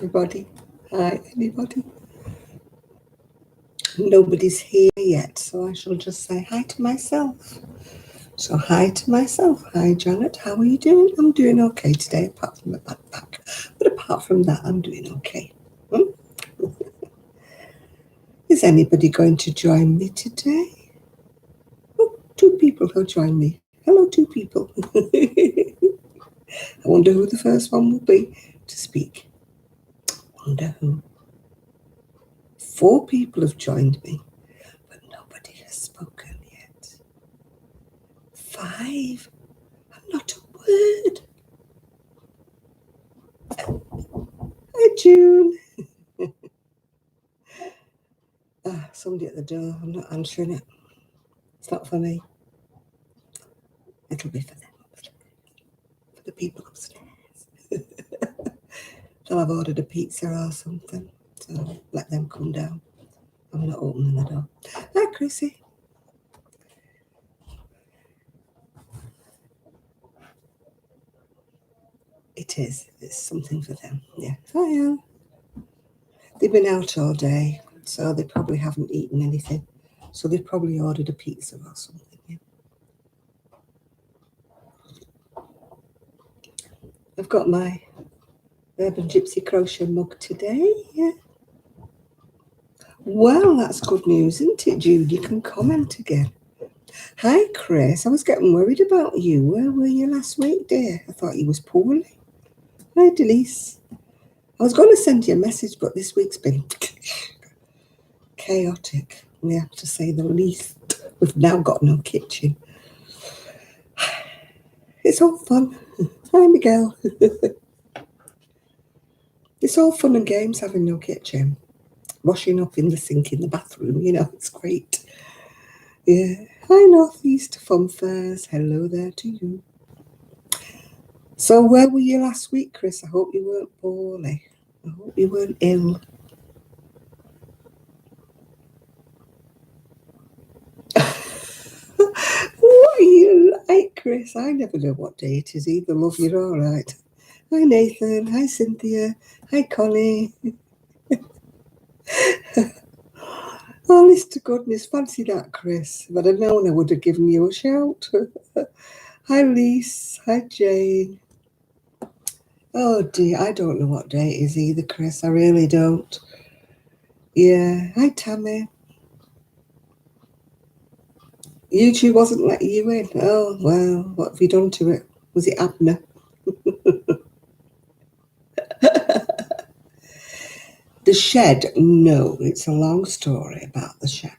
everybody. Hi, anybody. Nobody's here yet, so I shall just say hi to myself. So hi to myself. Hi, Janet. How are you doing? I'm doing okay today, apart from the bad back. But apart from that, I'm doing okay. Is anybody going to join me today? Oh, 2 people who join me. Hello, 2 people. I wonder who the first one will be to speak. Wonder who. 4 people have joined me, but nobody has spoken yet. 5. Not a word. Hi, June. Somebody at the door. I'm not answering it. It's not for me. It'll be for them, for the people upstairs. They'll have ordered a pizza or something, so let them come down. I'm not opening the door. Hi, Chrissy. It is. It's something for them. Yeah. Hiya. They've been out all day, so they probably haven't eaten anything. So they've probably ordered a pizza or something. Yeah. I've got my Urban Gypsy crochet mug today. Yeah. Well, that's good news, isn't it, Jude? You can comment again. Hi, Chris. I was getting worried about you. Where were you last week, dear? I thought you was poorly. Hi, Denise. I was going to send you a message, but this week's been chaotic. We have to say the least. We've now got no kitchen. It's all fun. Hi, Miguel. It's all fun and games having no kitchen. Washing up in the sink in the bathroom, it's great. Yeah. Hi, Northeast Fun Fairs. Hello there to you. So where were you last week, Chris? I hope you weren't poorly. I hope you weren't ill. What are you like, Chris? I never know what day it is either. Love, you're all right. Hi, Nathan. Hi, Cynthia. Hi, Connie. Honest to goodness, fancy that, Chris. If I'd have known, I would have given you a shout. Hi, Lise. Hi, Jane. Oh, dear. I don't know what day it is either, Chris. I really don't. Yeah. Hi, Tammy. YouTube wasn't letting you in. Oh, well, what have you done to it? Was it Abner? The shed? No, it's a long story about the shed.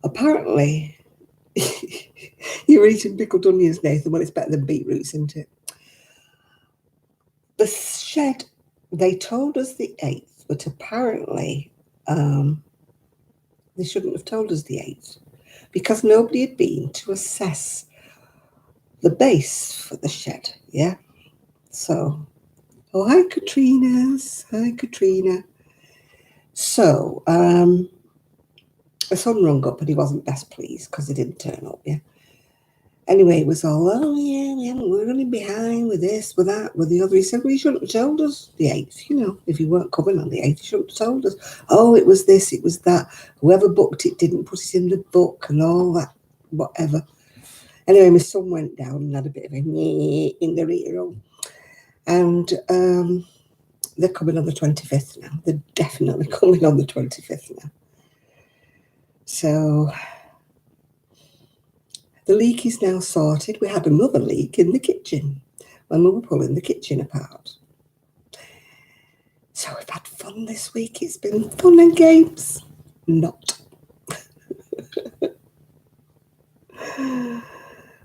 Apparently, you're eating pickled onions, Nathan. Well, it's better than beetroots, isn't it? The shed, they told us the 8th, but apparently they shouldn't have told us the 8th because nobody had been to assess the base for the shed, yeah? So, oh, hi, Katrina's. Hi, Katrina. So, my son rung up and he wasn't best pleased because he didn't turn up, yeah? Anyway, it was all, oh, yeah, we're running behind with this, with that, with the other. He said, well, you shouldn't have told us the 8th, if you weren't coming on the 8th, you shouldn't have told us. Oh, it was this, it was that. Whoever booked it didn't put it in the book and all that, whatever. Anyway, my son went down and had a bit of a in the rear. And they're coming on the 25th now. They're definitely coming on the 25th now. So the leak is now sorted. We had another leak in the kitchen when we were pulling the kitchen apart. So we've had fun this week. It's been fun and games. Not.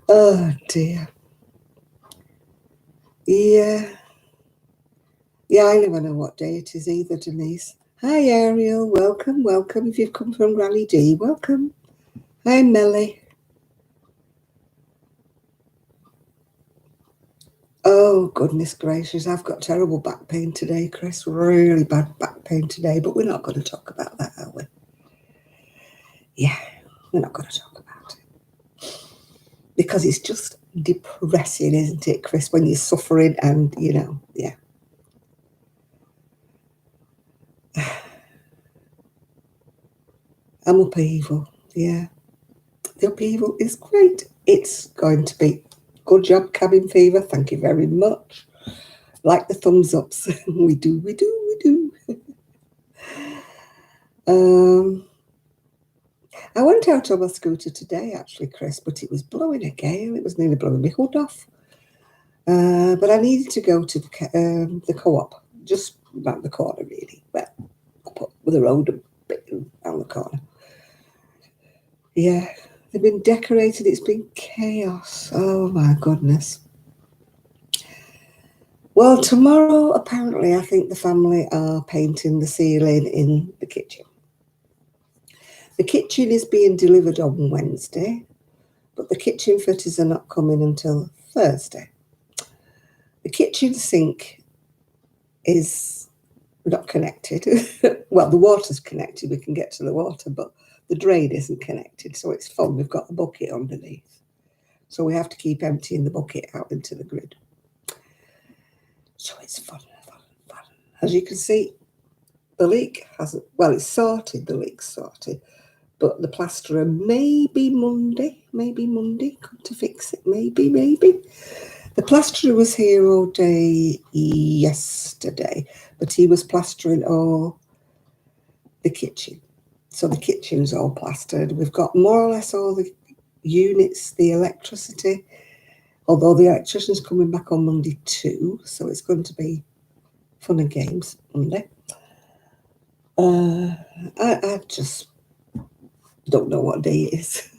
Oh, dear. Yeah. Yeah, I never know what day it is either, Denise. Hi, Ariel. Welcome, welcome. If you've come from Rally D, welcome. Hi, Melly. Oh, goodness gracious. I've got terrible back pain today, Chris. Really bad back pain today, but we're not going to talk about that, are we? Yeah, we're not going to talk about it. Because it's just depressing, isn't it, Chris, when you're suffering and, yeah. I'm upheaval. Yeah. The upheaval is great. It's going to be good job, cabin fever. Thank you very much. Like the thumbs ups. We do. I went out on my scooter today, actually, Chris, but it was blowing a gale. It was nearly blowing my hood off. But I needed to go to the co-op, just around the corner, really. Well, up the road a bit around the corner. Yeah, they've been decorated. It's been chaos. Oh, my goodness. Well, tomorrow, apparently, I think the family are painting the ceiling in the kitchen. The kitchen is being delivered on Wednesday, but the kitchen fitters are not coming until Thursday. The kitchen sink is not connected. Well, the water's connected. We can get to the water, but the drain isn't connected, so it's fun. We've got a bucket underneath. So we have to keep emptying the bucket out into the grid. So it's fun. As you can see, the leak hasn't, well, it's sorted, the leak's sorted, but the plasterer maybe Monday come to fix it, maybe. The plasterer was here all day yesterday, but he was plastering all the kitchen. So the kitchen's all plastered. We've got more or less all the units, the electricity, although the electrician's coming back on Monday too, so it's going to be fun and games Monday. I just don't know what day it is.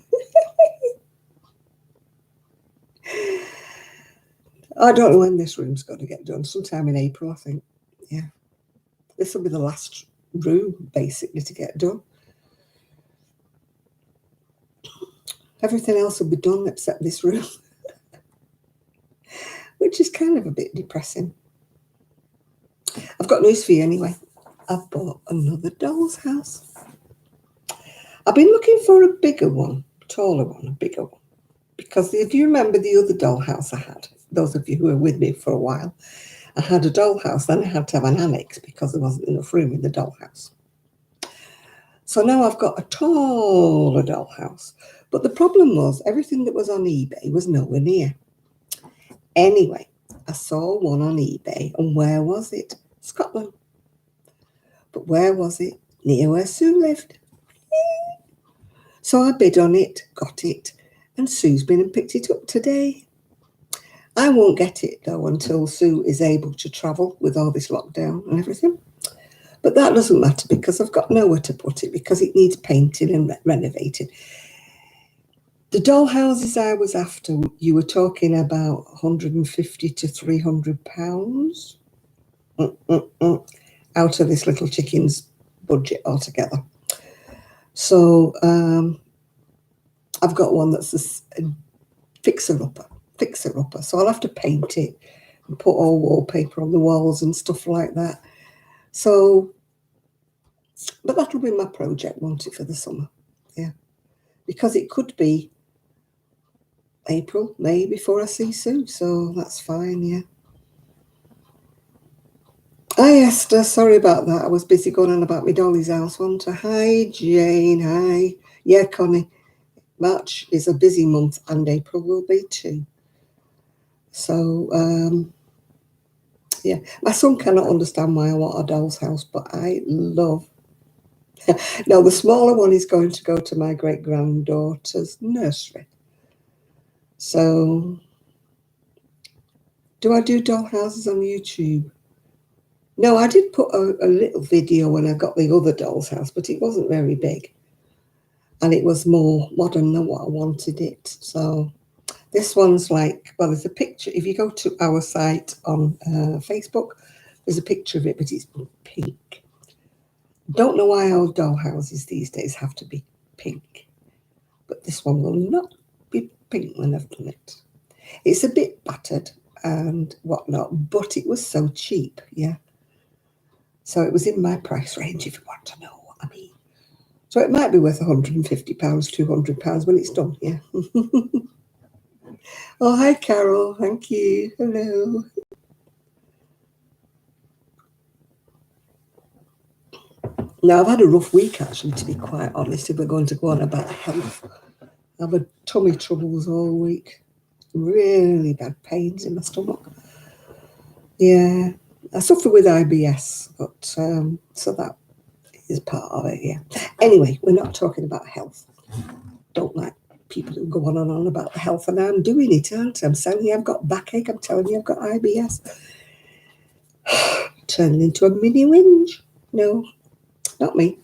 I don't know when this room's going to get done. Sometime in April, I think. Yeah. This will be the last room, basically, to get done. Everything else will be done except this room, which is kind of a bit depressing. I've got news for you anyway. I've bought another doll's house. I've been looking for a bigger one, taller one, a bigger one. Because if you remember the other dollhouse I had, those of you who were with me for a while, I had a dollhouse, then I had to have an annex because there wasn't enough room in the dollhouse. So now I've got a taller dollhouse. But the problem was everything that was on eBay was nowhere near. Anyway, I saw one on eBay, and where was it? Scotland. But where was it? Near where Sue lived. So I bid on it, got it, and Sue's been and picked it up today. I won't get it, though, until Sue is able to travel with all this lockdown and everything. But that doesn't matter because I've got nowhere to put it because it needs painting and renovating. The dollhouses I was after, you were talking about 150 to 300 pounds out of this little chicken's budget altogether. So I've got one that's a fixer-upper. So I'll have to paint it and put all wallpaper on the walls and stuff like that. So, but that'll be my project, won't it, for the summer? Yeah. Because it could be April, May before I see Sue, so that's fine, yeah. Hi, Esther. Sorry about that. I was busy going on about my Dolly's house, wasn't I? Hi, Jane. Hi. Yeah, Connie. March is a busy month and April will be too. So, yeah. My son cannot understand why I want a doll's house, but I love. Now, the smaller one is going to go to my great-granddaughter's nursery. So, do I do dollhouses on YouTube? No, I did put a little video when I got the other doll's house, but it wasn't very big. And it was more modern than what I wanted it. So this one's like, well, there's a picture. If you go to our site on Facebook, there's a picture of it, but it's pink. Don't know why old dollhouses these days have to be pink. But this one will not be pink when I've done it. It's a bit battered and whatnot, but it was so cheap, yeah. So it was in my price range, if you want to know what I mean. So it might be worth £150, £200 when it's done, yeah. Oh, hi, Carol. Thank you. Hello. Now, I've had a rough week, actually, to be quite honest, if we're going to go on about health. I've had tummy troubles all week. Really bad pains in my stomach. Yeah. I suffer with IBS, but so that is part of it, yeah. Anyway, we're not talking about health. Don't like people who go on and on about the health, and I'm doing it, aren't I? I'm telling you I've got backache, I'm telling you I've got IBS. Turning into a mini whinge. No, not me.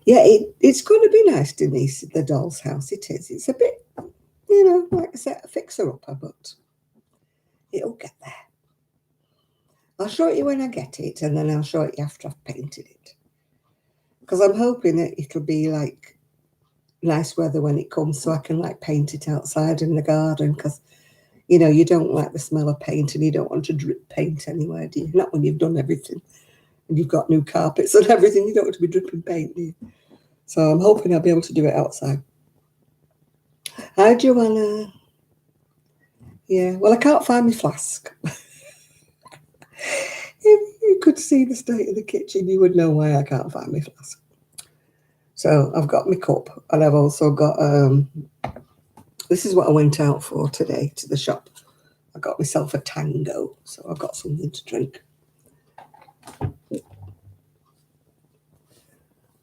Yeah, it's going to be nice, Denise, the doll's house. It is. It's a bit, like I said, a fixer-upper, but it'll get there. I'll show it you when I get it, and then I'll show it you after I've painted it. Because I'm hoping that it'll be like nice weather when it comes, so I can like paint it outside in the garden. Because you don't like the smell of paint, and you don't want to drip paint anywhere, do you? Not when you've done everything and you've got new carpets and everything. You don't want to be dripping paint, do you? So I'm hoping I'll be able to do it outside. Hi, Joanna. Yeah, well, I can't find my flask. If you could see the state of the kitchen, you would know why I can't find my flask. So I've got my cup, and I've also got, this is what I went out for today to the shop. I got myself a tango, so I've got something to drink.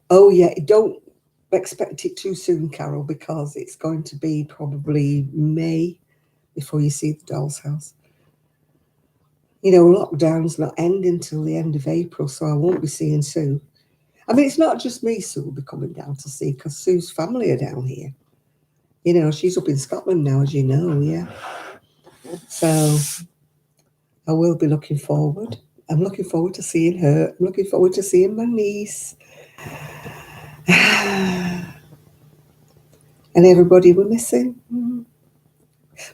Oh, yeah, don't expect it too soon, Carol, because it's going to be probably May before you see the doll's house. Lockdown's not ending until the end of April, so I won't be seeing Sue. I mean, it's not just me Sue will be coming down to see, because Sue's family are down here. She's up in Scotland now, as you know, yeah. So I will be looking forward. I'm looking forward to seeing her. I'm looking forward to seeing my niece. And everybody we're missing.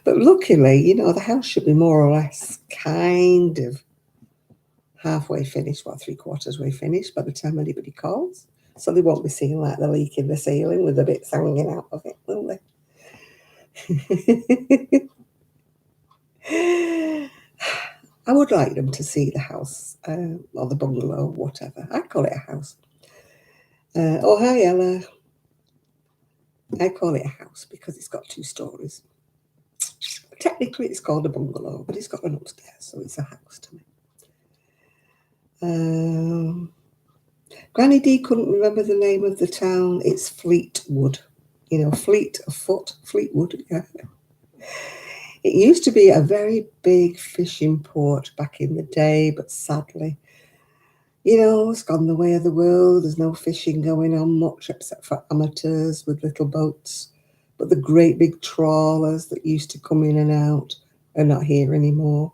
But luckily, the house should be more or less kind of halfway finished, 3/4 way finished by the time anybody calls. So they won't be seeing like the leak in the ceiling with the bits hanging out of it, will they? I would like them to see the house or the bungalow, whatever. I call it a house. Oh, hi, Ella. I call it a house because it's got 2 stories. Technically, it's called a bungalow, but it's got an upstairs, so it's a house to me. Granny D couldn't remember the name of the town. It's Fleetwood. Fleet of foot, Fleetwood, yeah. It used to be a very big fishing port back in the day, but sadly, it's gone the way of the world. There's no fishing going on much except for amateurs with little boats. But the great big trawlers that used to come in and out are not here anymore.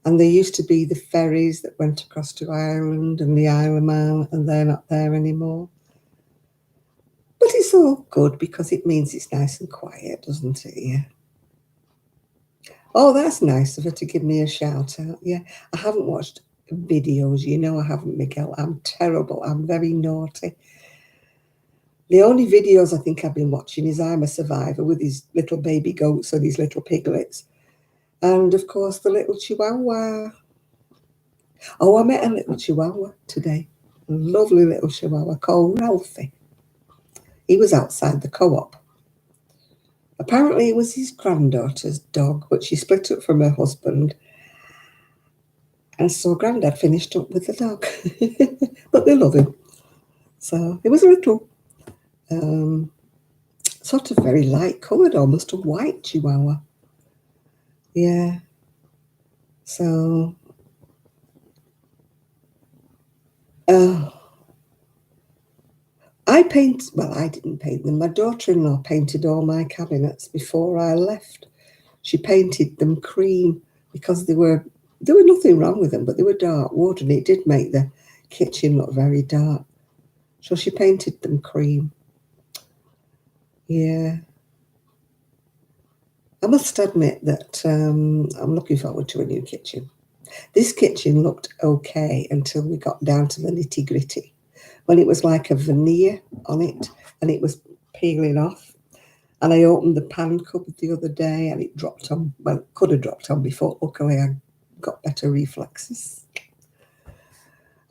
And there used to be the ferries that went across to Ireland and the Isle of Man, and they're not there anymore. But it's all good because it means it's nice and quiet, doesn't it? Yeah. Oh, that's nice of her to give me a shout out. Yeah, I haven't watched videos. I haven't, Miguel. I'm terrible. I'm very naughty. The only videos I think I've been watching is I'm a Survivor with his little baby goats and his little piglets. And, of course, the little chihuahua. Oh, I met a little chihuahua today. A lovely little chihuahua called Ralphie. He was outside the co-op. Apparently it was his granddaughter's dog, but she split up from her husband. And so Grandad finished up with the dog. But they love him. So it was a little, sort of very light-coloured, almost a white chihuahua. Yeah. So, I didn't paint them. My daughter-in-law painted all my cabinets before I left. She painted them cream because there were nothing wrong with them, but they were dark wood, and it did make the kitchen look very dark. So she painted them cream. Yeah. I must admit that I'm looking forward to a new kitchen. This kitchen looked okay until we got down to the nitty-gritty, when it was like a veneer on it and it was peeling off. And I opened the pan cupboard the other day and it dropped on. Well, it could have dropped on before. Luckily, I got better reflexes.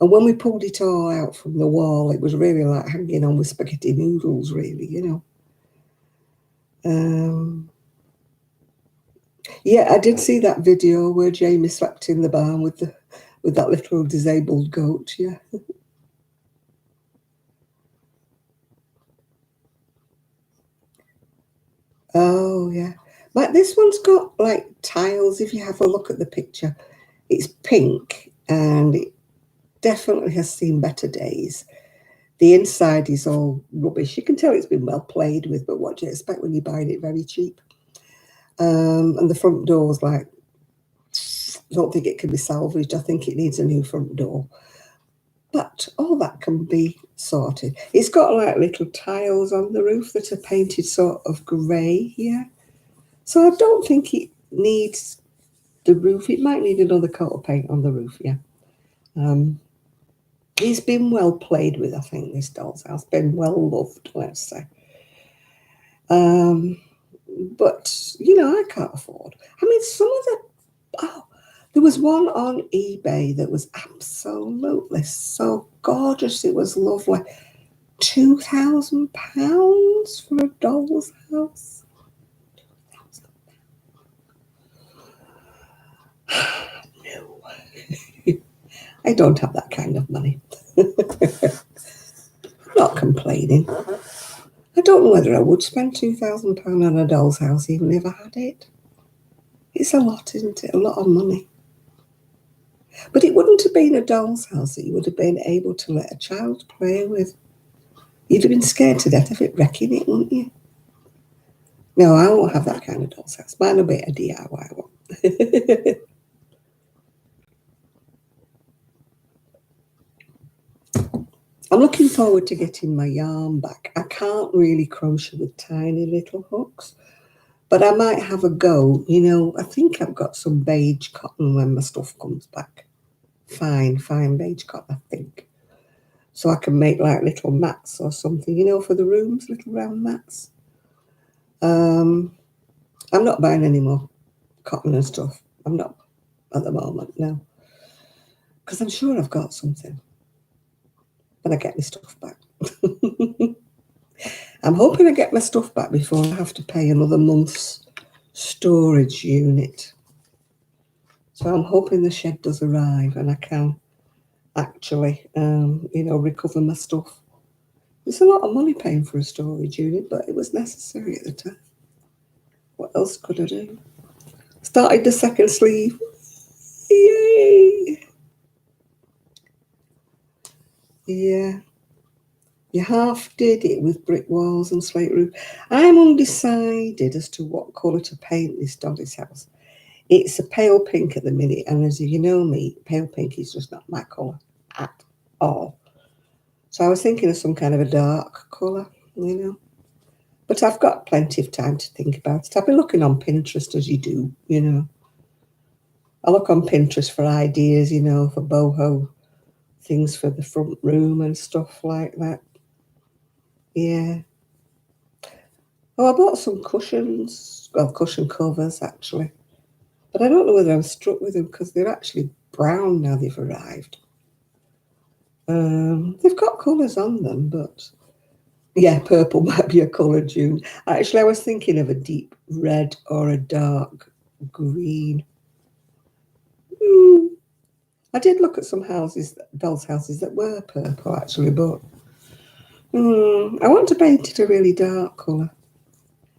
And when we pulled it all out from the wall, it was really like hanging on with spaghetti noodles, really, Yeah, I did see that video where Jamie slept in the barn with that little disabled goat, yeah. Oh, yeah. But this one's got like tiles, if you have a look at the picture. It's pink and it definitely has seen better days. The inside is all rubbish. You can tell it's been well played with, but what do you expect when you're buying it very cheap? And the front door's like, I don't think it can be salvaged. I think it needs a new front door. But all that can be sorted. It's got like little tiles on the roof that are painted sort of grey here. So I don't think it needs the roof. It might need another coat of paint on the roof, yeah. It's been well played with, I think, this doll's house. Been well loved, let's say. But, I can't afford. I mean, some of there was one on eBay that was absolutely so gorgeous. It was lovely. £2,000 for a doll's house. No. I don't have that kind of money. I'm not complaining. I don't know whether I would spend £2,000 on a doll's house even if I had it. It's a lot, isn't it? A lot of money. But it wouldn't have been a doll's house that you would have been able to let a child play with. You'd have been scared to death of it wrecking it, wouldn't you? No, I won't have that kind of doll's house. Mine will be a DIY one. I'm looking forward to getting my yarn back. I can't really crochet with tiny little hooks, but I might have a go. I think I've got some beige cotton when my stuff comes back. Fine beige cotton, I think. So I can make like little mats or something, for the rooms, little round mats. I'm not buying any more cotton and stuff. I'm not at the moment, no. Because I'm sure I've got something when I get my stuff back. I'm hoping I get my stuff back before I have to pay another month's storage unit. So I'm hoping the shed does arrive and I can actually, recover my stuff. It's a lot of money paying for a storage unit, but it was necessary at the time. What else could I do? Started the second sleeve. Yay! Yeah. You half did it with brick walls and slate roof. I'm undecided as to what colour to paint this Dolly's house. It's a pale pink at the minute, and as you know me, pale pink is just not my colour at all. So I was thinking of some kind of a dark colour, But I've got plenty of time to think about it. I've been looking on Pinterest, as you do, I look on Pinterest for ideas, for boho things for the front room and stuff like that. Yeah. Oh, I bought some cushions, cushion covers actually. But I don't know whether I'm struck with them because they're actually brown now they've arrived. They've got colours on them, but yeah, purple might be a colour, June. Actually, I was thinking of a deep red or a dark green. I did look at some dolls' houses that were purple actually, but I want to paint it a really dark colour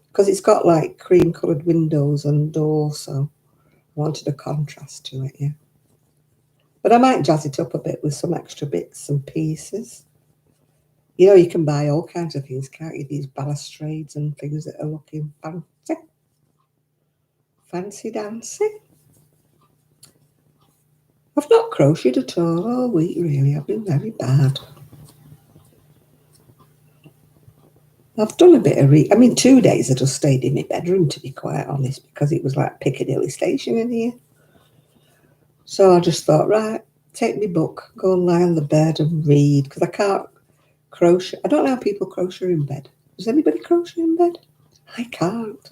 because it's got like cream coloured windows and doors, so I wanted a contrast to it, yeah. But I might jazz it up a bit with some extra bits and pieces. You can buy all kinds of things, can't you? These balustrades and things that are looking fancy. Fancy dancy. I've not crocheted at all week, really. I've been very bad. I've done a bit of 2 days I just stayed in my bedroom, to be quite honest, because it was like Piccadilly Station in here. So I just thought, right, take my book, go and lie on the bed and read, because I can't crochet. I don't know how people crochet in bed. Does anybody crochet in bed? I can't.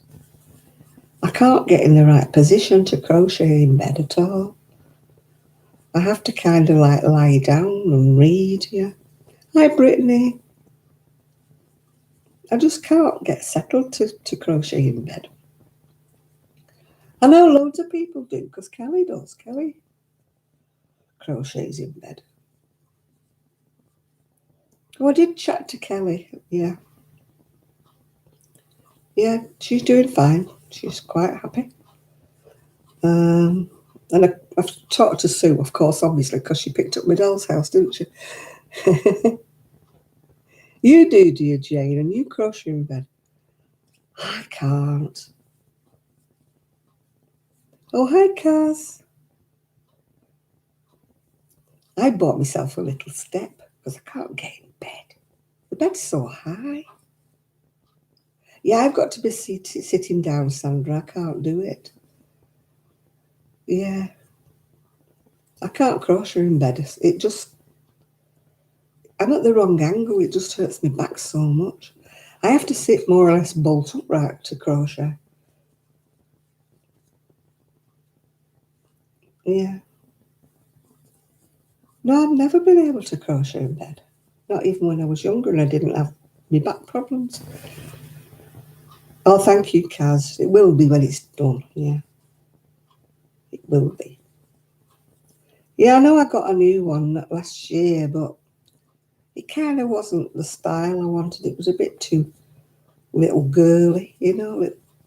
I can't get in the right position to crochet in bed at all. I have to kind of like lie down and read, yeah. Hi, Brittany. I just can't get settled to crochet in bed. I know loads of people do, because Kelly does. Kelly crochets in bed. Oh, I did chat to Kelly, yeah. Yeah, she's doing fine. She's quite happy. And I've talked to Sue, of course, obviously, because she picked up my doll's house, didn't she? You do, dear Jane, and you crochet in bed. I can't. Oh, hi, Kaz. I bought myself a little step because I can't get in bed. The bed's so high. Yeah, I've got to be sitting down, Sandra. I can't do it. Yeah. I can't crochet in bed. I'm at the wrong angle. It just hurts my back so much. I have to sit more or less bolt upright to crochet. Yeah. No, I've never been able to crochet in bed. Not even when I was younger and I didn't have my back problems. Oh, thank you, Kaz. It will be when it's done. Yeah. It will be. Yeah, I know I got a new one last year, but it kind of wasn't the style I wanted. It was a bit too little girly,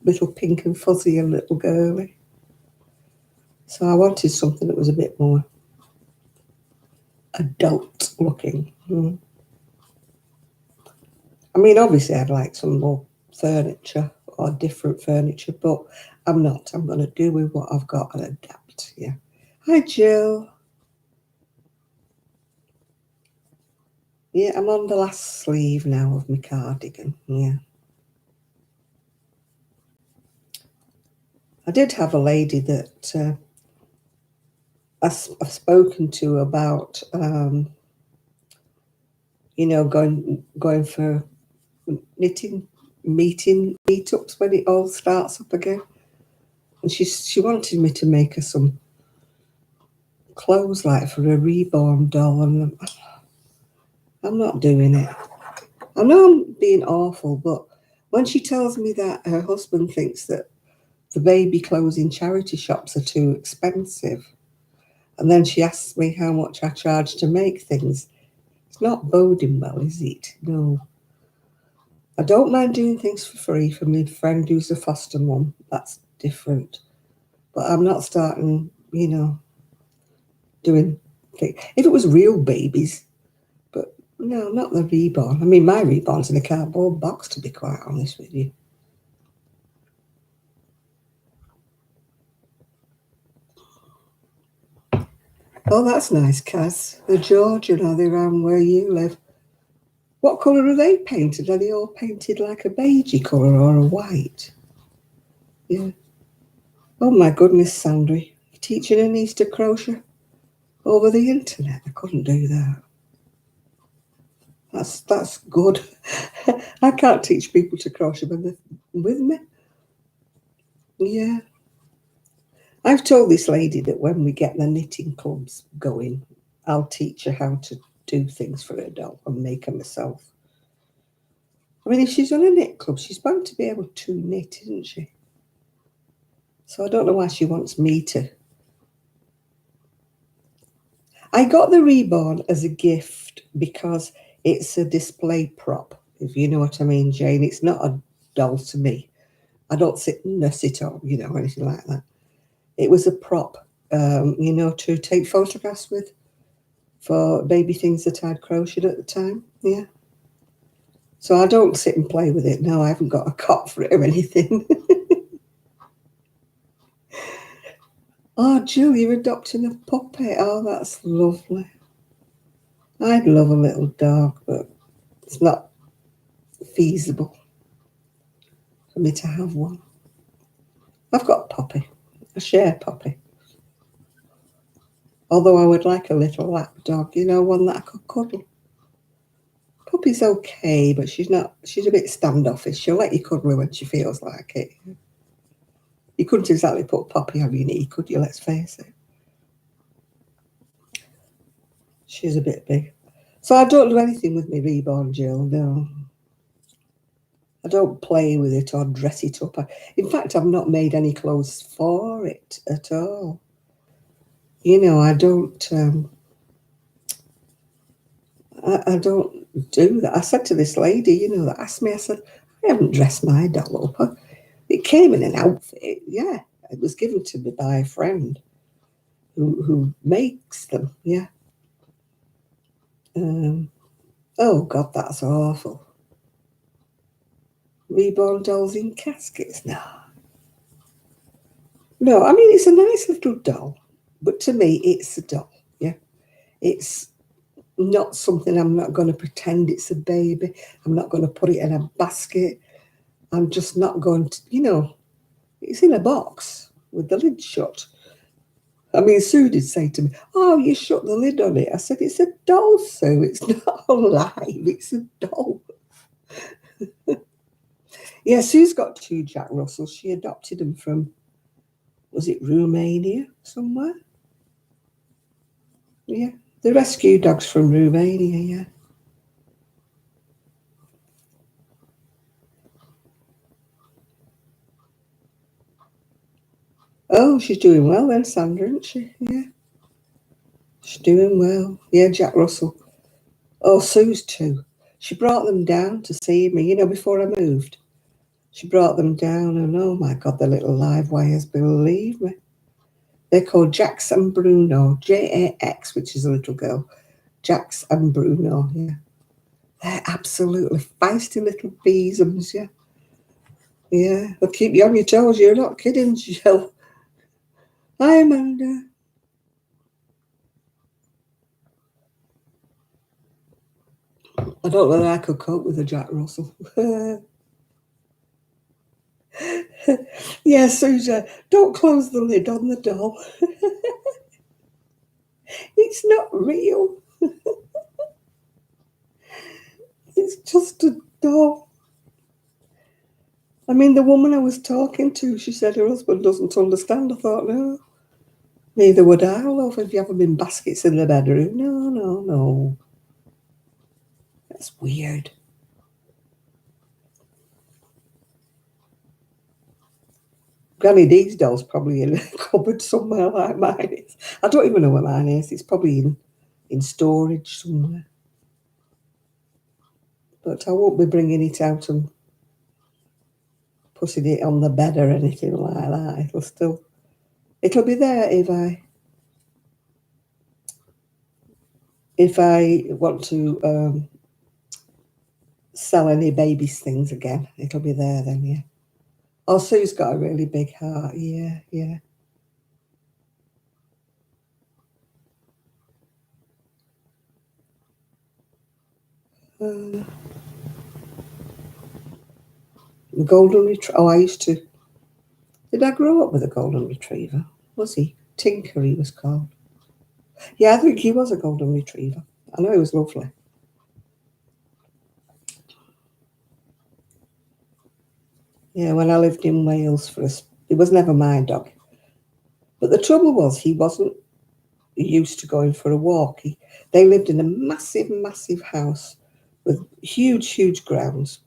little pink and fuzzy and little girly. So I wanted something that was a bit more adult looking. I mean, obviously I'd like some more furniture or different furniture, but I'm not. I'm going to do with what I've got and adapt, yeah. Hi, Jill. Yeah, I'm on the last sleeve now of my cardigan, yeah. I did have a lady that I've spoken to about, going for knitting meetups when it all starts up again. And she wanted me to make her some clothes like for a reborn doll, and I'm not doing it. I know I'm being awful, but when she tells me that her husband thinks that the baby clothes in charity shops are too expensive, and then she asks me how much I charge to make things, it's not boding well, is it? No. I don't mind doing things for free for my friend who's a foster mum. That's different. But I'm not starting, doing things. If it was real babies, but no, not the reborn. I mean, my reborn's in a cardboard box, to be quite honest with you. Oh, that's nice, Kaz. They're Georgian, are they, around where you live? What colour are they painted? Are they all painted like a beigey colour or a white? Yeah. Oh my goodness, Sandra. You're teaching her niece to crochet over the internet? I couldn't do that. That's good. I can't teach people to crochet when they're with me. Yeah. I've told this lady that when we get the knitting clubs going, I'll teach her how to do things for her doll and make her myself. I mean, if she's on a knit club, she's bound to be able to knit, isn't she? So I don't know why she wants me to. I got the reborn as a gift because it's a display prop, if you know what I mean, Jane. It's not a doll to me. I don't sit and nurse it on, or anything like that. It was a prop, to take photographs with for baby things that I'd crocheted at the time. Yeah. So I don't sit and play with it. No, I haven't got a cot for it or anything. Oh, Jill, you're adopting a puppy. Oh, that's lovely. I'd love a little dog, but it's not feasible for me to have one. I've got a puppy, a share puppy. Although I would like a little lap dog, one that I could cuddle. Puppy's okay, but she's a bit standoffish. She'll let you cuddle her when she feels like it. You couldn't exactly put Poppy on your knee, could you? Let's face it. She's a bit big. So I don't do anything with my reborn Jill, no. I don't play with it or dress it up. In fact, I've not made any clothes for it at all. You know, I don't do that. I said to this lady, you know, that asked me, I said, I haven't dressed my doll up. It came in an outfit, yeah. It was given to me by a friend who makes them, yeah. Oh, God, that's awful. Reborn dolls in caskets? No. No, I mean, it's a nice little doll, but to me, it's a doll, yeah. It's not something I'm not going to pretend it's a baby. I'm not going to put it in a basket. I'm just not going to, you know, it's in a box with the lid shut. I mean, Sue did say to me, oh, you shut the lid on it. I said, it's a doll, Sue. It's not alive. It's a doll. Yeah, Sue's got 2 Jack Russells. She adopted them from, was it Romania somewhere? Yeah, the rescue dogs from Romania, yeah. Oh, she's doing well then, Sandra, isn't she? Yeah, she's doing well. Yeah, Jack Russell. Oh, Sue's 2. She brought them down to see me, you know, before I moved. She brought them down, and oh my God, the little live wires, believe me. They're called Jax and Bruno, Jax, which is a little girl. Jax and Bruno, yeah. They're absolutely feisty little beesums, yeah. Yeah, they'll keep you on your toes. You're not kidding, Jill. Hi, Amanda. I don't know that I could cope with a Jack Russell. Yeah, Susan, don't close the lid on the doll. It's not real. It's just a doll. I mean, the woman I was talking to, she said her husband doesn't understand. I thought, no, neither would I, love, if you haven't been baskets in the bedroom. No, no, no. That's weird. Granny D's doll's probably in a cupboard somewhere like mine is. I don't even know where mine is. It's probably in storage somewhere. But I won't be bringing it out and putting it on the bed or anything like that. It'll be there if I want to sell any babies things again. It'll be there then, yeah. Oh, Sue's got a really big heart. Yeah, yeah. The golden retriever. Oh, I used to. Did I grow up with a golden retriever? Was he? Tinker, he was called. Yeah, I think he was a golden retriever. I know he was lovely. Yeah, when I lived in Wales it was never my dog. But the trouble was he wasn't used to going for a walk. They lived in a massive, massive house with huge, huge grounds.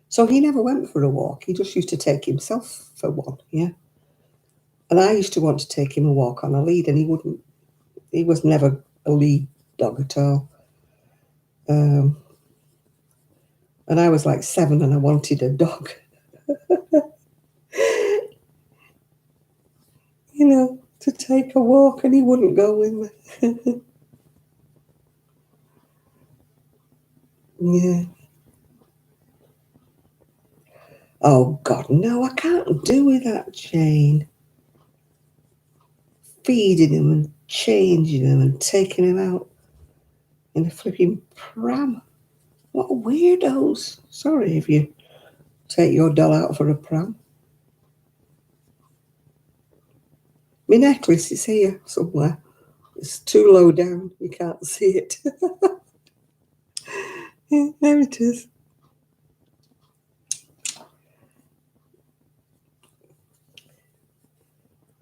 So he never went for a walk. He just used to take himself for one, yeah. And I used to want to take him a walk on a lead, and he wouldn't. He was never a lead dog at all. And I was like 7 and I wanted a dog, you know, to take a walk, and he wouldn't go with me. Yeah. Oh, God, no, I can't do with that, Jane. Feeding him and changing him and taking him out in a flipping pram. What weirdos. Sorry if you take your doll out for a pram. My necklace is here somewhere. It's too low down. You can't see it. Yeah, there it is.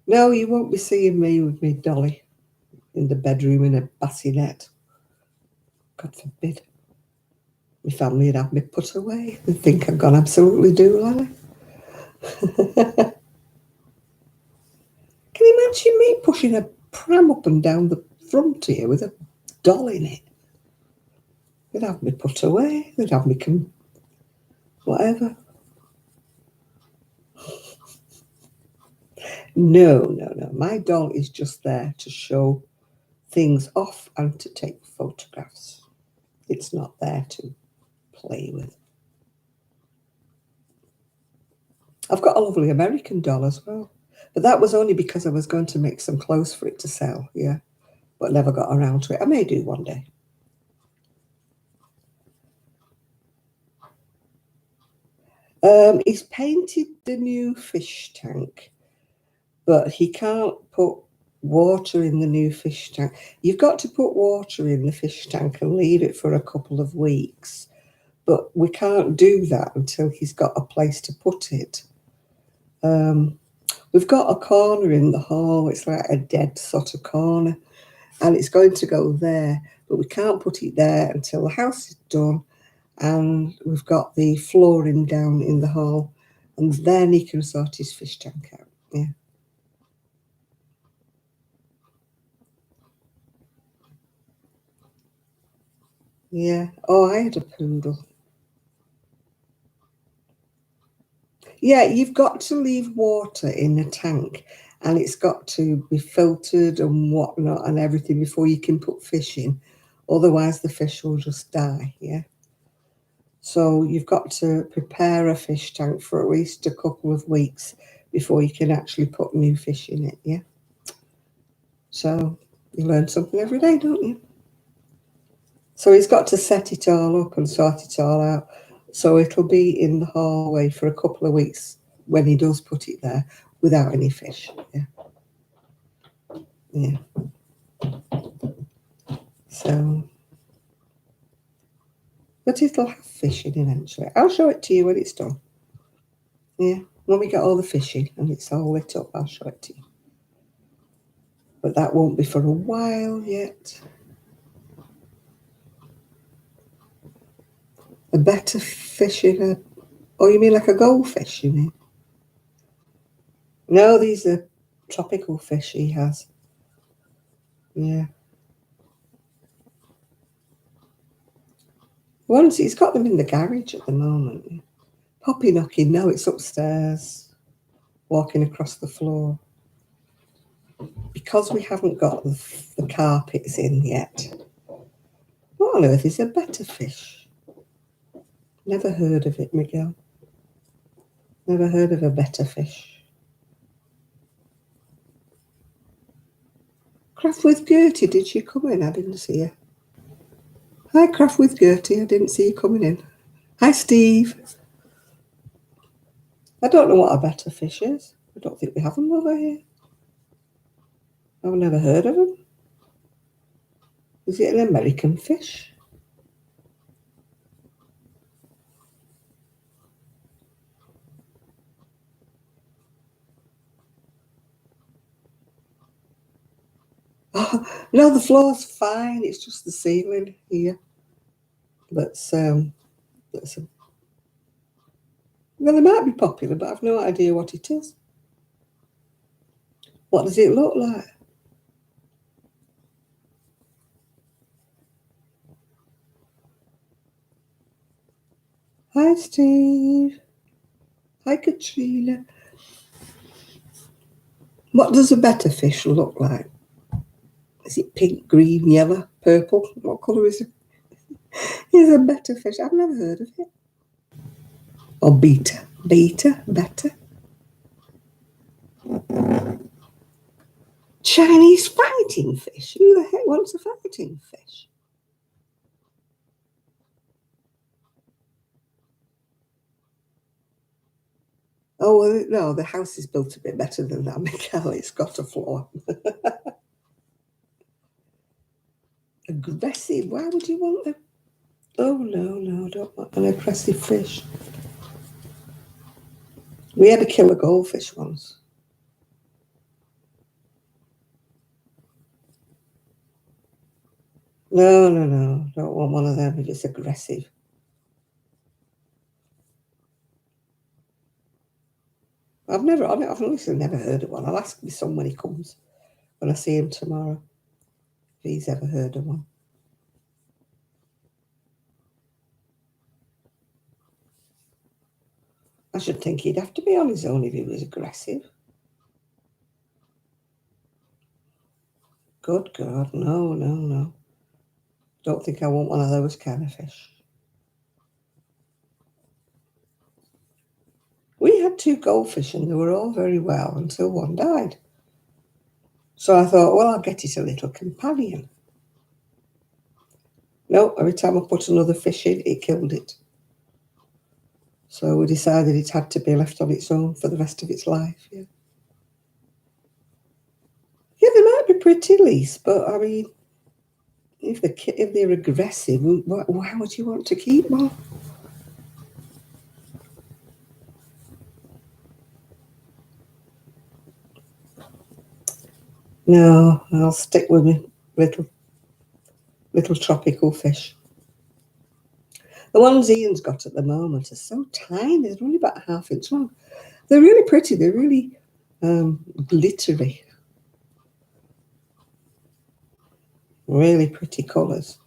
No, you won't be seeing me with me dolly. in the bedroom in a bassinet. God forbid. My family would have me put away. They'd think I've gone absolutely doolally. Can you imagine me pushing a pram up and down the front here with a doll in it? They'd have me put away. They'd have me whatever. No. My doll is just there to show things off and to take photographs. It's not there to play with. I've got a lovely American doll as well. But that was only because I was going to make some clothes for it to sell, yeah. But never got around to it. I may do one day. He's painted the new fish tank, but he can't put water in the new fish tank. You've got to put water in the fish tank and leave it for a couple of weeks. But we can't do that until he's got a place to put it. We've got a corner in the hall. It's like a dead sort of corner. And it's going to go there. But we can't put it there until the house is done. And we've got the flooring down in the hall. And then he can sort his fish tank out. Yeah. Yeah. Oh, I had a poodle. Yeah, you've got to leave water in a tank and it's got to be filtered and whatnot and everything before you can put fish in. Otherwise, the fish will just die, yeah? So you've got to prepare a fish tank for at least a couple of weeks before you can actually put new fish in it, yeah? So you learn something every day, don't you? So he's got to set it all up and sort it all out. So it'll be in the hallway for a couple of weeks when he does put it there without any fish. Yeah. Yeah. So, but it'll have fish in eventually. I'll show it to you when it's done. Yeah. When we get all the fish in and it's all lit up, I'll show it to you. But that won't be for a while yet. A better fish in a... Oh, you mean like a goldfish, you mean? No, these are tropical fish he has. Yeah. Once he's got them in the garage at the moment. Poppy knocking, no, it's upstairs, walking across the floor. Because we haven't got the carpets in yet. What on earth is a better fish? Never heard of it, Miguel. Never heard of a better fish. Craft with Gertie, did she come in? I didn't see her. Hi, Craft with Gertie, I didn't see you coming in. Hi, Steve. I don't know what a better fish is. I don't think we have them over here. I've never heard of them. Is it an American fish? Oh, no, the floor's fine. It's just the ceiling here. That's well, it might be popular, but I've no idea what it is. What does it look like? Hi, Steve. Hi, Katrina. What does a better fish look like? Is it pink, green, yellow, purple? What colour is it? Is a better fish? I've never heard of it. Or beta. Beta? Better? Chinese fighting fish? Who the heck wants a fighting fish? Oh, well, no, the house is built a bit better than that, Michael. It's got a floor. Aggressive? Why would you want them? Oh, no, I don't want an aggressive fish. We had to kill a goldfish once. No, no, no. Don't want one of them if it's aggressive. I've honestly never heard of one. I'll ask my son when he comes, when I see him tomorrow, if he's ever heard of one. I should think he'd have to be on his own if he was aggressive. Good God, no, no, no. Don't think I want one of those kind of fish. We had 2 goldfish and they were all very well until one died. So I thought, well, I'll get it a little companion. No, every time I put another fish in, it killed it. So we decided it had to be left on its own for the rest of its life. Yeah, yeah, they might be pretty, Lise, but I mean, if they're aggressive, why would you want to keep one? No, I'll stick with me little tropical fish. The ones Ian's got at the moment are so tiny. They're only about 1/2 inch long. They're really pretty. They're really glittery. Really pretty colours.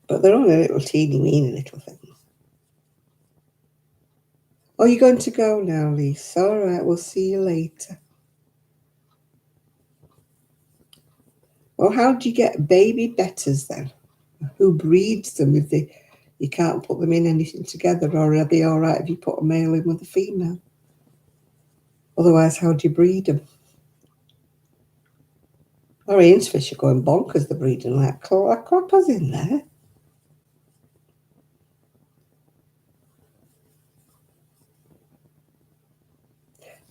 But they're only little teeny weeny little things. Oh, you're going to go now, Lisa? All right, we'll see you later. Well, how do you get baby betters then? Who breeds them if you can't put them in anything together, or are they all right if you put a male in with a female? Otherwise, how do you breed them? Our Ian's fish are going bonkers, they're breeding like clappers in there.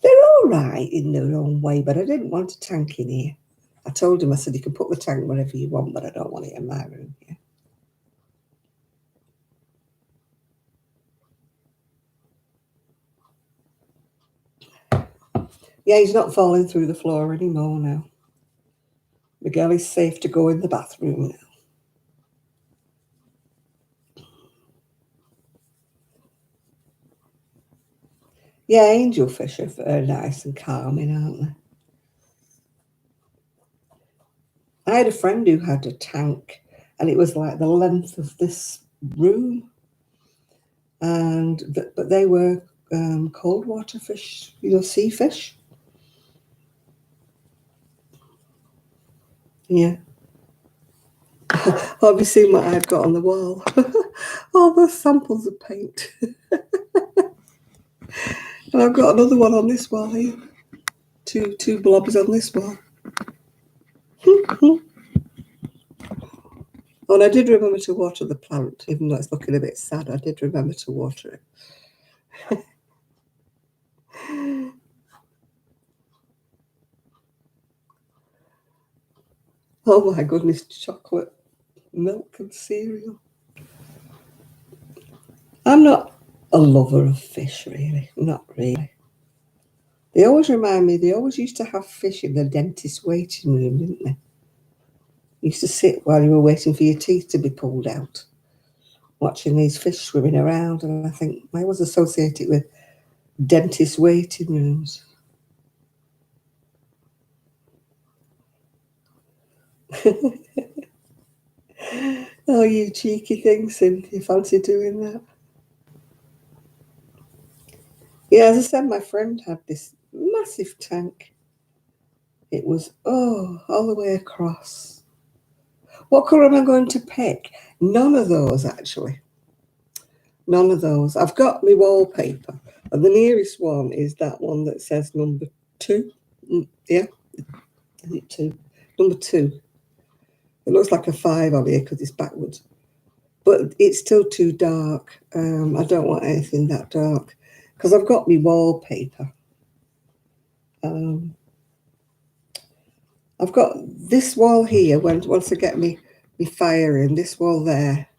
They're all right in their own way, but I didn't want a tank in here. I told him, I said, you can put the tank wherever you want, but I don't want it in my room here. Yeah, he's not falling through the floor anymore now. Miguel is safe to go in the bathroom now. Yeah, angelfish are nice and calming, aren't they? I had a friend who had a tank, and it was like the length of this room, but they were cold water fish, sea fish. Yeah. Have you seen what I've got on the wall? All those samples of paint. And I've got another one on this wall here. Two blobs on this wall. Oh, and I did remember to water the plant, even though it's looking a bit sad. I did remember to water it. Oh my goodness, chocolate, milk and cereal. I'm not a lover of fish, really. Not really. They always remind me, they always used to have fish in the dentist's waiting room, didn't they? You used to sit while you were waiting for your teeth to be pulled out, watching these fish swimming around, and I think I was associated with dentist waiting rooms. Oh, you cheeky thing, Cynthia, you fancy doing that? Yeah, as I said, my friend had this massive tank. It was, all the way across. What colour am I going to pick? None of those, actually. None of those. I've got my wallpaper, and the nearest one is that one that says number 2. Yeah, is it 2? Number 2. It looks like a 5 on here because it's backwards. But it's still too dark. I don't want anything that dark because I've got my wallpaper. I've got this wall here. Once I get me fire in, this wall there,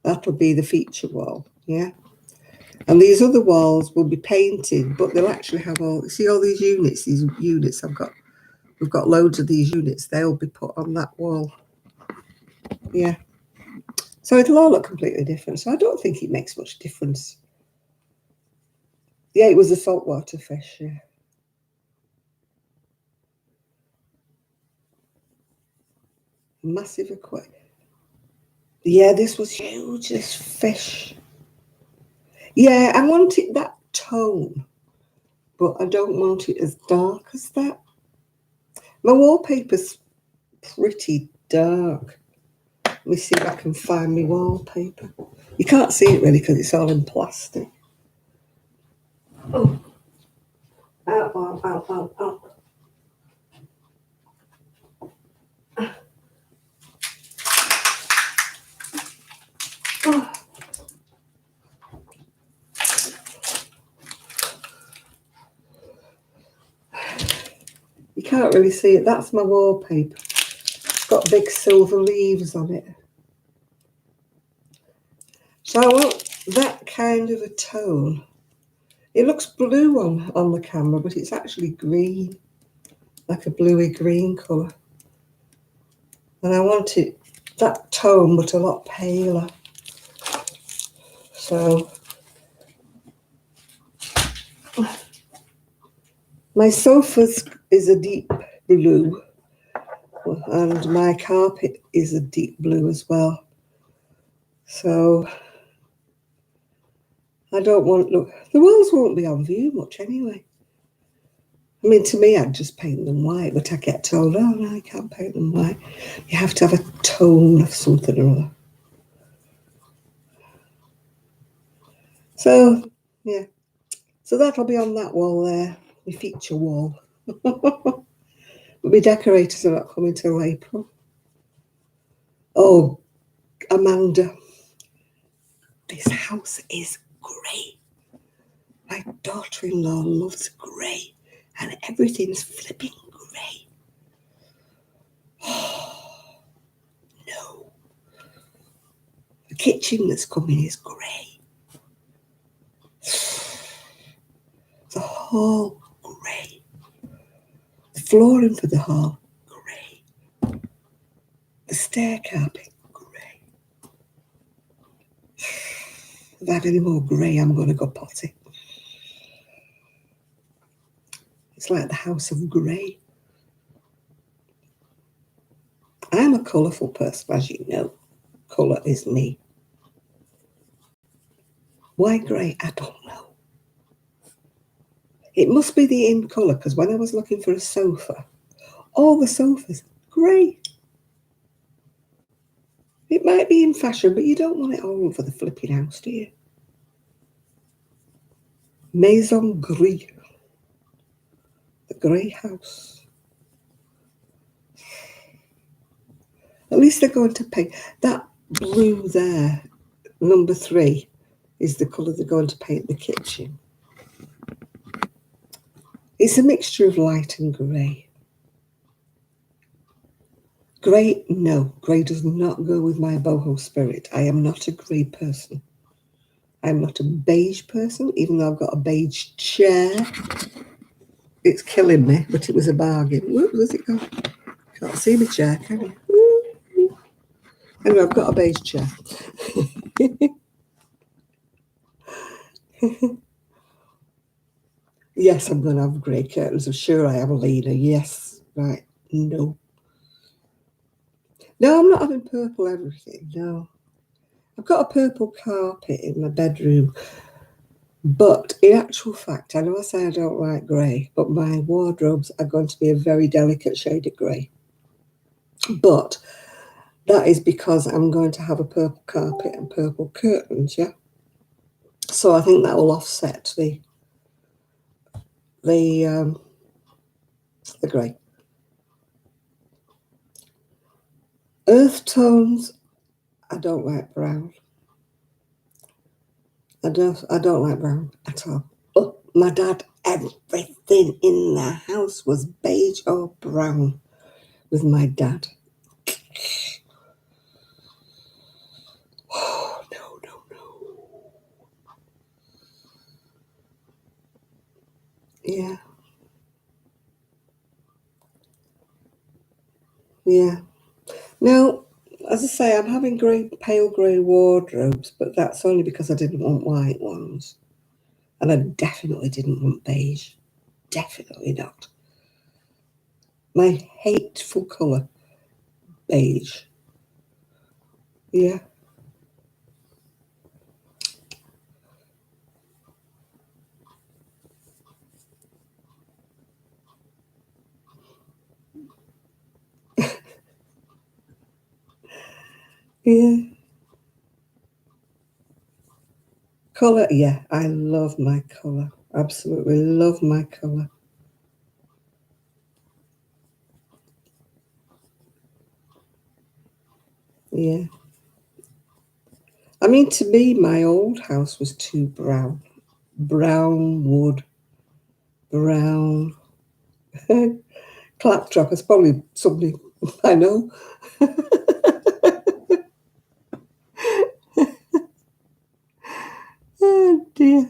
that'll be the feature wall. Yeah. And these other walls will be painted, but they'll actually have all these units. These units we've got loads of these units. They'll be put on that wall. yeah. So it'll all look completely different. So I don't think it makes much difference. Yeah, it was a saltwater fish, yeah. Massive aquarium. Yeah, this was huge, this fish. Yeah, I want it that tone, but I don't want it as dark as that. My wallpaper's pretty dark. Let me see if I can find my wallpaper. You can't see it really because it's all in plastic. Oh, ow, ow, ow, ow, ow. Oh. You can't really see it. That's my wallpaper. It's got big silver leaves on it. So I want that kind of a tone. It looks blue on the camera, but it's actually green, like a bluey green colour. And I want it that tone, but a lot paler. So my sofa is a deep blue, and my carpet is a deep blue as well. So I don't want, look, the walls won't be on view much anyway. I mean, to me, I'd just paint them white, but I get told, oh, no, you can't paint them white. You have to have a tone of something or other. So, yeah. So that'll be on that wall there, my feature wall. But my decorators are not coming till April. Oh, Amanda, this house is grey. My daughter-in-law loves grey, and everything's flipping grey. No. The kitchen that's coming is grey. The hall, grey. The flooring for the hall, grey. The stair carpet, grey. If I have any more grey, I'm going to go potty. It's like the house of grey. I'm a colourful person, as you know. Colour is me. Why grey? I don't know. It must be the in colour, because when I was looking for a sofa, all the sofas, grey. It might be in fashion, but you don't want it all over the flipping house, do you? Maison Gris. The grey house. At least they're going to paint. That blue there, number 3, is the colour they're going to paint the kitchen. It's a mixture of light and grey. Grey, no. Grey does not go with my boho spirit. I am not a grey person. I'm not a beige person, even though I've got a beige chair. It's killing me, but it was a bargain. Where's it gone? Can't see my chair, can you? Anyway, I've got a beige chair. Yes, I'm going to have grey curtains. I'm sure I am, Lena. Yes. Right. No. No, I'm not having purple everything. No. I've got a purple carpet in my bedroom. But in actual fact, I know I say I don't like grey, but my wardrobes are going to be a very delicate shade of grey. But that is because I'm going to have a purple carpet and purple curtains, yeah? So I think that will offset the grey. Earth tones, I don't like brown. I don't like brown at all. Oh, my dad, everything in the house was beige or brown with my dad. Oh, no. Yeah. Yeah. No, As I say, I'm having pale grey wardrobes, but that's only because I didn't want white ones. And I definitely didn't want beige. Definitely not. My hateful colour, beige. Yeah. Yeah. Colour, yeah, I love my colour. Absolutely love my colour. Yeah. I mean, to me, my old house was too brown. Brown wood, brown. Claptrap is probably somebody I know. Oh dear.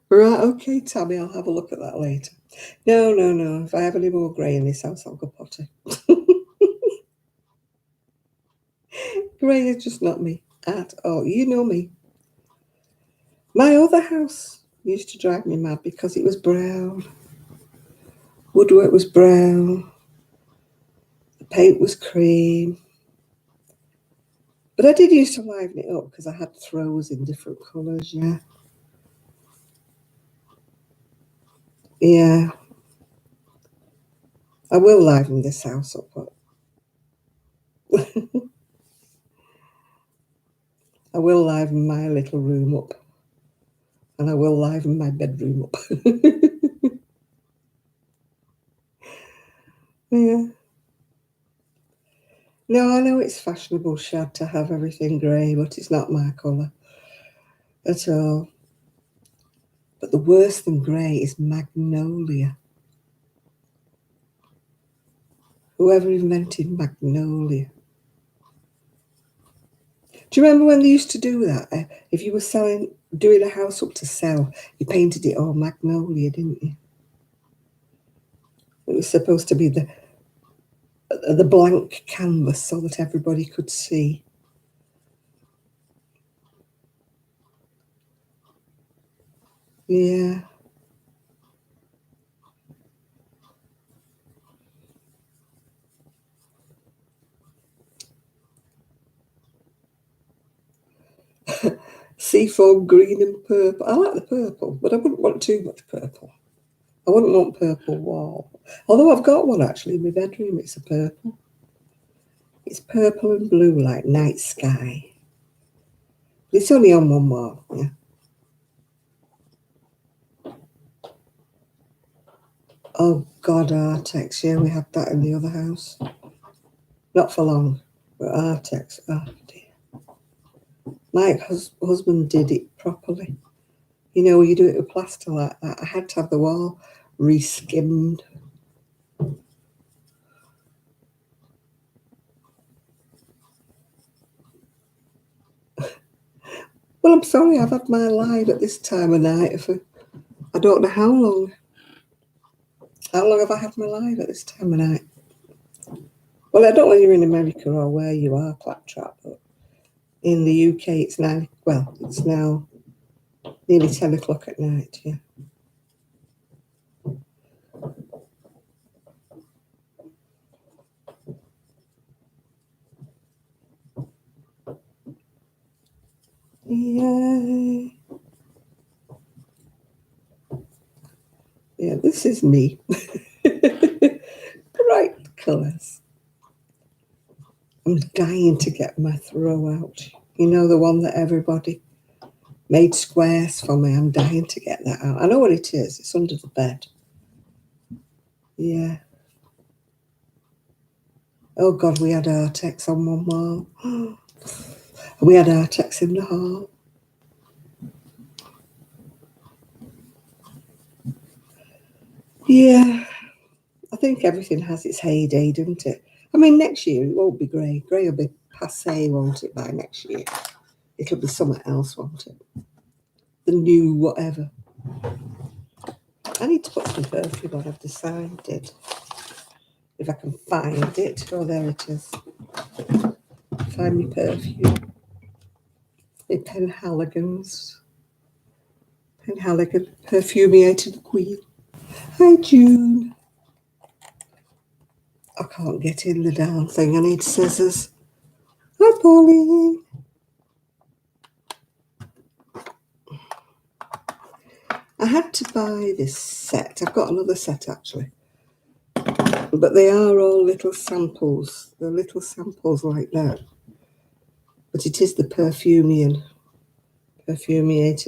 Right, okay, Tammy, I'll have a look at that later. No, no, no. If I have any more grey in this house, I'll go potty. Grey is just not me at all. You know me. My other house used to drive me mad because it was brown. Woodwork was brown. The paint was cream. But I did used to liven it up because I had throws in different colours, yeah. Yeah. I will liven this house up. I will liven my little room up. And I will liven my bedroom up. Yeah. No, I know it's fashionable, Shad, to have everything grey, but it's not my colour at all. But the worst than grey is magnolia. Whoever invented magnolia. Do you remember when they used to do that? If you were doing a house up to sell, you painted it all magnolia, didn't you? It was supposed to be the blank canvas so that everybody could see. Yeah. Seafoam green and purple. I like the purple, but I wouldn't want too much purple. I wouldn't want purple wall. Although I've got one actually in my bedroom. It's a purple. It's purple and blue like night sky. It's only on one wall. Yeah. Oh God, Artex. Yeah, we had that in the other house. Not for long, but Artex. Oh dear. My husband did it properly. You know, you do it with plaster like that. I had to have the wall re-skimmed. Well, I'm sorry, I've had my live at this time of night for I don't know how long. How long have I had my live at this time of night? Well, I don't know if you're in America or where you are, Claptrap, but in the UK it's now, well, it's now nearly 10 o'clock at night, yeah. Yay. Yeah, this is me. Bright colours. I'm dying to get my throw out. You know, the one that everybody made squares for me. I'm dying to get that out. I know what it is. It's under the bed. Yeah. Oh God, we had Artex on one wall. We had Artex in the hall. Yeah. I think everything has its heyday, doesn't it? I mean, next year it won't be grey. Grey will be passé, won't it, by next year? It'll be something else, won't it? the new whatever. I need to put some perfume on, I've decided. If I can find it. Oh, there it is. Find me perfume. The Penhaligons. Penhaligon. Perfumiated Queen. Hi, June. I can't get in the darn thing. I need scissors. Hi, Pauline. I had to buy this set. I've got another set, actually. But they are all little samples. They're little samples like that. But it is the Perfumiated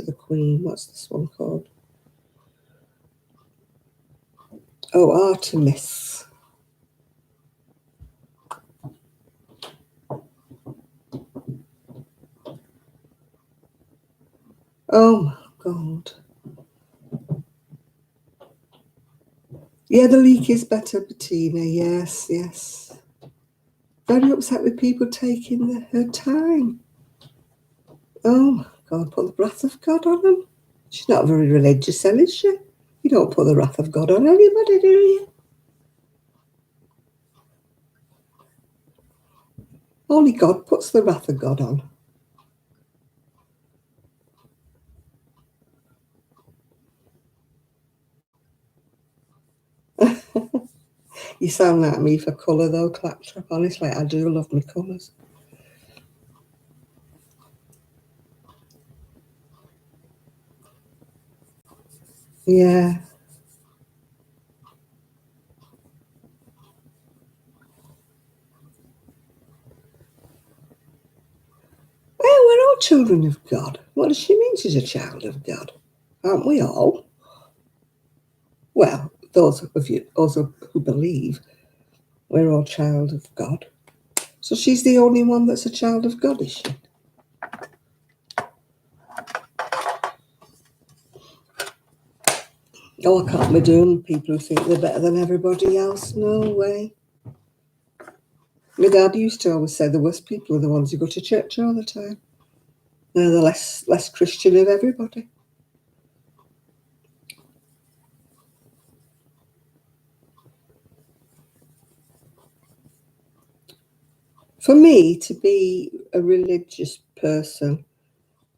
the Queen. What's this one called? Oh, Artemis. Oh my God. Yeah, the leak is better, Bettina. Yes, yes. Very upset with people taking her time. Oh my God, put the wrath of God on them. She's not very religious, is she? You don't put the wrath of God on anybody, do you? Only God puts the wrath of God on. You sound like me for colour though, Claptrap. Honestly, I do love my colours. Yeah. Well, we're all children of God. What does she mean she's a child of God? Aren't we all? Well, those of you also who believe we're all child of God. So she's the only one that's a child of God, is she? Oh, I can't be doing people who think they're better than everybody else. No way. My dad used to always say the worst people are the ones who go to church all the time. They're the less Christian of everybody. For me, to be a religious person,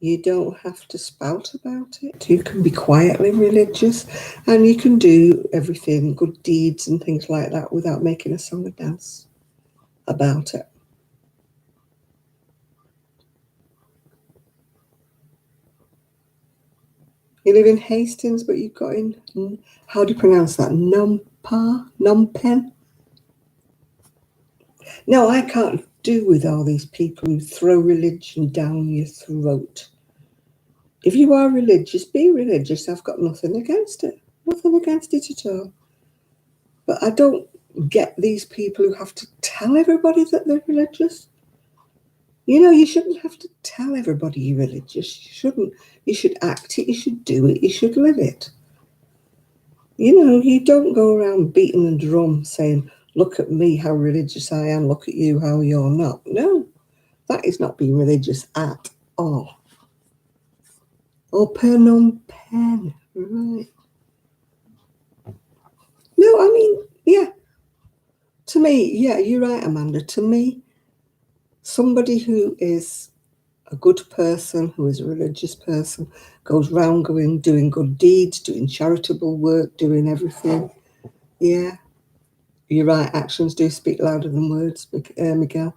you don't have to spout about it. You can be quietly religious and you can do everything, good deeds and things like that, without making a song and dance about it. You live in Hastings, but you've got in, how do you pronounce that? Nompen? No, I can't do with all these people who throw religion down your throat. If you are religious, be religious. I've got nothing against it. Nothing against it at all. But I don't get these people who have to tell everybody that they're religious. You know, you shouldn't have to tell everybody you're religious. You shouldn't. You should act it. You should do it. You should live it. You know, you don't go around beating the drum saying, look at me, how religious I am. Look at you, how you're not. No, that is not being religious at all. Or Phnom Penh, right. No, I mean, yeah. To me, yeah, you're right, Amanda. To me, somebody who is a good person, who is a religious person, goes round doing good deeds, doing charitable work, doing everything. Yeah, you're right. Actions do speak louder than words, Miguel.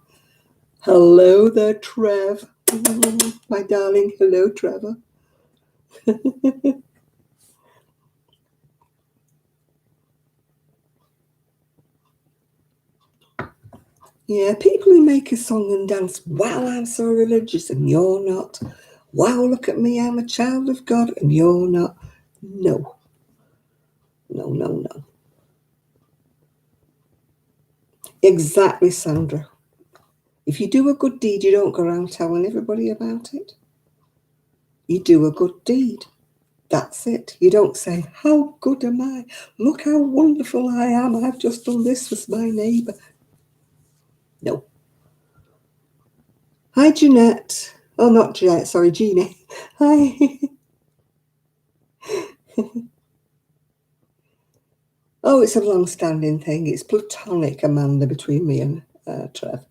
Hello there, Trev. My darling. Hello, Trevor. Yeah, people who make a song and dance, wow, I'm so religious and you're not. Wow, look at me, I'm a child of God and you're not. No. No, no, no. Exactly, Sandra. If you do a good deed, you don't go around telling everybody about it. You do a good deed. That's it. You don't say, how good am I? Look how wonderful I am. I've just done this with my neighbour. No. Hi, Jeanette. Oh, not Jeanette, sorry, Jeannie. Hi. Oh, it's a long-standing thing. It's platonic, Amanda, between me and Trev.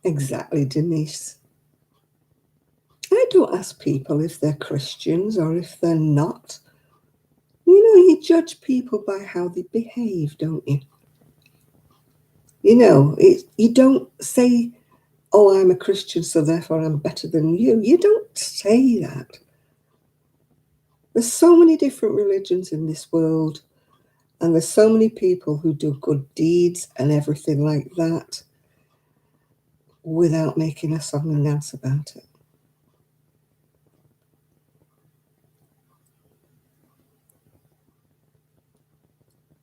Exactly, Denise. I don't ask people if they're Christians or if they're not. You judge people by how they behave, don't you? You don't say, oh, I'm a Christian, so therefore I'm better than you. You don't say that. There's so many different religions in this world, and there's so many people who do good deeds and everything like that without making a song and dance about it.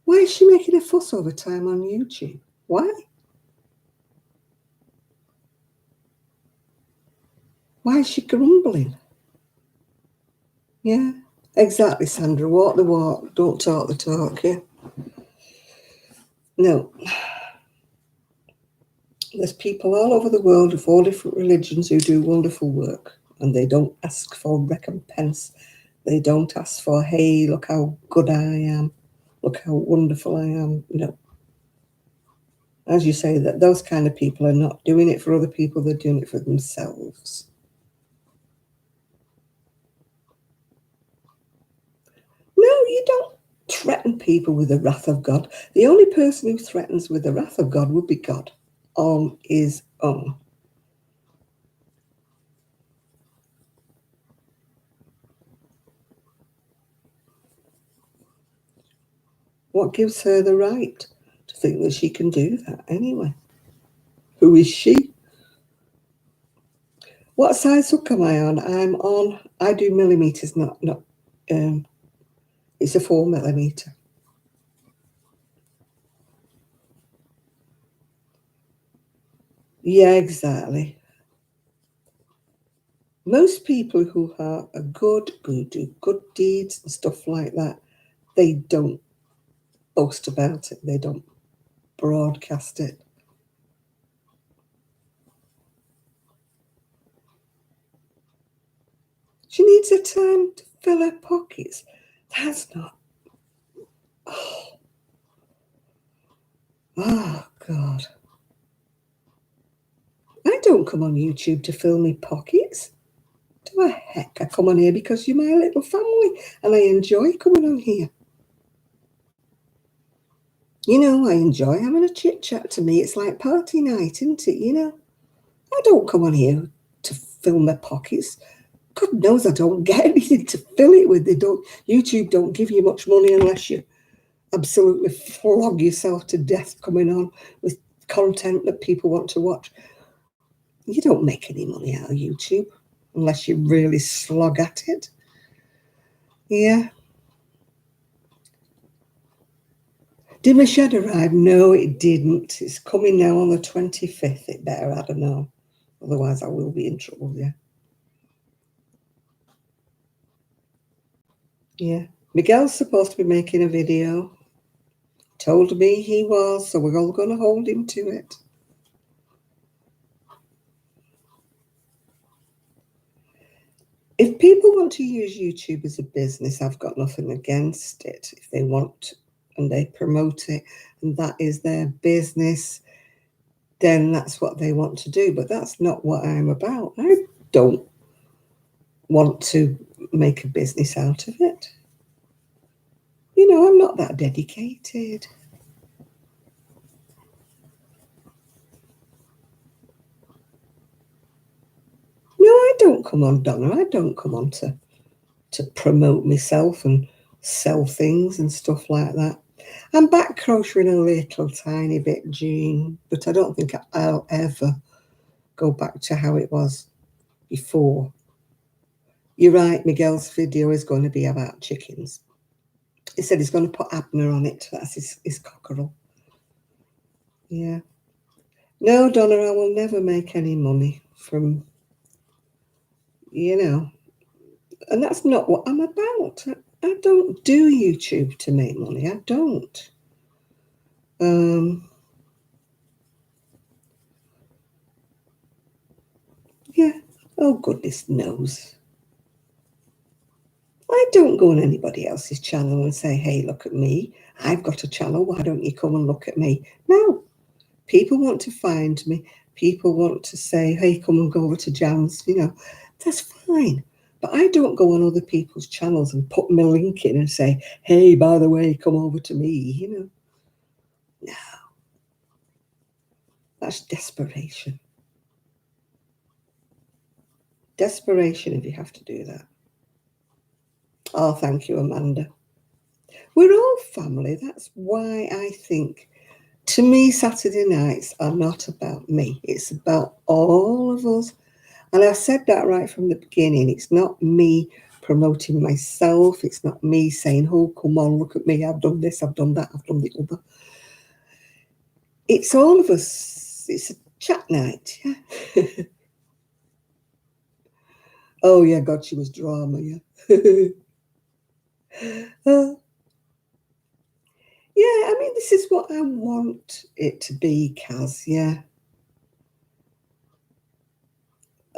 Why is she making a fuss over time on YouTube? Why? Why is she grumbling? Yeah, exactly, Sandra. Walk the walk, don't talk the talk, yeah? No. There's people all over the world of all different religions who do wonderful work, and they don't ask for recompense. They don't ask for, hey, look how good I am. Look how wonderful I am. No. As you say, that those kind of people are not doing it for other people, they're doing it for themselves. No, you don't threaten people with the wrath of God. The only person who threatens with the wrath of God would be God on his own. What gives her the right to think that she can do that anyway? Who is she? What size hook am I on? I do millimeters, not, it's a 4mm. Yeah, exactly. Most people who are who do good deeds and stuff like that, they don't boast about it. They don't broadcast it. She needs a time to fill her pockets. That's not. Oh, God. I don't come on YouTube to fill my pockets. Do a heck, I come on here because you're my little family and I enjoy coming on here. I enjoy having a chit chat. To me, it's like party night, isn't it? I don't come on here to fill my pockets. God knows I don't get anything to fill it with. YouTube don't give you much money unless you absolutely flog yourself to death coming on with content that people want to watch. You don't make any money out of YouTube unless you really slog at it. Yeah. Did my shed arrive? No, it didn't. It's coming now on the 25th. It better, I don't know. Otherwise, I will be in trouble, yeah. Yeah. Miguel's supposed to be making a video. Told me he was, so we're all going to hold him to it. If people want to use YouTube as a business, I've got nothing against it. If they want and they promote it and that is their business, then that's what they want to do. But that's not what I'm about. I don't want to make a business out of it. I'm not that dedicated. No, I don't come on, Donna. I don't come on to promote myself and sell things and stuff like that. I'm back crocheting a little tiny bit, Jean, but I don't think I'll ever go back to how it was before. You're right, Miguel's video is going to be about chickens. He said he's going to put Abner on it. That's his cockerel. Yeah. No, Donna, I will never make any money from, and that's not what I'm about. I don't do YouTube to make money. I don't. Oh, goodness knows. I don't go on anybody else's channel and say, hey, look at me. I've got a channel. Why don't you come and look at me? No. People want to find me. People want to say, hey, come and go over to Jan's. That's fine. But I don't go on other people's channels and put my link in and say, hey, by the way, come over to me. No. That's desperation. Desperation if you have to do that. Oh, thank you, Amanda. We're all family. That's why I think, to me, Saturday nights are not about me. It's about all of us. And I've said that right from the beginning. It's not me promoting myself. It's not me saying, oh, come on, look at me. I've done this, I've done that, I've done the other. It's all of us. It's a chat night. Yeah. Oh, yeah, God, she was drama, yeah. Yeah, I mean, this is what I want it to be, Kaz, yeah.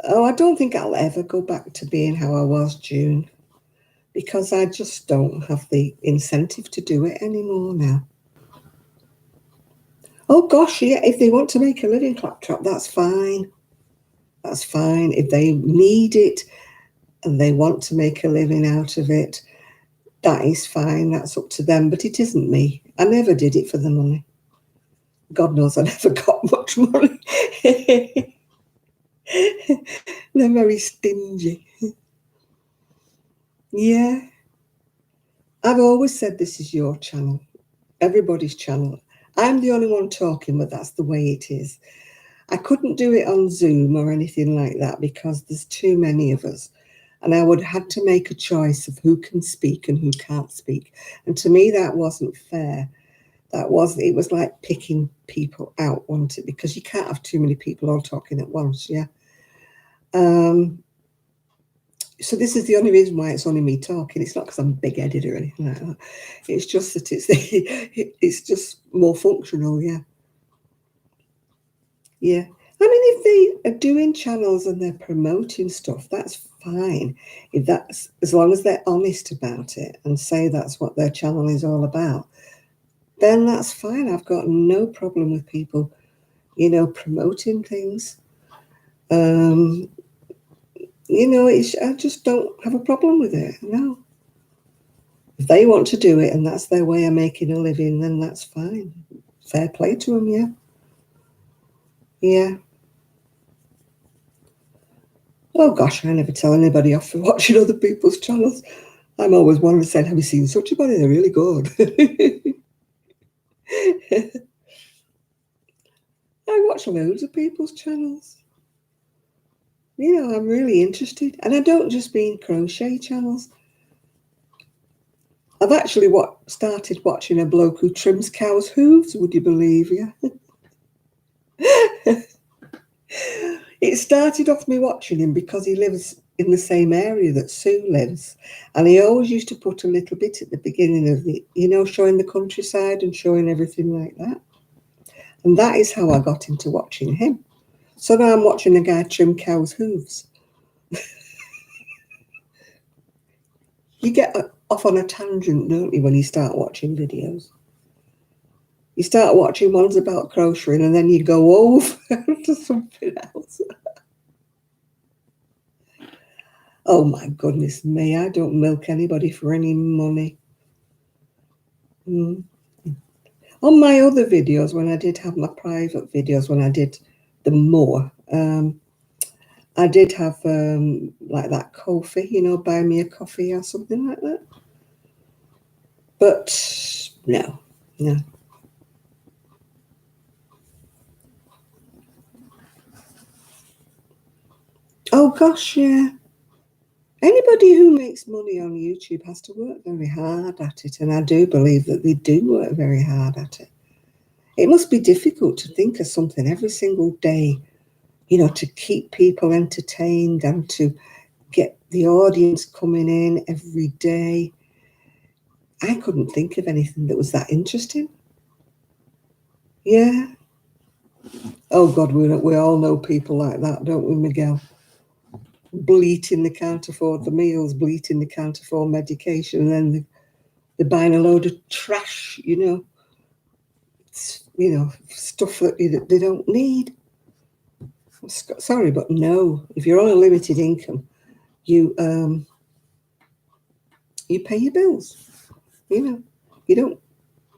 Oh, I don't think I'll ever go back to being how I was, June, because I just don't have the incentive to do it anymore now. Oh, gosh, yeah, if they want to make a living, Claptrap, that's fine. That's fine. If they need it and they want to make a living out of it, that is fine. That's up to them, but it isn't me. I never did it for the money. God knows I never got much money. They're very stingy. Yeah. I've always said this is your channel, everybody's channel. I'm the only one talking, but that's the way it is. I couldn't do it on Zoom or anything like that because there's too many of us. And I would have to make a choice of who can speak and who can't speak. And to me, that wasn't fair. It was like picking people out, wasn't it? Because you can't have too many people all talking at once, yeah. So this is the only reason why it's only me talking. It's not because I'm big-headed or anything like that. It's just that it's just more functional, yeah. Yeah. I mean, if they are doing channels and they're promoting stuff, that's fine. As long as they're honest about it and say that's what their channel is all about, then that's fine. I've got no problem with people, promoting things. I just don't have a problem with it. No. If they want to do it and that's their way of making a living, then that's fine. Fair play to them, yeah. Yeah. Oh, gosh, I never tell anybody off for watching other people's channels. I'm always one to say, have you seen such a body? They're really good. I watch loads of people's channels. I'm really interested. And I don't just mean crochet channels. I've actually started watching a bloke who trims cows' hooves, would you believe, yeah? It started off me watching him because he lives in the same area that Sue lives. And he always used to put a little bit at the beginning of showing the countryside and showing everything like that. And that is how I got into watching him. So now I'm watching a guy trim cows' hooves. You get off on a tangent, don't you, when you start watching videos? You start watching ones about crocheting and then you go over to something else. Oh my goodness me, I don't milk anybody for any money. On my other videos, when I did have my private videos, when I did them more, I did have like that coffee, buy me a coffee or something like that. But no. Oh gosh, yeah. Anybody who makes money on YouTube has to work very hard at it, and I do believe that they do work very hard at it. It must be difficult to think of something every single day, to keep people entertained and to get the audience coming in every day. I couldn't think of anything that was that interesting. Yeah. Oh God, we all know people like that, don't we, Miguel? bleating they can't afford the meals, bleating they can't afford medication, and then they're buying a load of trash, stuff that they don't need. Sorry, but no. If you're on a limited income, you pay your bills. You don't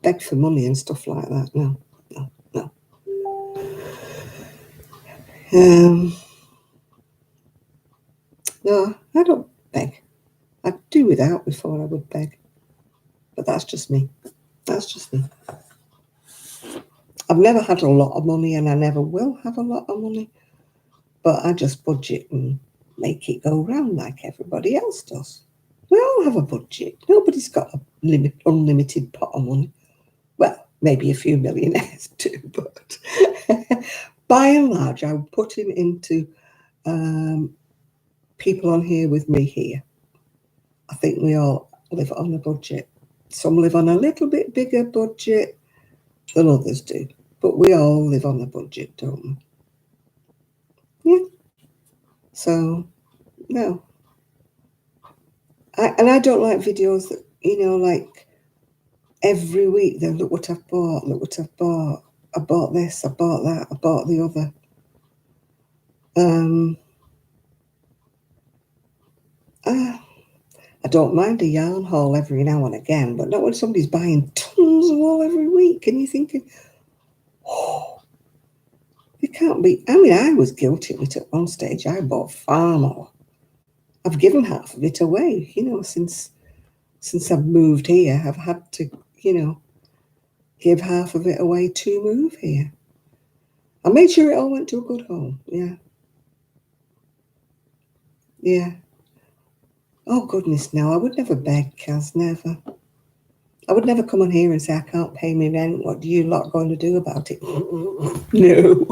beg for money and stuff like that. No. No, I don't beg. I'd do without before I would beg. But that's just me. I've never had a lot of money, and I never will have a lot of money. But I just budget and make it go round like everybody else does. We all have a budget. Nobody's got a unlimited pot of money. Well, maybe a few millionaires do, but by and large, I'm putting into people on here with me here. I think we all live on a budget. Some live on a little bit bigger budget than others do, but we all live on a budget, don't we? Yeah. So, no. I don't like videos that, like every week they look what I've bought, I bought this, I bought that, I bought the other. I don't mind a yarn haul every now and again, but not when somebody's buying tons of wool every week and you're thinking, oh, it can't be. I mean, I was guilty of it at one stage. I bought far more. I've given half of it away, since I've moved here. I've had to, give half of it away to move here. I made sure it all went to a good home. Yeah. Yeah. Oh, goodness, no. I would never beg, Kaz, never. I would never come on here and say, I can't pay my rent. What do you lot going to do about it? No.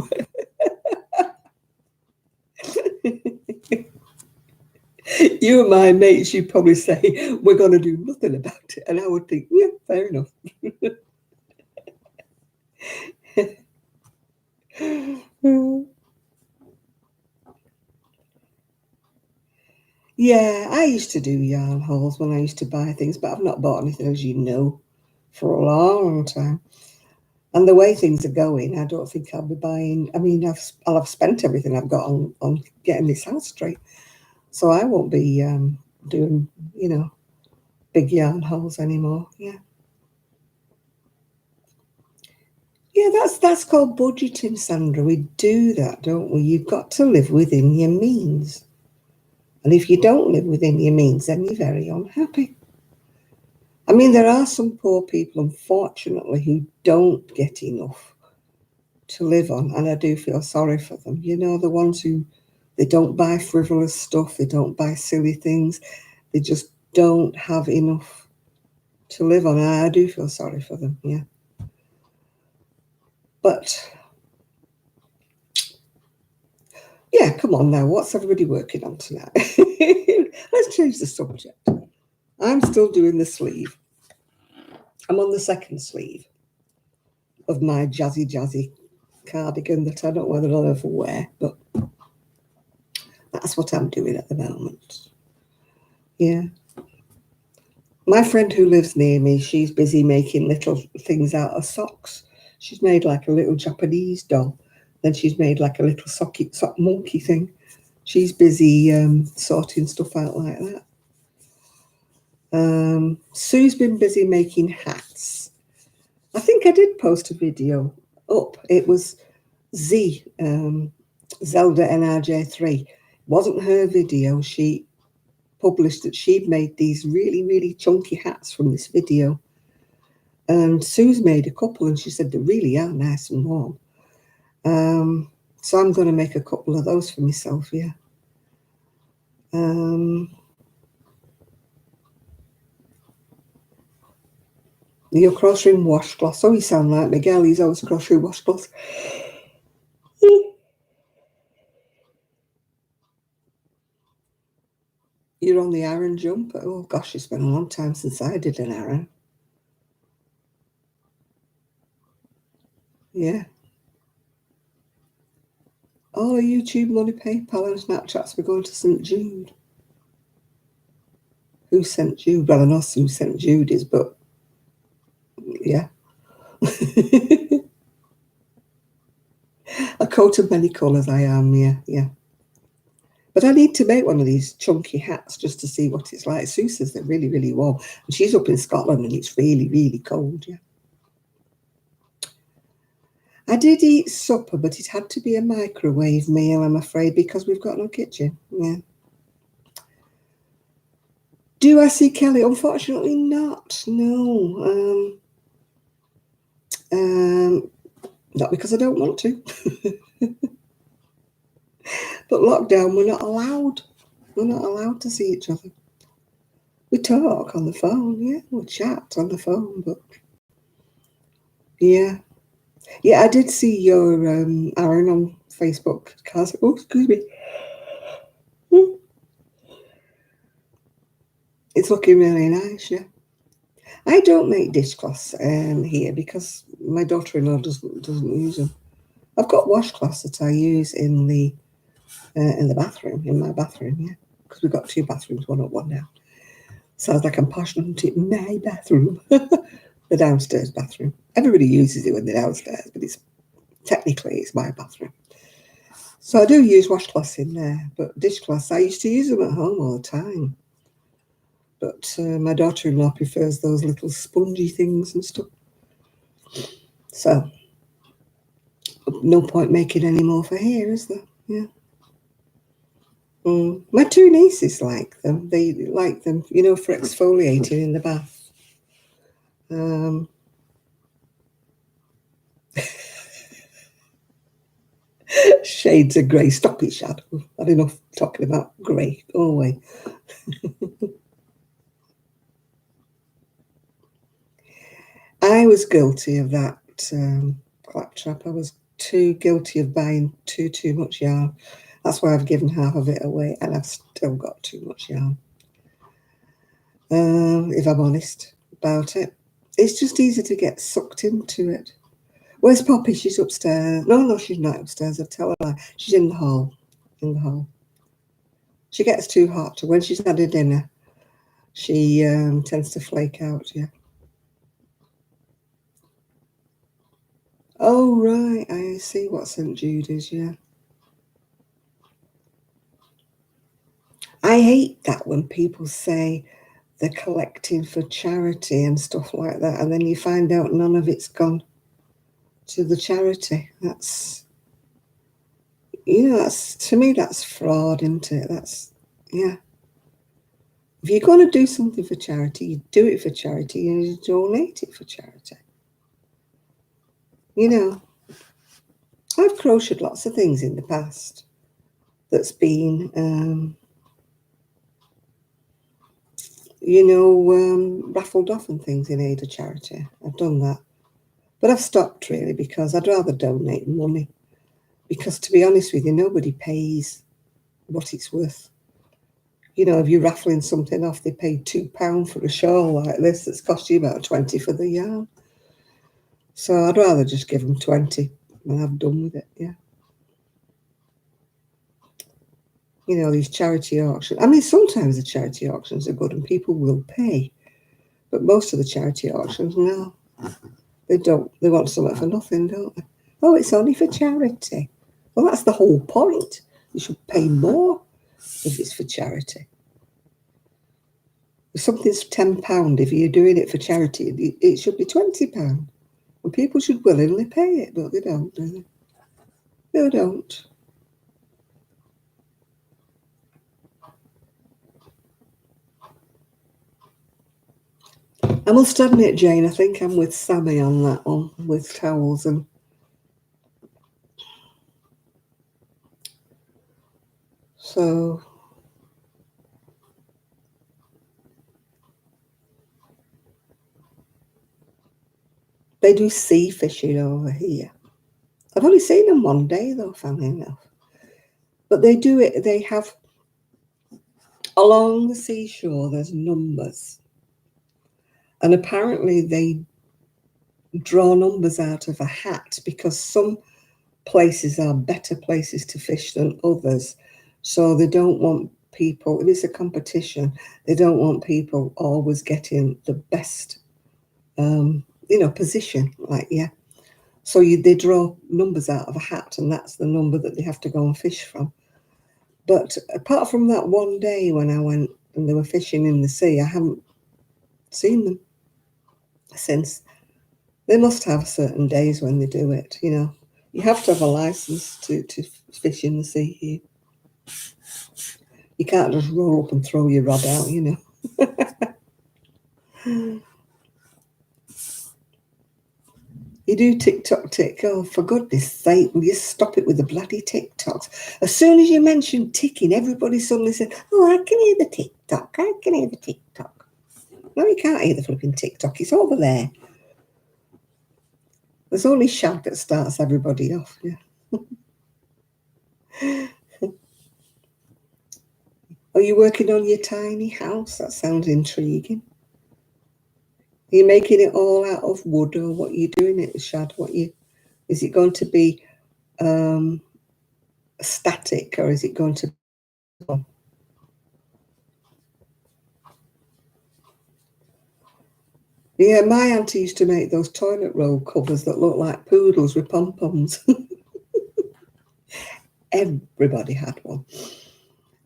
You and my mates, you'd probably say, we're going to do nothing about it. And I would think, yeah, fair enough. Yeah, I used to do yarn hauls when I used to buy things, but I've not bought anything, as you know, for a long time. And the way things are going, I don't think I'll be buying. I mean, I'll have spent everything I've got on getting this house straight. So I won't be doing, big yarn hauls anymore. Yeah. Yeah, that's called budgeting, Sandra. We do that, don't we? You've got to live within your means. And if you don't live within your means, then you're very unhappy. I mean, there are some poor people, unfortunately, who don't get enough to live on, and I do feel sorry for them. The ones who, they don't buy frivolous stuff, they don't buy silly things, they just don't have enough to live on. I do feel sorry for them, yeah. But, yeah, come on now, what's everybody working on tonight? Let's change the subject. I'm still doing the sleeve. I'm on the second sleeve of my jazzy cardigan that I don't know whether I'll ever wear, but that's what I'm doing at the moment. Yeah. My friend who lives near me, she's busy making little things out of socks. She's made like a little Japanese doll. Then she's made like a little sock monkey thing. She's busy sorting stuff out like that. Sue's been busy making hats. I think I did post a video up. It was Z, Zelda NRJ3. It wasn't her video. She published that she'd made these really, really chunky hats from this video. And Sue's made a couple, and she said they really are nice and warm. So I'm going to make a couple of those for myself, yeah. Your cross-room washcloths. Oh, you sound like Miguel. He's always cross-room washcloths. You're on the iron jump. Oh, gosh, it's been a long time since I did an iron. Yeah. All our YouTube money, PayPal and Snapchats were going to St. Jude. Who sent Jude? Well, I know who sent Jude is, but yeah. A coat of many colours I am, yeah. But I need to make one of these chunky hats just to see what it's like. Sue says they're really, really warm. And she's up in Scotland and it's really, really cold, yeah. I did eat supper, but it had to be a microwave meal, I'm afraid, because we've got no kitchen. Yeah. Do I see Kelly? Unfortunately not. No. Not because I don't want to. But lockdown, we're not allowed. We're not allowed to see each other. We talk on the phone, yeah. We chat on the phone, but yeah. Yeah, I did see your Aaron on Facebook. Oh, excuse me. It's looking really nice, yeah. I don't make dishcloths here because my daughter-in-law doesn't use them. I've got washcloths that I use in the bathroom, in my bathroom, yeah. Because we've got 2 bathrooms, one up, one down. Sounds like I'm passionate to my bathroom. The downstairs bathroom. Everybody uses it when they're downstairs, but technically it's my bathroom. So I do use washcloths in there, but dishcloths, I used to use them at home all the time. But my daughter-in-law prefers those little spongy things and stuff. So no point making any more for here, is there? Yeah. My 2 nieces like them. They like them, for exfoliating in the bath. Shades of grey. Stop it, Shadow. Had enough talking about grey. Go away. I was guilty of that claptrap. I was too guilty of buying too much yarn. That's why I've given half of it away, and I've still got too much yarn. If I'm honest about it, it's just easy to get sucked into it. Where's Poppy? She's upstairs. No, she's not upstairs. I tell her she's in the hall. In the hall. She gets too hot. When she's had her dinner, she tends to flake out. Yeah. Oh right, I see what St. Jude is. Yeah. I hate that when people say they're collecting for charity and stuff like that, and then you find out none of it's gone to the charity. That's to me that's fraud, isn't it? Yeah. If you're going to do something for charity, you do it for charity and you donate it for charity. I've crocheted lots of things in the past that's been, raffled off and things in aid of charity. I've done that. But I've stopped really because I'd rather donate money. Because to be honest with you, nobody pays what it's worth. If you're raffling something off, they pay £2 for a shawl like this that's cost you about 20 for the yarn. So I'd rather just give them 20 and I've done with it, yeah. These charity auctions. I mean, sometimes the charity auctions are good and people will pay. But most of the charity auctions, no. They don't. They want something for nothing, don't they? Oh, it's only for charity. Well, that's the whole point. You should pay more if it's for charity. If something's £10, if you're doing it for charity, it should be £20. And people should willingly pay it, but they don't, do they? They don't. I must admit, Jane, I think I'm with Sammy on that one, with towels and... So... They do sea fishing over here. I've only seen them one day, though, funny enough. But they do it, they have... Along the seashore, there's numbers. And apparently they draw numbers out of a hat because some places are better places to fish than others. So they don't want people, if it's a competition, they don't want people always getting the best, position. Like, yeah. So they draw numbers out of a hat, and that's the number that they have to go and fish from. But apart from that one day when I went and they were fishing in the sea, I haven't seen them since. They must have certain days when they do it, You have to have a license to fish in the sea here. You can't just roll up and throw your rod out, You do tick-tock tick. Oh, for goodness sake, will you stop it with the bloody tick-tocks? As soon as you mention ticking, everybody suddenly said, oh, I can hear the tick-tock. I can hear the tick-tock. No, you can't hear the flipping tick-tock. It's over there. There's only Shag that starts everybody off, yeah. Are you working on your tiny house? That sounds intriguing. Are you making it all out of wood, or what are you doing it, Shad? Is it going to be static, or is it going to be? Yeah, my auntie used to make those toilet roll covers that look like poodles with pom-poms. Everybody had one.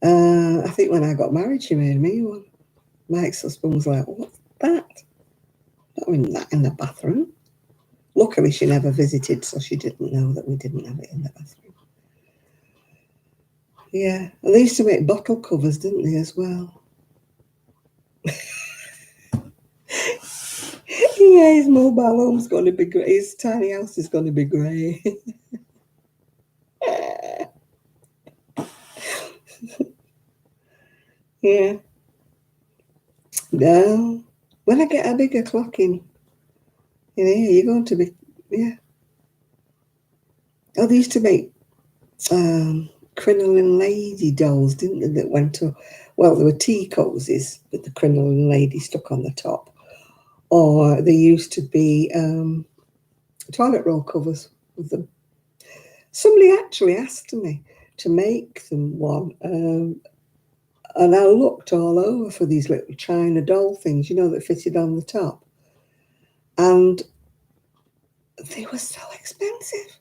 I think when I got married, she made me one. My ex-husband was like, what's that? Not in that in the bathroom. Luckily, she never visited, so she didn't know that we didn't have it in the bathroom. Yeah, and they used to make bottle covers, didn't they, as well? Yeah, his mobile home's going to be great. His tiny house is going to be great. Yeah. No. When I get a bigger clock in, you're going to be, yeah. Oh, they used to make crinoline lady dolls, didn't they, that went to, well, there were tea cozies with the crinoline lady stuck on the top. Or there used to be toilet roll covers with them. Somebody actually asked me to make them one, and I looked all over for these little China doll things, that fitted on the top. And they were so expensive.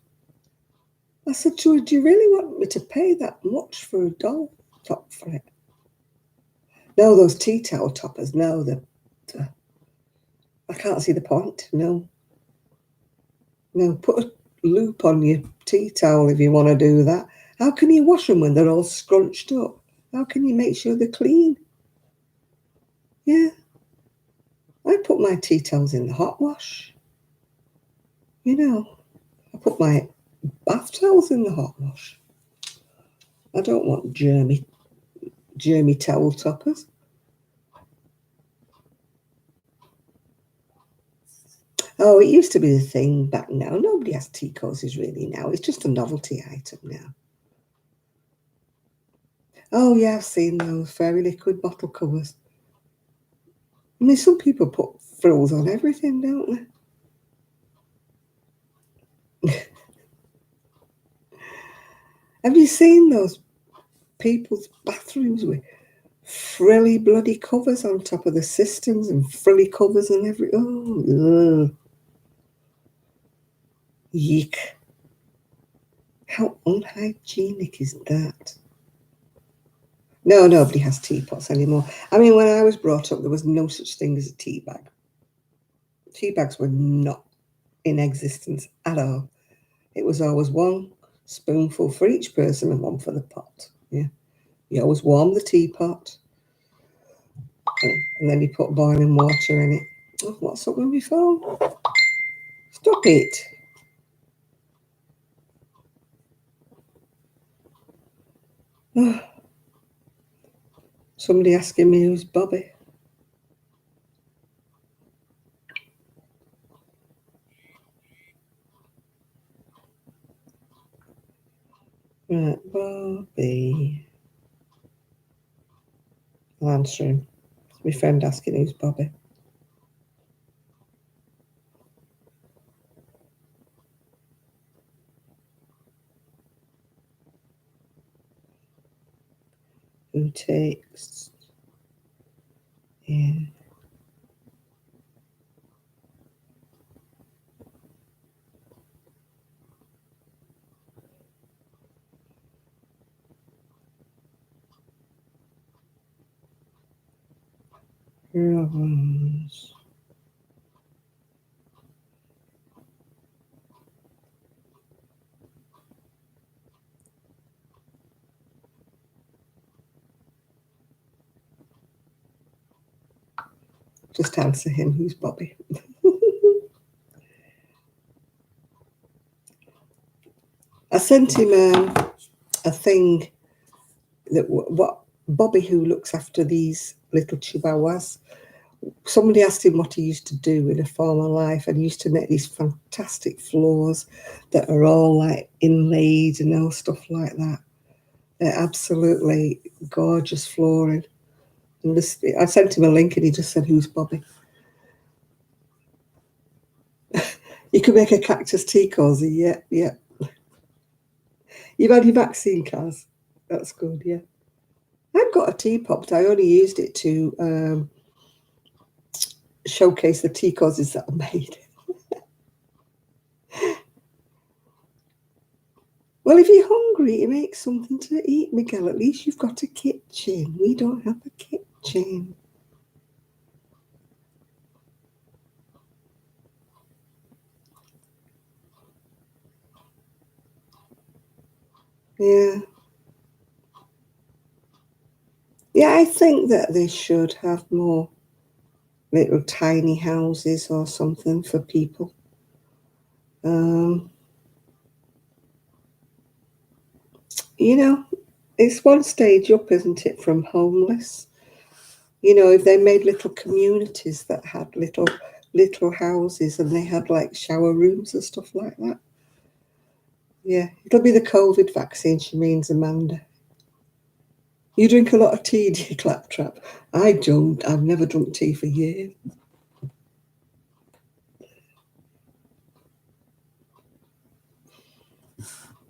I said, do you really want me to pay that much for a doll top for it? No, those tea towel toppers, no, I can't see the point, no. No, put a loop on your tea towel if you want to do that. How can you wash them when they're all scrunched up? How can you make sure they're clean? Yeah. I put my tea towels in the hot wash. I put my bath towels in the hot wash. I don't want germy towel toppers. Oh, it used to be the thing back now. Nobody has tea cozies really now. It's just a novelty item now. Oh, yeah, I've seen those fairy liquid bottle covers. I mean, some people put frills on everything, don't they? Have you seen those people's bathrooms with frilly bloody covers on top of the cisterns and frilly covers and oh, ugh. Yuck. How unhygienic is that? No, nobody has teapots anymore. I mean, when I was brought up, there was no such thing as a tea bag. Tea bags were not in existence at all. It was always one spoonful for each person and one for the pot. Yeah. You always warm the teapot, and then you put boiling water in it. Oh, what's up with my phone? Stop it. Oh, somebody asking me who's Bobby. Right, Bobby. I'll answer him. It's my friend asking who's Bobby. who takes in problems. Just answer him, who's Bobby? I sent him a thing that what Bobby, who looks after these little chihuahuas, somebody asked him what he used to do in a former life, and he used to make these fantastic floors that are all like inlaid and all stuff like that. They're absolutely gorgeous flooring. And this, I sent him a link and he just said, who's Bobby? You could make a cactus tea cozy, yeah, yeah. You've had your vaccine, Kaz. That's good, yeah. I've got a teapot, but I only used it to showcase the tea cozies that I made. Well, if you're hungry, you make something to eat, Miguel. At least you've got a kitchen. We don't have a kitchen. Yeah. Yeah, I think that they should have more little tiny houses or something for people. You know, it's one stage up, isn't it, from homeless? You know, if they made little communities that had little houses and they had like shower rooms and stuff like that. Yeah, it'll be the COVID vaccine, she means, Amanda. You drink a lot of tea, do you, Claptrap? I don't. I've never drunk tea for years.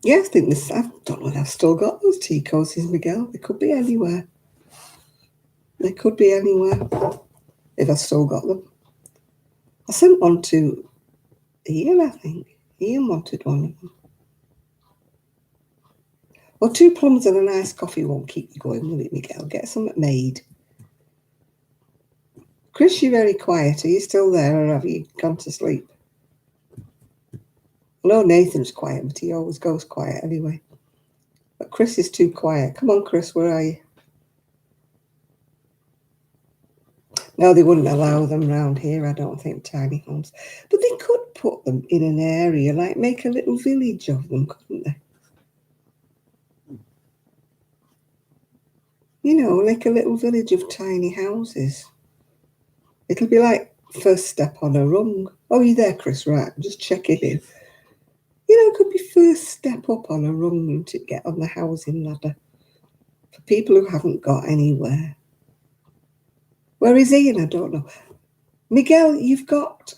Yeah, I think this. I don't know if I've still got those tea cozies, Miguel. They could be anywhere. They could be anywhere if I've still got them. I sent one to Ian, I think. Ian wanted one of them. Well, 2 plums and a nice coffee won't keep you going, will it, Miguel? Get something made. Chris, you're very quiet. Are you still there or have you gone to sleep? I know Nathan's quiet, but he always goes quiet anyway. But Chris is too quiet. Come on, Chris, where are you? No, they wouldn't allow them round here, I don't think, tiny homes. But they could put them in an area, like make a little village of them, couldn't they? You know, like a little village of tiny houses. It'll be like first step on a rung. Oh, you there, Chris? Right, I'm just checking in. You know, it could be first step up on a rung to get on the housing ladder for people who haven't got anywhere. Where is Ian? I don't know. Miguel, you've got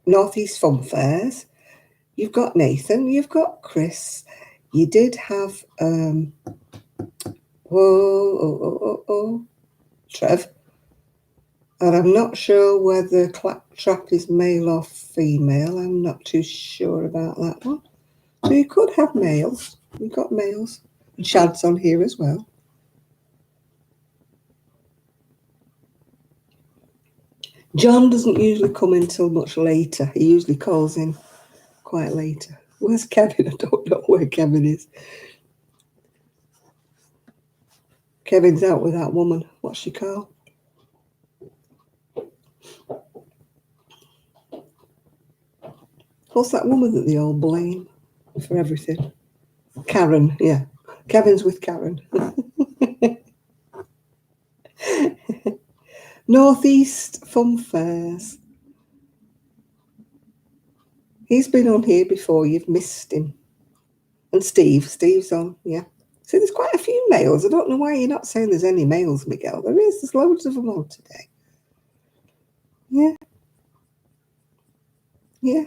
Northeast Fun Fairs. You've got Nathan. You've got Chris. You did have Trev. And I'm not sure whether Claptrap is male or female. I'm not too sure about that one. So you could have males. You've got males. And Chad's on here as well. John doesn't usually come in till much later. He usually calls in quite later. Where's Kevin? I don't know where Kevin is. Kevin's out with that woman. What's she called? What's that woman that they all blame for everything? Karen, yeah. Kevin's with Karen. Northeast Fun Fairs. He's been on here before. You've missed him. And Steve's on, yeah. So there's quite a few males. I don't know why you're not saying there's any males, Miguel. There is. There's loads of them on today. Yeah. Yeah.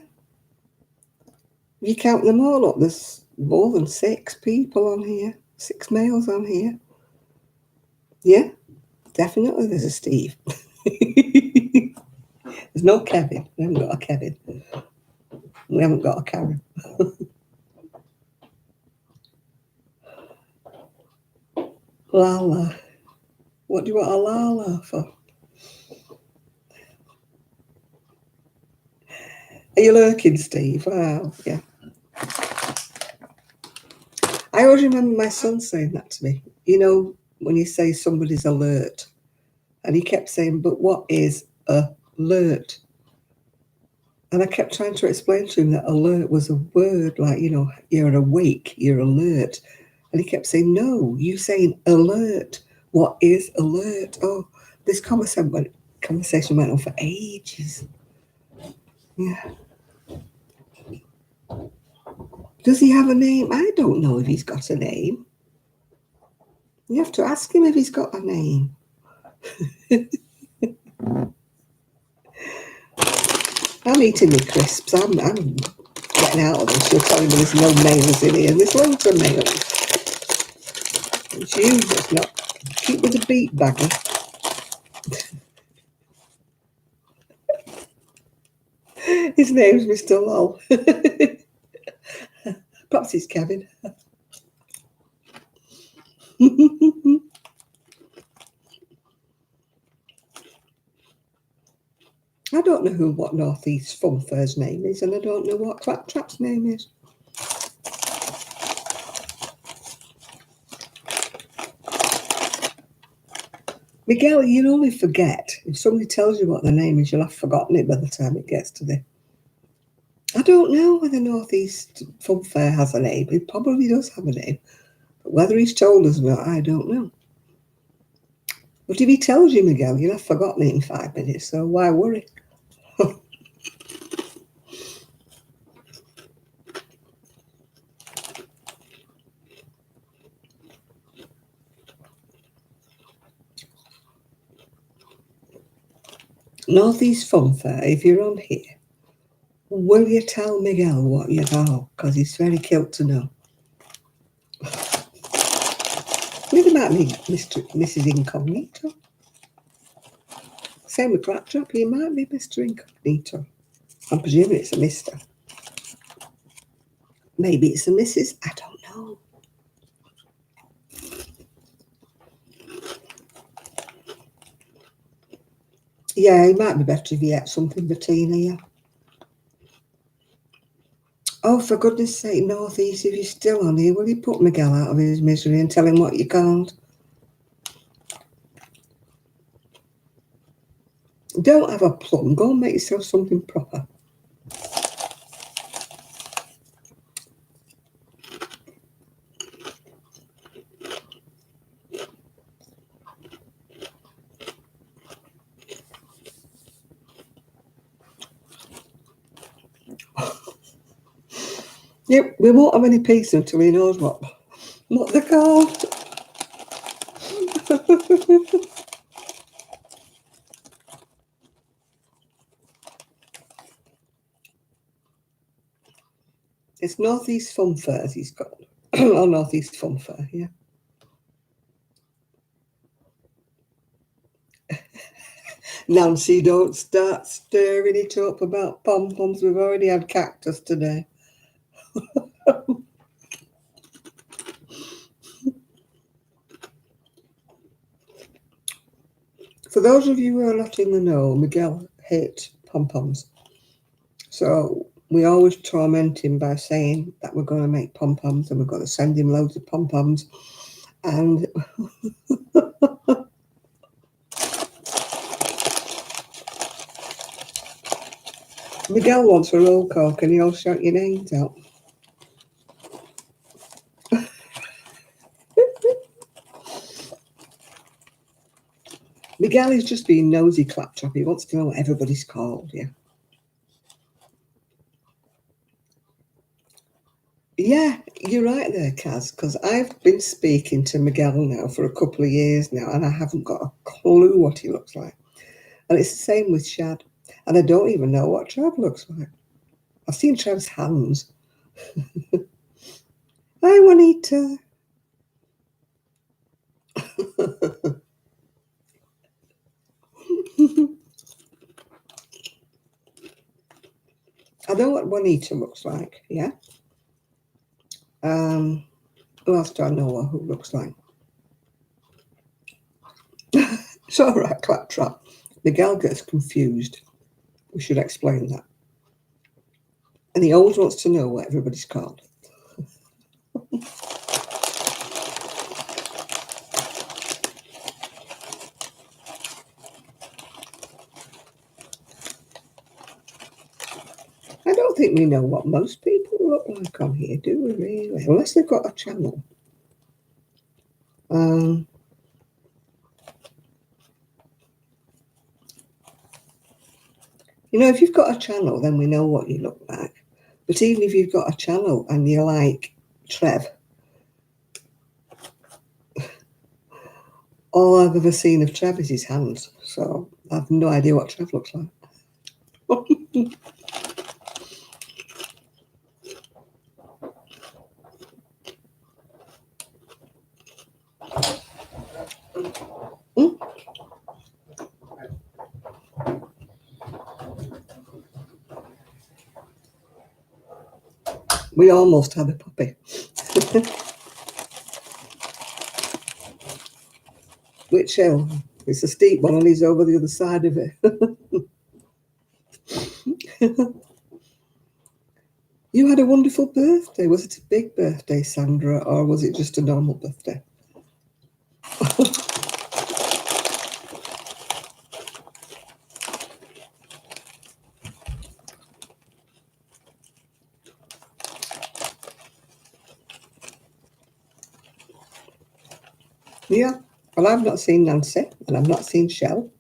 You count them all up. There's more than 6 people on here. 6 males on here. Yeah, definitely there's a Steve. There's no Kevin. We haven't got a Kevin. We haven't got a Karen. Lala. What do you want a Lala for? Are you lurking, Steve? Wow, yeah. I always remember my son saying that to me. You know, when you say somebody's alert. And he kept saying, but what is alert? And I kept trying to explain to him that alert was a word, like, you know, you're awake, you're alert. And he kept saying, no, you saying alert. What is alert? Oh, this conversation went on for ages. Yeah. Does he have a name? I don't know if he's got a name. You have to ask him if he's got a name. I'm eating my crisps. I'm getting out of this. You're telling me there's no males in here. There's loads of males. It's you that's not. Keep with the beat bagger. His name's Mr. Lol. Perhaps it's Kevin. I don't know what Northeast Funfair's name is, and I don't know what Claptrap's name is. Miguel, you'll only forget. If somebody tells you what the name is, you'll have forgotten it by the time it gets to the... I don't know whether Northeast Funfair has a name. He probably does have a name. But whether he's told us or not, I don't know. But if he tells you, Miguel, you'll have forgotten it in 5 minutes, so why worry? Northeast Funfair, if you're on here, will you tell Miguel what you know? Because he's very keen to know. Maybe it might be Mrs. Incognito. Same with Claptrap, he might be Mr. Incognito. I'm presuming it's a Mr. Maybe it's a Mrs. I don't know. Yeah, it might be better if you ate something, Bettina, yeah. Oh, for goodness sake, Northeast, if you're still on here, will you put Miguel out of his misery and tell him what you can't? Don't have a plum. Go and make yourself something proper. Yep, we won't have any peace until he knows what they're called. It's Northeast Funfair he's got. Or Northeast Funfair, yeah. Nancy, don't start stirring it up about pom-poms. We've already had cactus today. For those of you who are not in the know, Miguel hates pom-poms. So we always torment him by saying that we're going to make pom-poms and we're going to send him loads of pom-poms. And Miguel wants a roll call. Can you all shout your names out? Miguel is just being nosy, Claptrap. He wants to know what everybody's called, yeah. Yeah, you're right there, Kaz, because I've been speaking to Miguel now for a couple of years now, and I haven't got a clue what he looks like. And it's the same with Shad. And I don't even know what Trav looks like. I've seen Trav's hands. Hi, Juanita. I know what Juanita looks like, yeah? Who else do I know who looks like? It's all right, Claptrap. Miguel gets confused. We should explain that. And he always wants to know what everybody's called. I don't think we know what most people look like on here, do we really? Unless they've got a channel. If you've got a channel, then we know what you look like. But even if you've got a channel and you're like Trev, all I've ever seen of Trev is his hands. So I've no idea what Trev looks like. We almost had a puppy. Which hill? It's a steep one and he's over the other side of it. You had a wonderful birthday. Was it a big birthday, Sandra, or was it just a normal birthday? Yeah. Well, I've not seen Nancy and I've not seen Shell.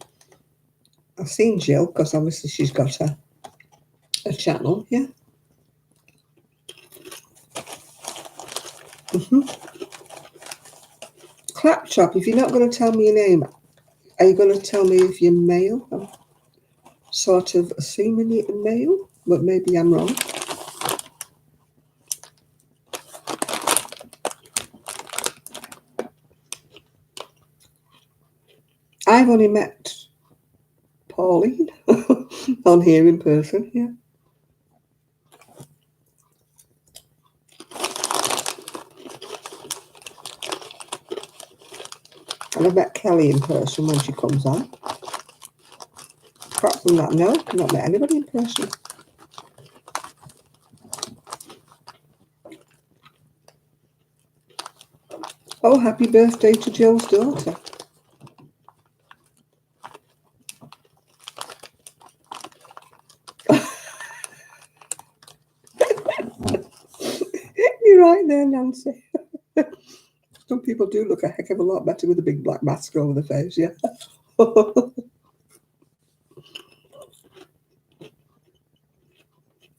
I've seen Jill because obviously she's got a channel, yeah. Claptrap, if you're not going to tell me your name, are you going to tell me if you're male? I'm sort of assuming you're male, but maybe I'm wrong. I've only met Pauline on here in person, yeah. And I've met Kelly in person when she comes on. Apart from that, no, I've not met anybody in person. Oh, happy birthday to Jill's daughter. You're right there, Nancy. Some people do look a heck of a lot better with a big black mask over the face, yeah.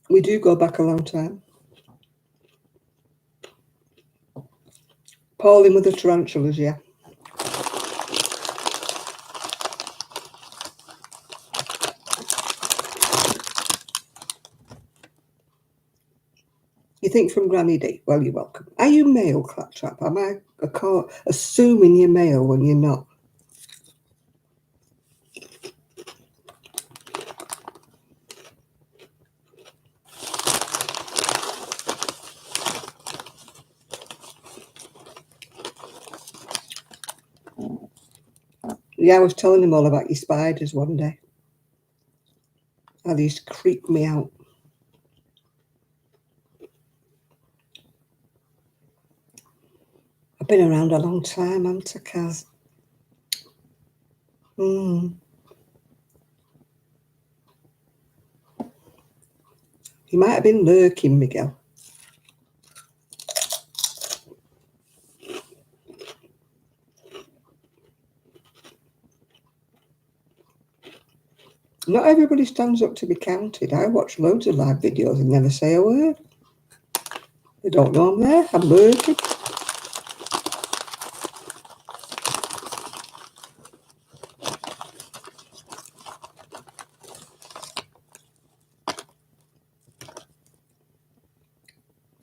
We do go back a long time. Pauline with the tarantulas, yeah. You think from Granny D? Well, you're welcome. Are you male, Claptrap? Am I assuming you're male when you're not? Yeah, I was telling him all about your spiders one day. How they used to creep me out. I've been around a long time, haven't I, Kaz? You might have been lurking, Miguel. Not everybody stands up to be counted. I watch loads of live videos and never say a word. They don't know I'm there. I'm lurking.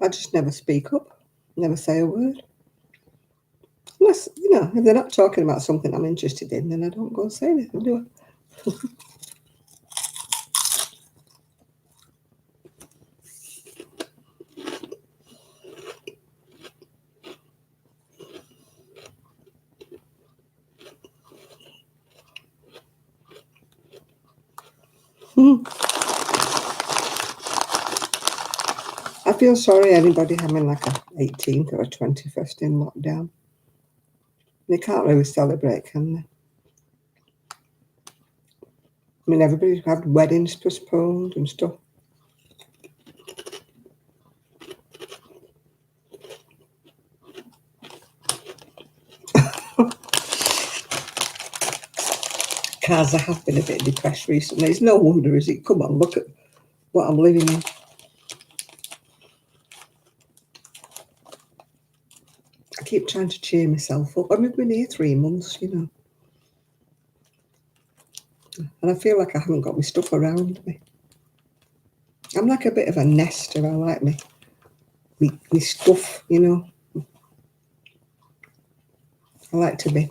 I just never speak up. Never say a word. Unless, if they're not talking about something I'm interested in, then I don't go and say anything, do I? I feel sorry anybody having like a 18th or a 21st in lockdown. They can't really celebrate, can they? I mean, everybody's had weddings postponed and stuff. Cars, I have been a bit depressed recently. It's no wonder, is it? Come on, look at what I'm living in. I keep trying to cheer myself up. I've been here 3 months, And I feel like I haven't got my stuff around me. I'm like a bit of a nester. I like me stuff, I like to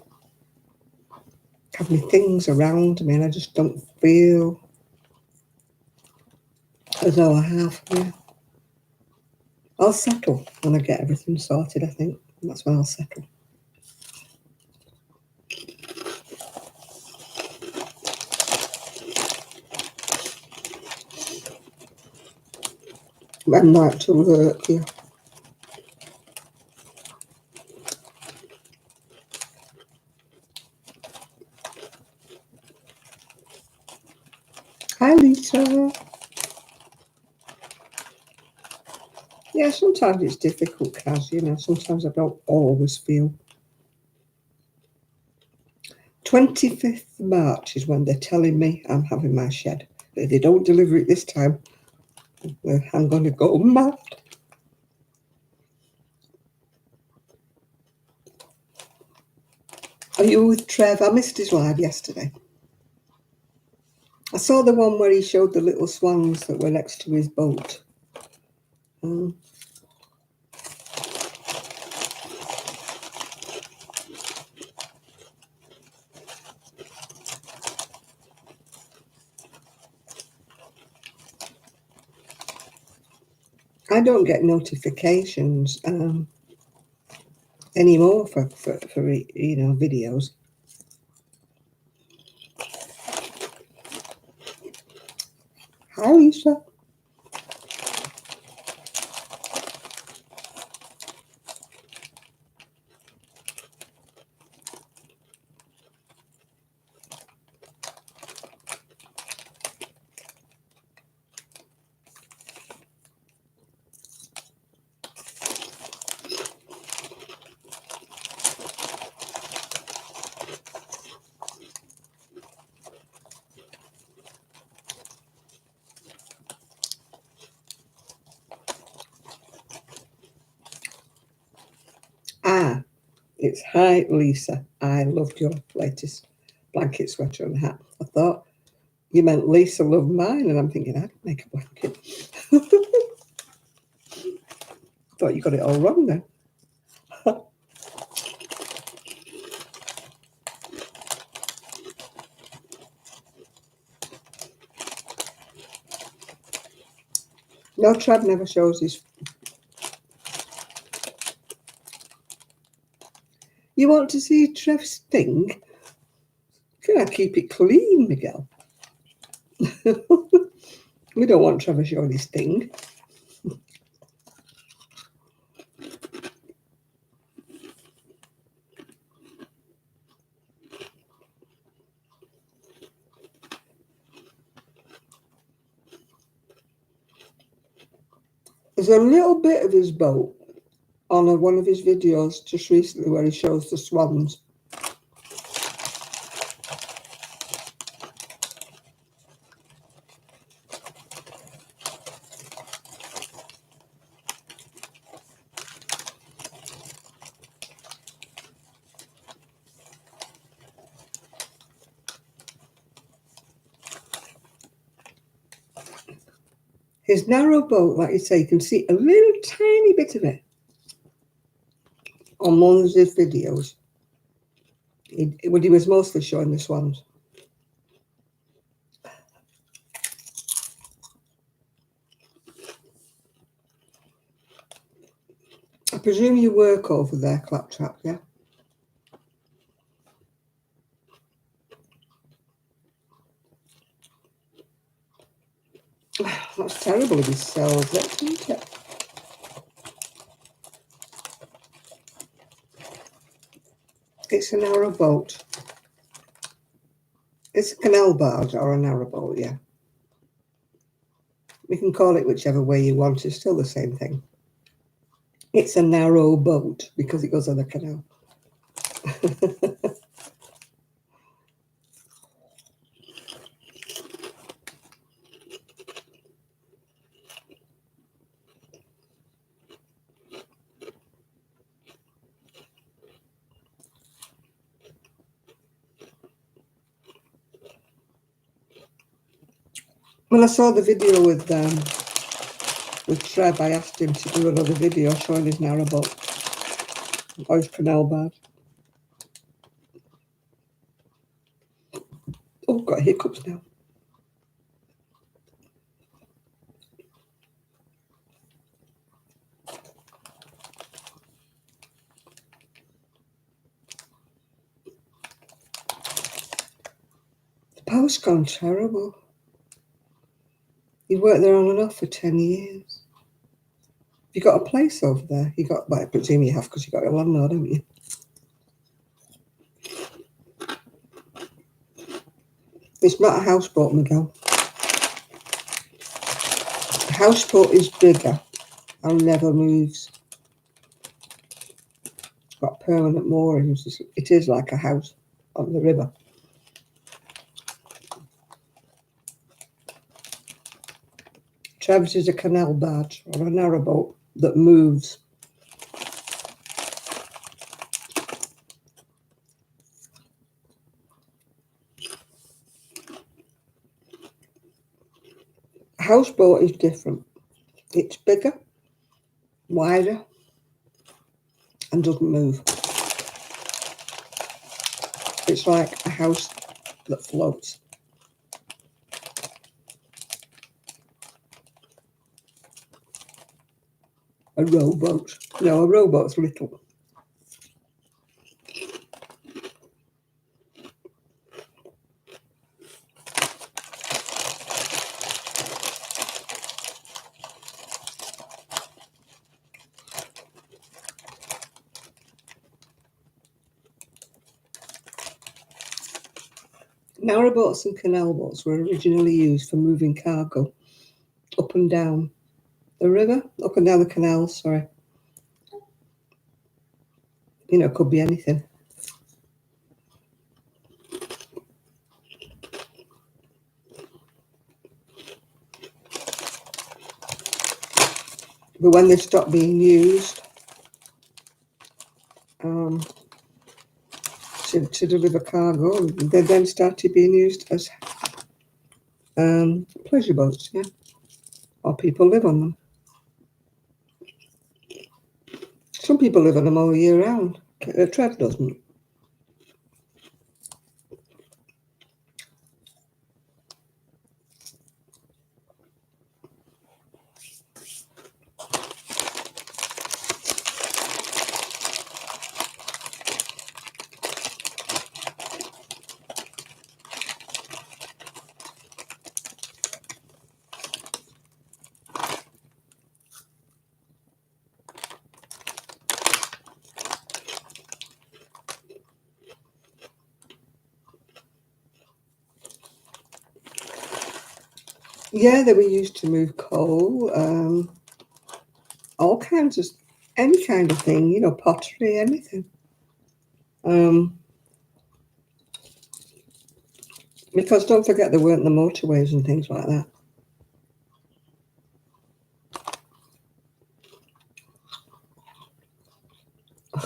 have my things around me, and I just don't feel as though I have. Yeah. I'll settle when I get everything sorted, I think. That's when I'll settle. I'm not to work here. Hi, Lisa. Yeah, sometimes it's difficult, Kaz, sometimes I don't always feel. 25th March is when they're telling me I'm having my shed. But if they don't deliver it this time, I'm going to go mad. Are you with Trev? I missed his live yesterday. I saw the one where he showed the little swans that were next to his boat. I don't get notifications anymore for videos. Hi, Lisa. It's hi, Lisa. I loved your latest blanket, sweater, and hat. I thought you meant Lisa loved mine, and I'm thinking I can make a blanket. Thought you got it all wrong then. No, Trav never shows his. You want to see Trev's thing? Can I keep it clean, Miguel? We don't want Trevor showing his thing. There's a little bit of his boat on one of his videos just recently where he shows the swans. His narrow boat, like you say, you can see a little tiny bit of it. on one of his videos, he was mostly showing the swans. I presume you work over there, Claptrap, yeah? That's terrible if he sells it, isn't it? It's a narrow boat. It's a canal barge or a narrow boat, yeah. You can call it whichever way you want. It's still the same thing. It's a narrow boat because it goes on the canal. When I saw the video with Trev, I asked him to do another video showing his narrow boat or his canal barge. Oh, I've got hiccups now. The power's gone terrible. You've worked there on and off for 10 years. You got a place over there? Well, I presume you have because you got a landlord, haven't you? It's not a houseboat, Miguel. A houseboat is bigger and never moves. It's got permanent moorings. It is like a house on the river. Trev's is a canal barge or a narrowboat that moves. A houseboat is different. It's bigger, wider, and doesn't move. It's like a house that floats. A rowboat. No, a rowboat's little. Narrowboats and canal boats were originally used for moving cargo up and down the river, up and down the canals, sorry. You know, it could be anything. But when they stopped being used to deliver cargo, they then started being used as pleasure boats, yeah, or people live on them. Some people live on them all year round. Trev doesn't. Yeah, they were used to move coal, all kinds of, any kind of thing, you know, pottery, anything. Because don't forget there weren't the motorways and things like that.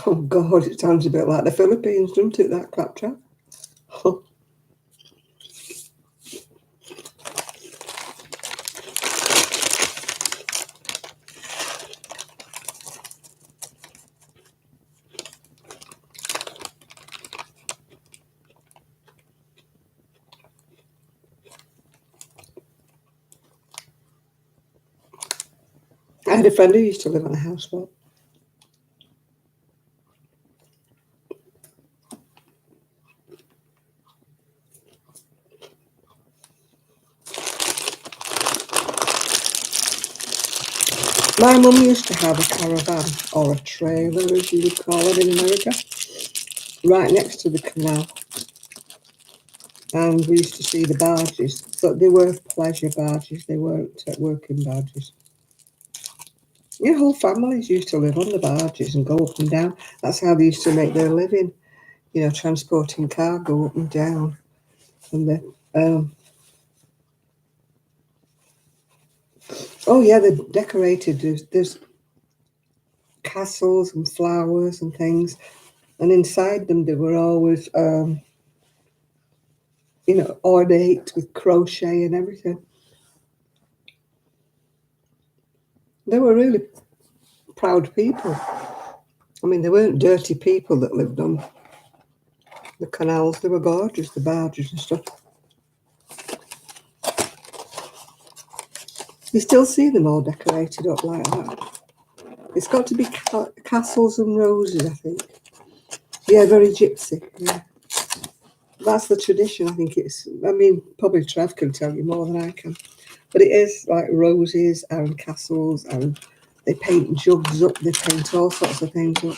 Oh God, it sounds a bit like the Philippines, doesn't it, that Claptrap? I had a friend who used to live on a houseboat. My mum used to have a caravan, or a trailer as you would call it in America, right next to the canal. And we used to see the barges, but they were pleasure barges, they weren't working barges. Your whole families used to live on the barges and go up and down. That's how they used to make their living, transporting cargo up and down. And they're decorated. There's castles and flowers and things, and inside them they were always, ornate with crochet and everything. They were really proud people. I mean, they weren't dirty people that lived on the canals. They were gorgeous, the barges and stuff. You still see them all decorated up like that. It's got to be castles and roses, I think. Yeah, very gypsy. Yeah. That's the tradition, I think it's. I mean, probably Trev can tell you more than I can. But it is like roses and castles, and they paint jugs up, they paint all sorts of things up.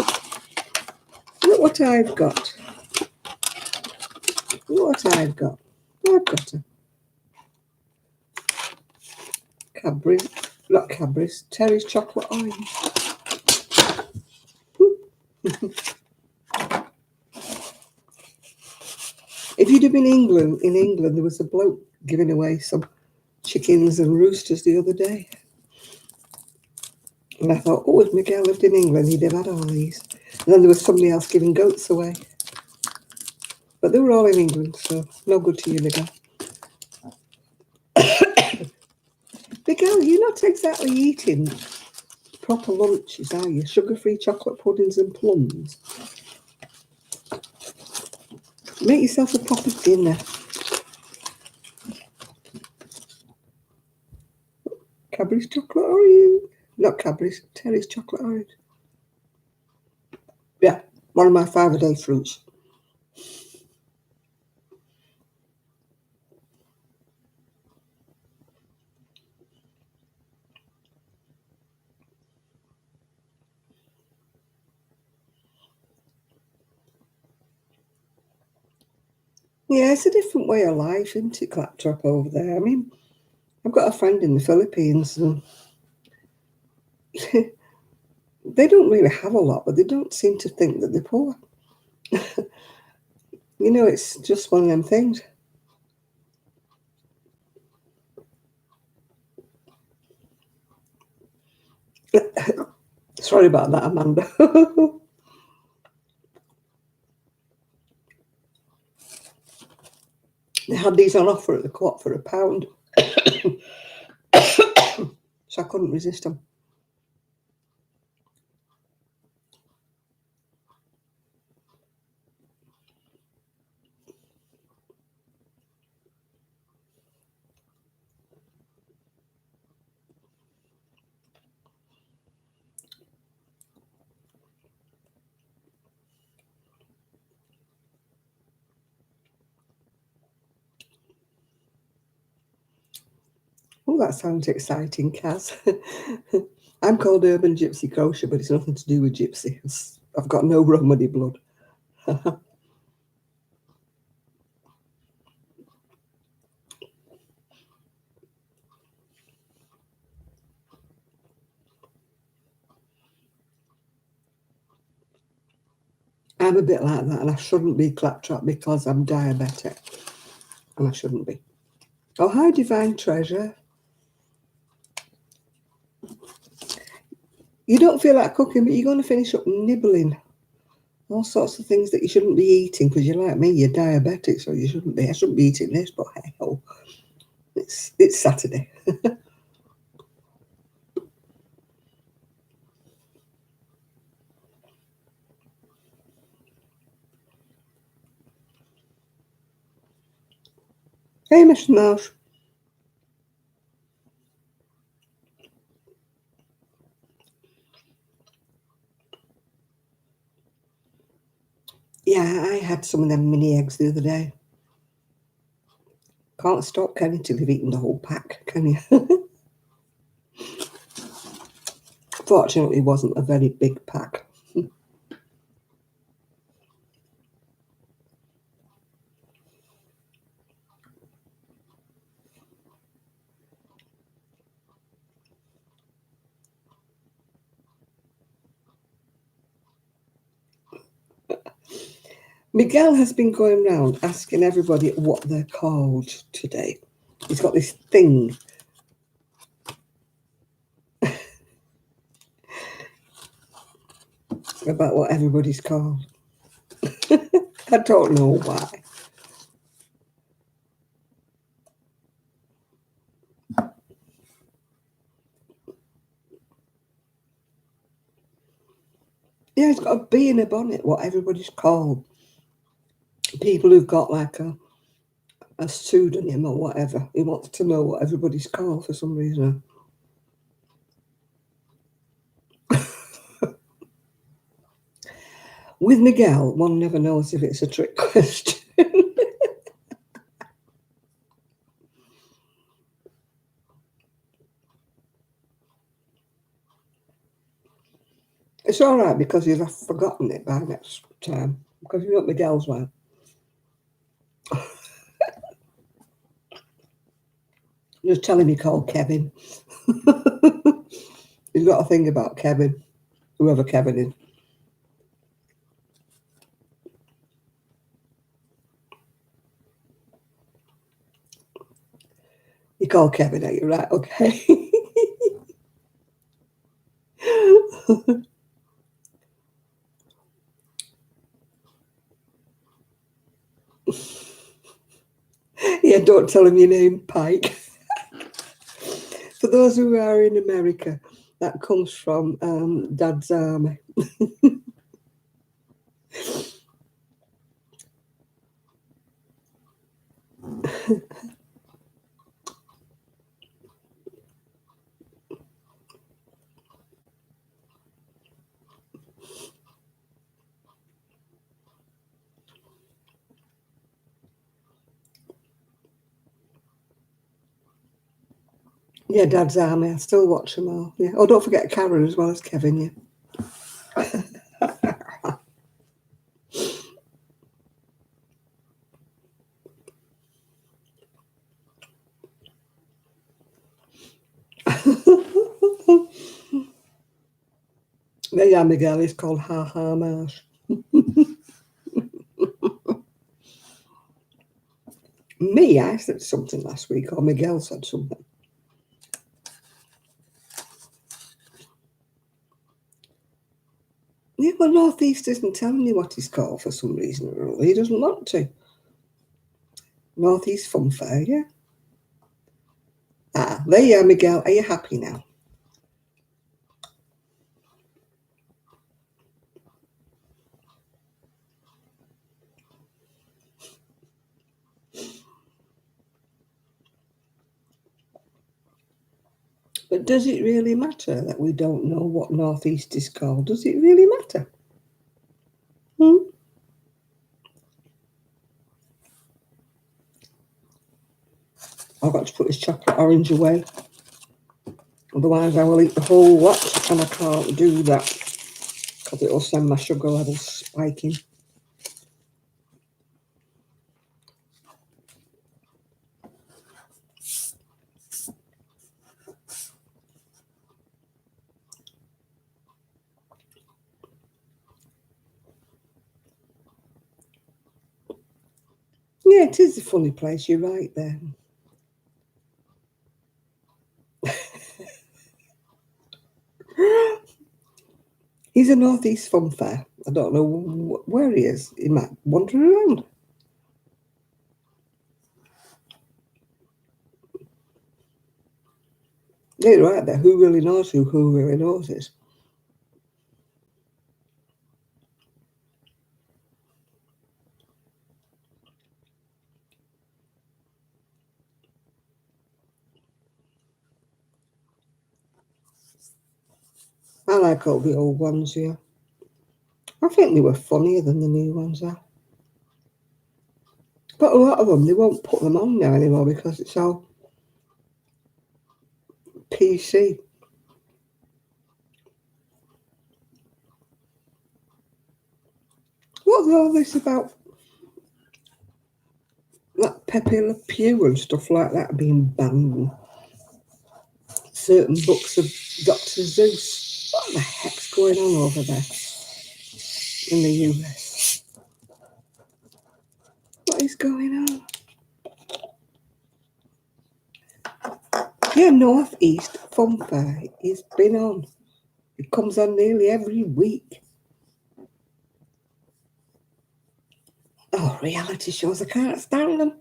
Look what I've got. Look what I've got. I've got a Cadbury's, not Cadbury's, Terry's chocolate orange. If you'd have been in England, there was a bloke giving away some chickens and roosters the other day. And I thought, if Miguel lived in England, he'd have had all these. And then there was somebody else giving goats away. But they were all in England, so no good to you, Miguel. Miguel, you're not exactly eating proper lunches, are you? Sugar-free chocolate puddings and plums. Make yourself a proper dinner. Cadbury's chocolate orange. Not Cadbury's, Terry's chocolate orange. Yeah, one of my 5-a-day fruits. Yeah, it's a different way of life, isn't it, Claptrap, over there? I mean, I've got a friend in the Philippines, and they don't really have a lot, but they don't seem to think that they're poor. It's just one of them things. Sorry about that, Amanda. They had these on offer at the Co-op for £1. So I couldn't resist them. Oh, that sounds exciting, Kaz. I'm called Urban Gypsy Kosher, but it's nothing to do with gypsy. I've got no Romany blood. I'm a bit like that, and I shouldn't be, Claptrap, because I'm diabetic, and I shouldn't be. Oh, hi, Divine Treasure. You don't feel like cooking, but you're going to finish up nibbling all sorts of things that you shouldn't be eating, because you're like me, you're diabetic, so you shouldn't be. I shouldn't be eating this, but hey ho, it's Saturday. Hey, Mr. Mouse. Yeah, I had some of them mini eggs the other day. Can't stop, can you, till you've eaten the whole pack, can you? Fortunately, it wasn't a very big pack. Miguel has been going round asking everybody what they're called today. He's got this thing about what everybody's called. I don't know why. Yeah, he's got a bee in a bonnet, what everybody's called. People who've got like a pseudonym or whatever. He wants to know what everybody's called for some reason. With Miguel, one never knows if it's a trick question. It's all right because you'll have forgotten it by next time. Because you know what Miguel's like. Just tell him you called Kevin. He's got a thing about Kevin, whoever Kevin is. You call Kevin, are you right? Okay. Yeah, don't tell him your name, Pike. For those who are in America, that comes from Dad's army. Yeah, Dad's army. I still watch them all. Yeah. Oh, don't forget Karen as well as Kevin. Yeah. Yeah, Miguel is called Ha Ha Marsh. Me, I said something last week, or Miguel said something. Yeah, well, Northeast isn't telling you what he's called for some reason or other. He doesn't want to. Northeast Fun Fair, yeah. Ah, there you are, Miguel. Are you happy now? But does it really matter that we don't know what Northeast is called? Does it really matter? Hmm? I've got to put this chocolate orange away. Otherwise, I will eat the whole lot, and I can't do that because it will send my sugar levels spiking. Yeah, it is a funny place. You're right there. He's a Northeast Fun Fair. I don't know where he is. He might wander around. Yeah, you're right there. Who really knows who really knows it? I like all the old ones, yeah. I think they were funnier than the new ones are. But a lot of them, they won't put them on now anymore because it's all PC. What's all this about that Pepe Le Pew and stuff like that being banned? Certain books of Dr. Zeus. What the heck's going on over there in the US? What is going on? Yeah, North East Fun Fair has been on. It comes on nearly every week. Oh, reality shows, I can't stand them.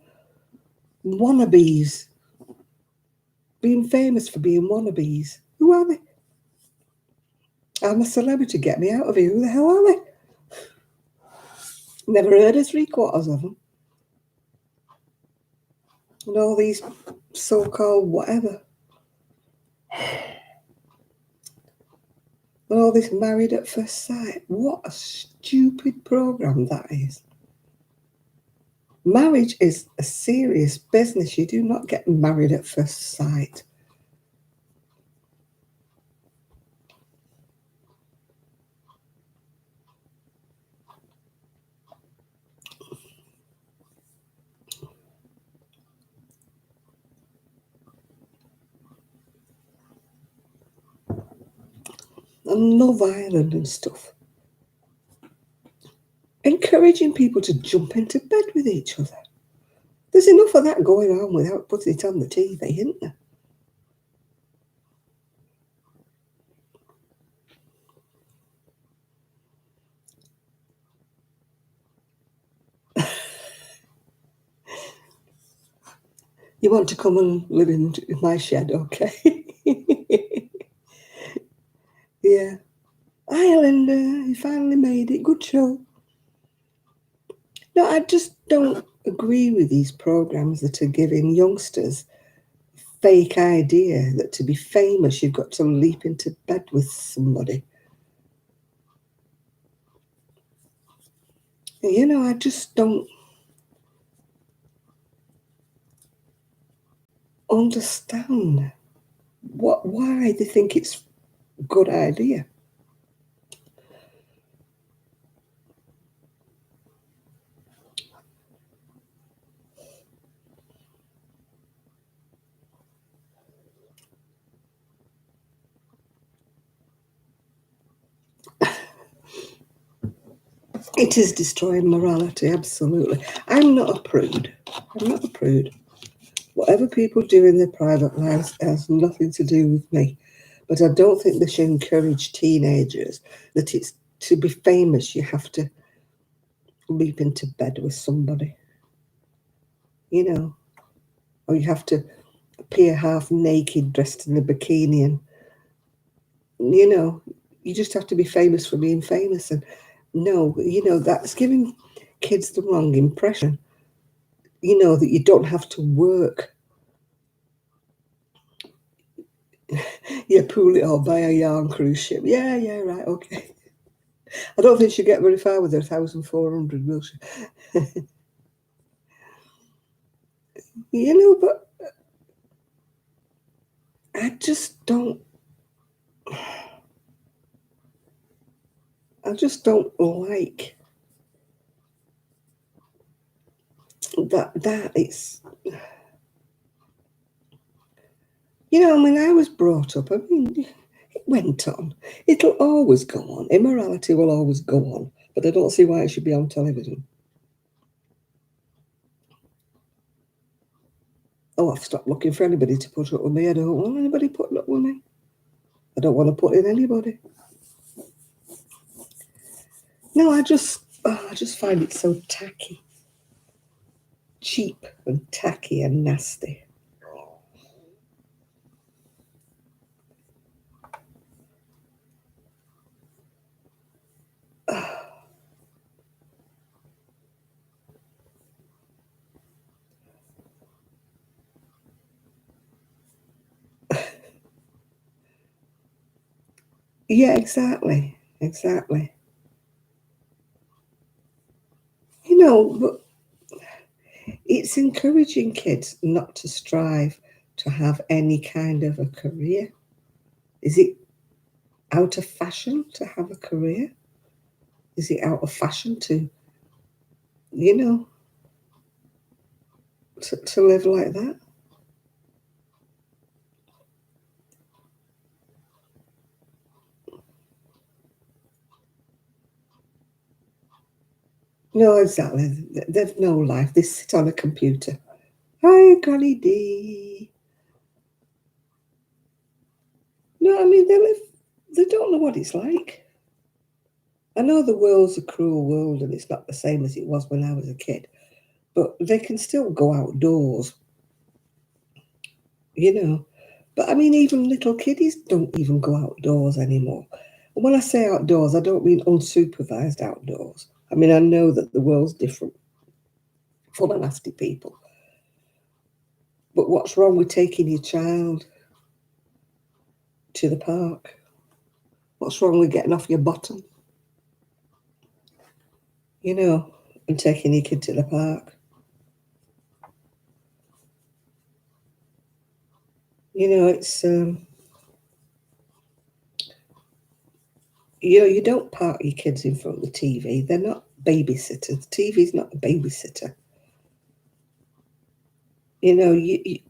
Wannabes. Being famous for being wannabes. Who are they? I'm a celebrity, get me out of here. Who the hell are they? Never heard of 3/4 of them. And all these so-called whatever. And all this Married at First Sight. What a stupid programme that is. Marriage is a serious business. You do not get married at first sight. And Love Island and stuff. Encouraging people to jump into bed with each other. There's enough of that going on without putting it on the TV, isn't there? You want to come and live in my shed, okay? Yeah. Islander, you finally made it. Good show. No, I just don't agree with these programs that are giving youngsters fake idea that to be famous you've got to leap into bed with somebody. You know, I just don't understand why they think it's a good idea. It is destroying morality, absolutely. I'm not a prude. I'm not a prude. Whatever people do in their private lives has nothing to do with me. But I don't think they should encourage teenagers that it's to be famous you have to leap into bed with somebody, you know, or you have to appear half naked dressed in a bikini and, you know, you just have to be famous for being famous. And no, you know, that's giving kids the wrong impression, you know, that you don't have to work. You pull it or buy a yarn cruise ship. Yeah, right, okay. I don't think she'll get very far with her 1,400, will she? You know, but I just don't. I just don't like that. That it's, you know, I mean, I was brought up. I mean, it went on. It'll always go on. Immorality will always go on. But I don't see why it should be on television. Oh, I've stopped looking for anybody to put up with me. I don't want anybody putting up with me. I don't want to put in anybody. No, I just find it so tacky, cheap and tacky and nasty. Yeah, exactly. Exactly. But it's encouraging kids not to strive to have any kind of a career. Is it out of fashion to have a career? Is it out of fashion to, you know, to live like that? No, exactly. They've no life. They sit on a computer. Hi, Granny D. No, I mean, they don't know what it's like. I know the world's a cruel world and it's not the same as it was when I was a kid, but they can still go outdoors, you know. But I mean, even little kiddies don't even go outdoors anymore. And when I say outdoors, I don't mean unsupervised outdoors. I mean, I know that the world's different, full of nasty people. But what's wrong with taking your child to the park? What's wrong with getting off your bottom, you know, and taking your kid to the park? It's you don't park your kids in front of the TV. They're not babysitters. The TV's not a babysitter. You're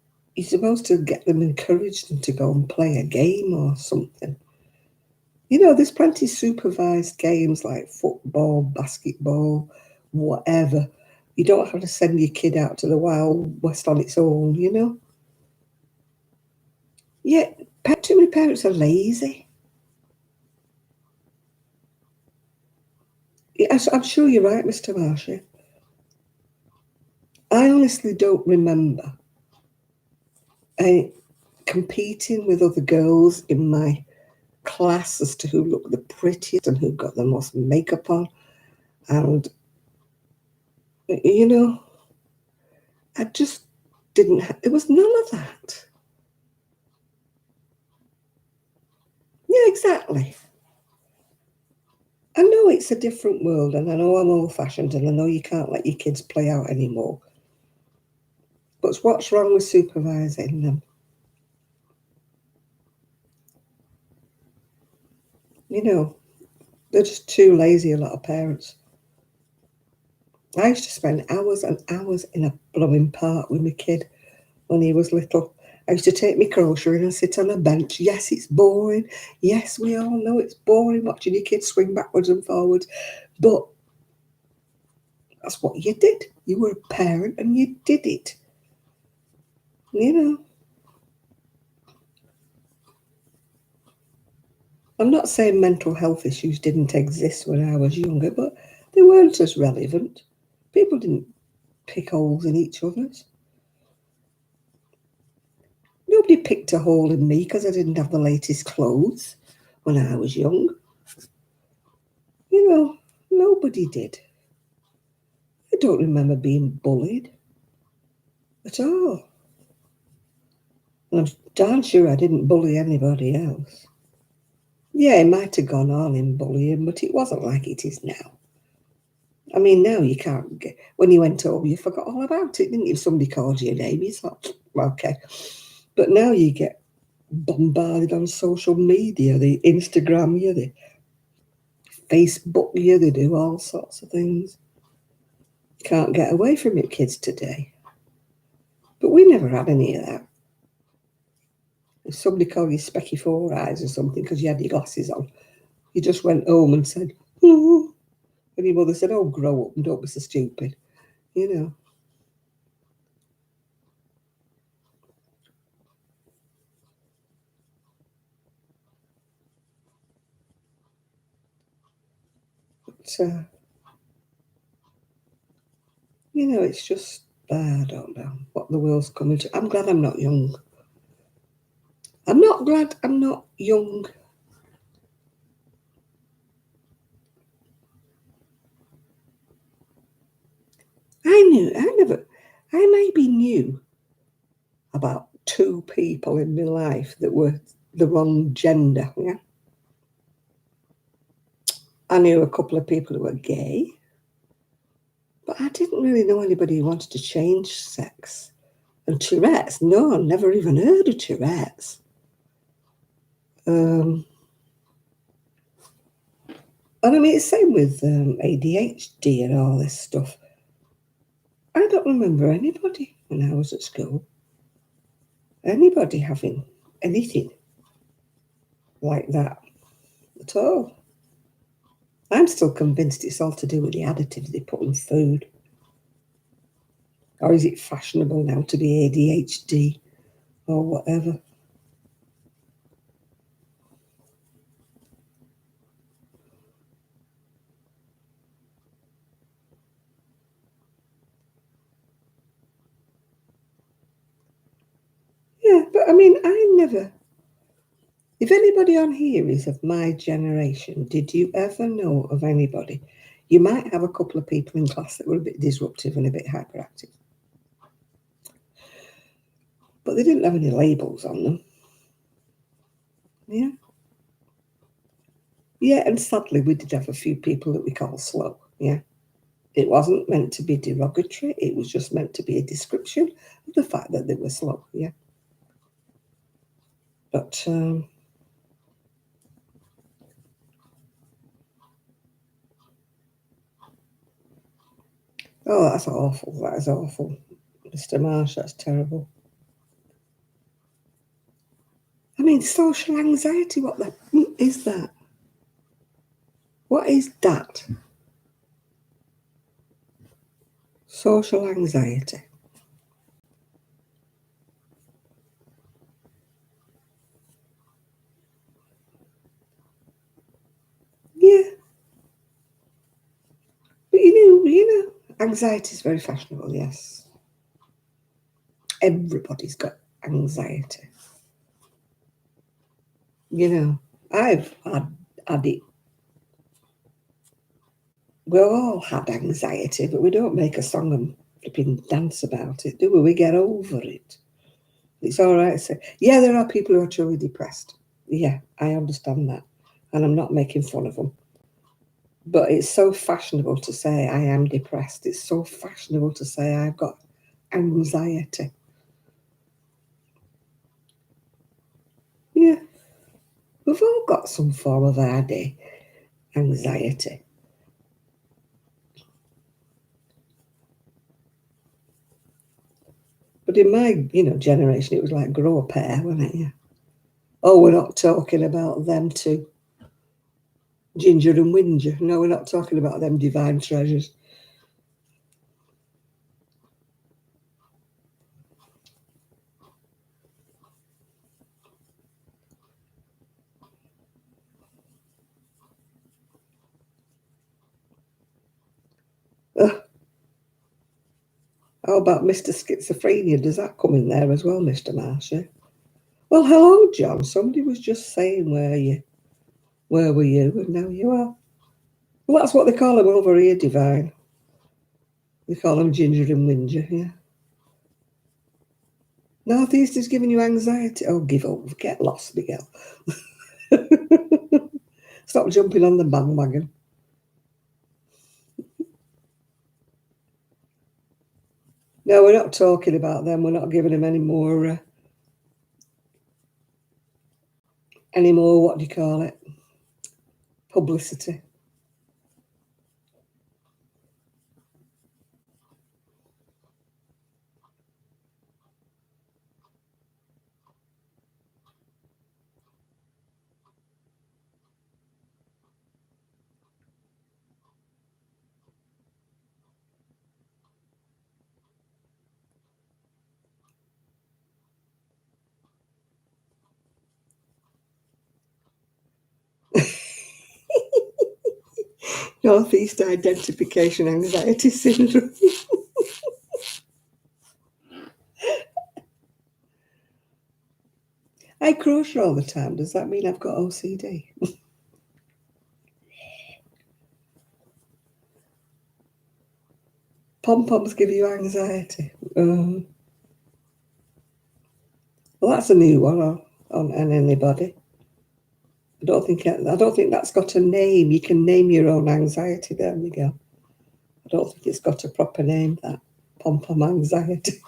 supposed to get them, encourage them to go and play a game or something. There's plenty of supervised games like football, basketball, whatever. You don't have to send your kid out to the Wild West on its own. Yeah, too many parents are lazy. Yeah, I'm sure you're right, Mr. Marshy. I honestly don't remember competing with other girls in my class as to who looked the prettiest and who got the most makeup on. And, you know, I just didn't there was none of that. Yeah, exactly. I know it's a different world and I know I'm old fashioned and I know you can't let your kids play out anymore. But what's wrong with supervising them? They're just too lazy, a lot of parents. I used to spend hours and hours in a blowing park with my kid when he was little. I used to take my crochet in and sit on a bench. Yes, it's boring. Yes, we all know it's boring watching your kids swing backwards and forwards. But that's what you did. You were a parent and you did it. You know, I'm not saying mental health issues didn't exist when I was younger, but they weren't as relevant. People didn't pick holes in each other's. Nobody picked a hole in me because I didn't have the latest clothes when I was young. Nobody did. I don't remember being bullied at all. And I'm darn sure I didn't bully anybody else. Yeah, it might have gone on in bullying, but it wasn't like it is now. I mean, now you can't get, when you went home, you forgot all about it, didn't you? If somebody called you a name, you thought, okay. But now you get bombarded on social media, the Instagram you, the Facebook you, they do all sorts of things. You can't get away from your kids today. But we never had any of that. If somebody called you specky four eyes or something because you had your glasses on, you just went home and said, oh. And your mother said, oh, grow up and don't be so stupid. You know. But, it's just, I don't know what the world's coming to. I'm glad I'm not young. I'm not glad I'm not young. I maybe knew about two people in my life that were the wrong gender, yeah. I knew a couple of people who were gay, but But I didn't really know anybody who wanted to change sex. And Tourette's, no, I've never even heard of Tourette's. And I mean, it's the same with ADHD and all this stuff. I don't remember anybody when I was at school, anybody having anything like that at all. I'm still convinced it's all to do with the additives they put in food. Or is it fashionable now to be ADHD or whatever? Yeah, but I mean, I never... If anybody on here is of my generation, did you ever know of anybody? You might have a couple of people in class that were a bit disruptive and a bit hyperactive. But they didn't have any labels on them. Yeah. Yeah, and sadly, we did have a few people that we call slow. Yeah. It wasn't meant to be derogatory. It was just meant to be a description of the fact that they were slow. Yeah. But oh, that's awful. That is awful. Mr. Marsh, that's terrible. I mean, social anxiety, what the is that? What is that? Social anxiety. Yeah. But you know, anxiety is very fashionable, yes. Everybody's got anxiety. You know, I've had it. We all had anxiety, but we don't make a song and flipping dance about it, do we? We get over it. It's all right to say, yeah, there are people who are truly depressed. Yeah, I understand that. And I'm not making fun of them. But it's so fashionable to say I am depressed. It's so fashionable to say I've got anxiety. Yeah, we've all got some form of anxiety. But in my, generation, it was like grow a pair, wasn't it? Yeah. Oh, we're not talking about them too. Ginger and Whinger. No, we're not talking about them divine treasures. How about Mr. Schizophrenia? Does that come in there as well, Mr. Marshall? Well, hello, John. Somebody was just saying where were you? And now you are. Well, that's what they call them over here, divine. They call them Ginger and Whinger, yeah. Northeast is giving you anxiety. Oh, give up. Get lost, Miguel. Stop jumping on the bandwagon. No, we're not talking about them. We're not giving them any more, what do you call it? Publicity. Northeast Identification Anxiety Syndrome. I crochet all the time. Does that mean I've got OCD? Pom-poms give you anxiety. Well, that's a new one on anybody. I don't think that's got a name. You can name your own anxiety. There we go. I don't think it's got a proper name, that pom-pom anxiety.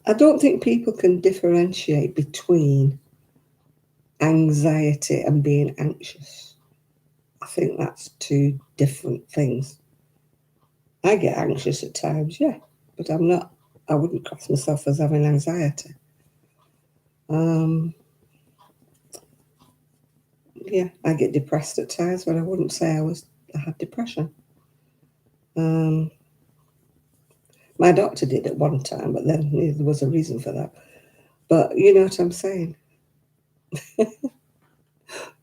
I don't think people can differentiate between anxiety and being anxious. I think that's two different things. I get anxious at times, yeah, but I wouldn't class myself as having anxiety. Yeah, I get depressed at times, but I wouldn't say I had depression. My doctor did at one time, but then there was a reason for that. But you know what I'm saying?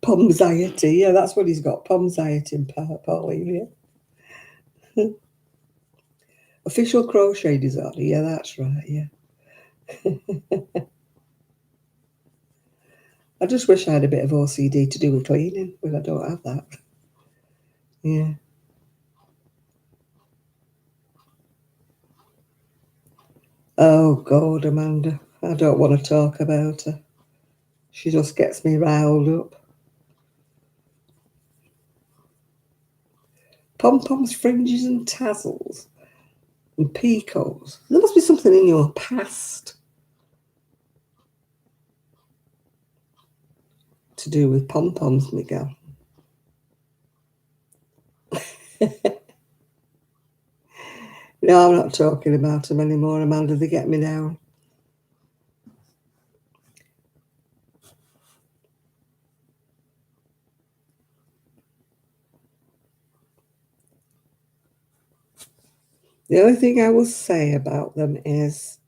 Pomxiety, yeah, that's what he's got. Pomxiety and Pauline, yeah. Official crochet disorder, yeah, that's right, yeah. I just wish I had a bit of OCD to do with cleaning, but I don't have that. Yeah. Oh, God, Amanda. I don't want to talk about her. She just gets me riled up. Pom-poms, fringes and tassels and peacoats. There must be something in your past to do with pom-poms, Miguel. No, I'm not talking about them anymore, Amanda. They get me down. The only thing I will say about them is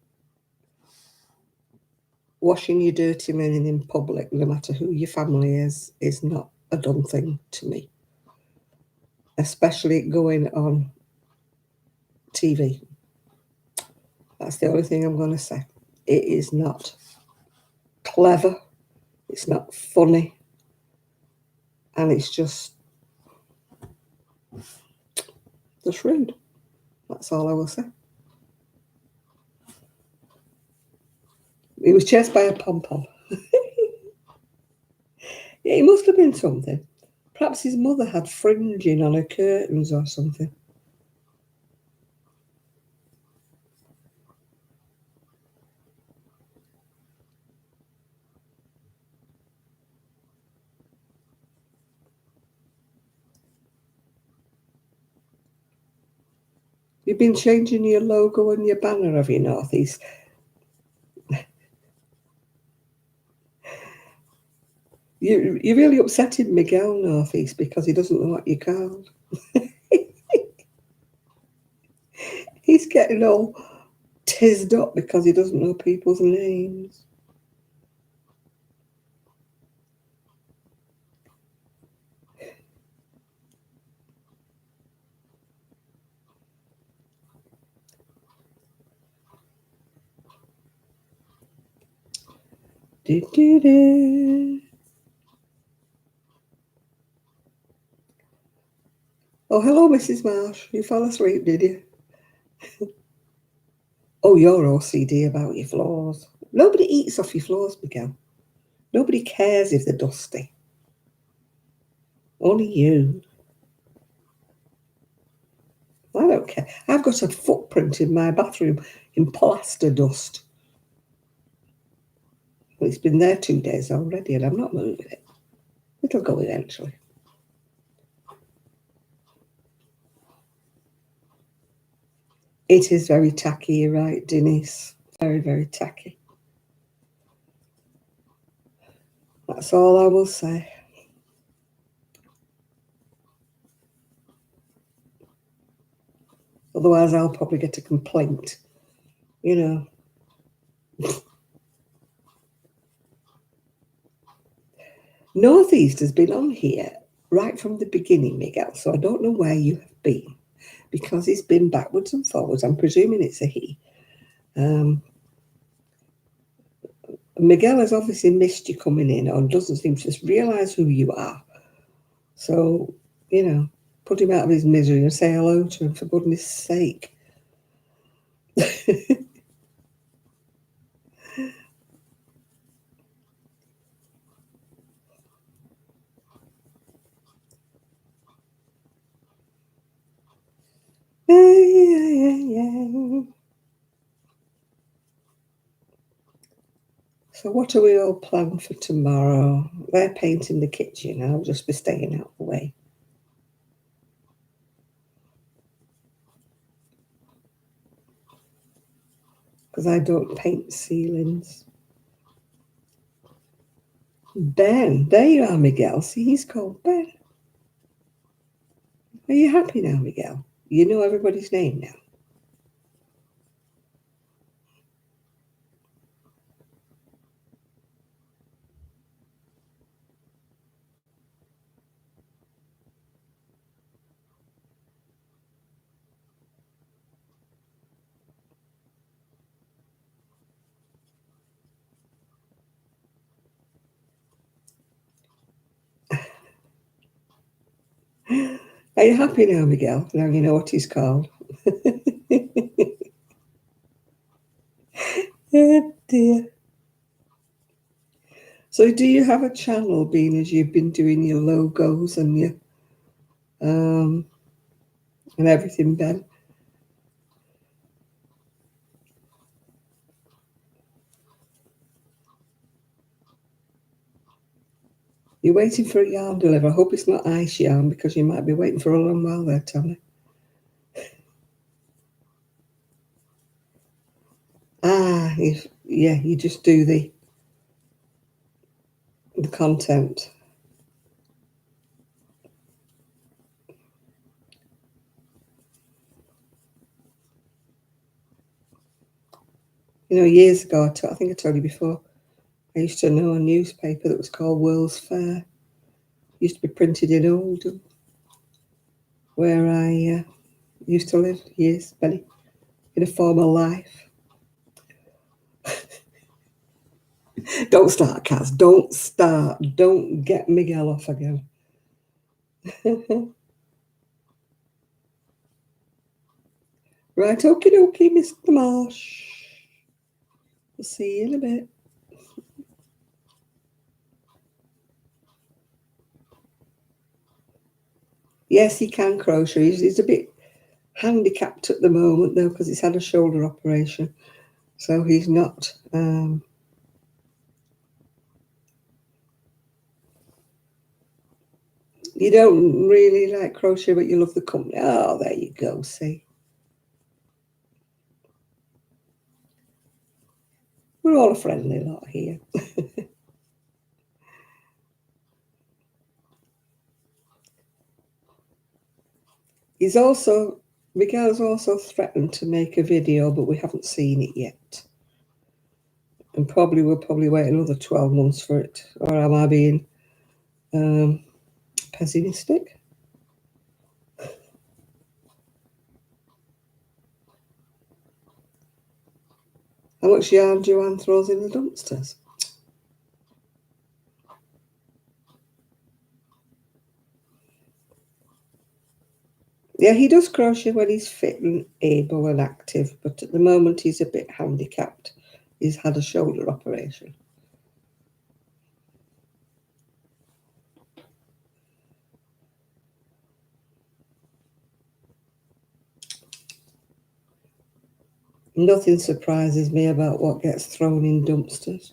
washing your dirty linen in public, no matter who your family is not a done thing to me. Especially going on TV. That's the only thing I'm going to say. It is not clever. It's not funny. And it's just rude. That's all I will say. He was chased by a pom-pom. Yeah, it must have been something. Perhaps his mother had fringing on her curtains or something. You've been changing your logo and your banner of your Northeast. You're really upsetting Miguel Northeast because he doesn't know what you're called. He's getting all tizzed up because he doesn't know people's names. Oh, hello, Mrs. Marsh. You fell asleep, did you? Oh, you're OCD about your floors. Nobody eats off your floors, Miguel. Nobody cares if they're dusty. Only you. I don't care. I've got a footprint in my bathroom in plaster dust. Well, it's been there 2 days already and I'm not moving it. It'll go eventually. It is very tacky, you're right, Denise. Very, very tacky. That's all I will say. Otherwise, I'll probably get a complaint. You know. Northeast has been on here right from the beginning, Miguel, so I don't know where you have been because he's been backwards and forwards. I'm presuming it's a he. Miguel has obviously missed you coming in or doesn't seem to just realise who you are. So, you know, put him out of his misery and say hello to him for goodness sake. So what are we all planning for tomorrow? They're painting the kitchen. I'll just be staying out of the way. Because I don't paint ceilings. Ben, there you are, Miguel. See, he's called Ben. Are you happy now, Miguel? You know everybody's name now. Are you happy now, Miguel? Now you know what he's called. Oh dear. So do you have a channel, being as you've been doing your logos and your and everything, Ben? You're waiting for a yarn deliver. I hope it's not ice yarn, because you might be waiting for a long while there, Tommy. Ah, yeah, you just do the content. You know, years ago, I think I told you before, I used to know a newspaper that was called World's Fair. It used to be printed in Oldham, where I used to live years, Benny, in a former life. Don't start, Kaz. Don't start. Don't get Miguel off again. Right, okie dokie, Mr. Marsh. We'll see you in a bit. Yes, he can crochet. He's a bit handicapped at the moment, though, because he's had a shoulder operation. So he's not... You don't really like crochet, but you love the company. Oh, there you go, see. We're all a friendly lot here. Miguel's also threatened to make a video, but we haven't seen it yet. And we'll probably wait another 12 months for it. Or am I being pessimistic? How much yarn Joanne throws in the dumpsters? Yeah, he does crochet when he's fit and able and active, but at the moment he's a bit handicapped. He's had a shoulder operation. Nothing surprises me about what gets thrown in dumpsters.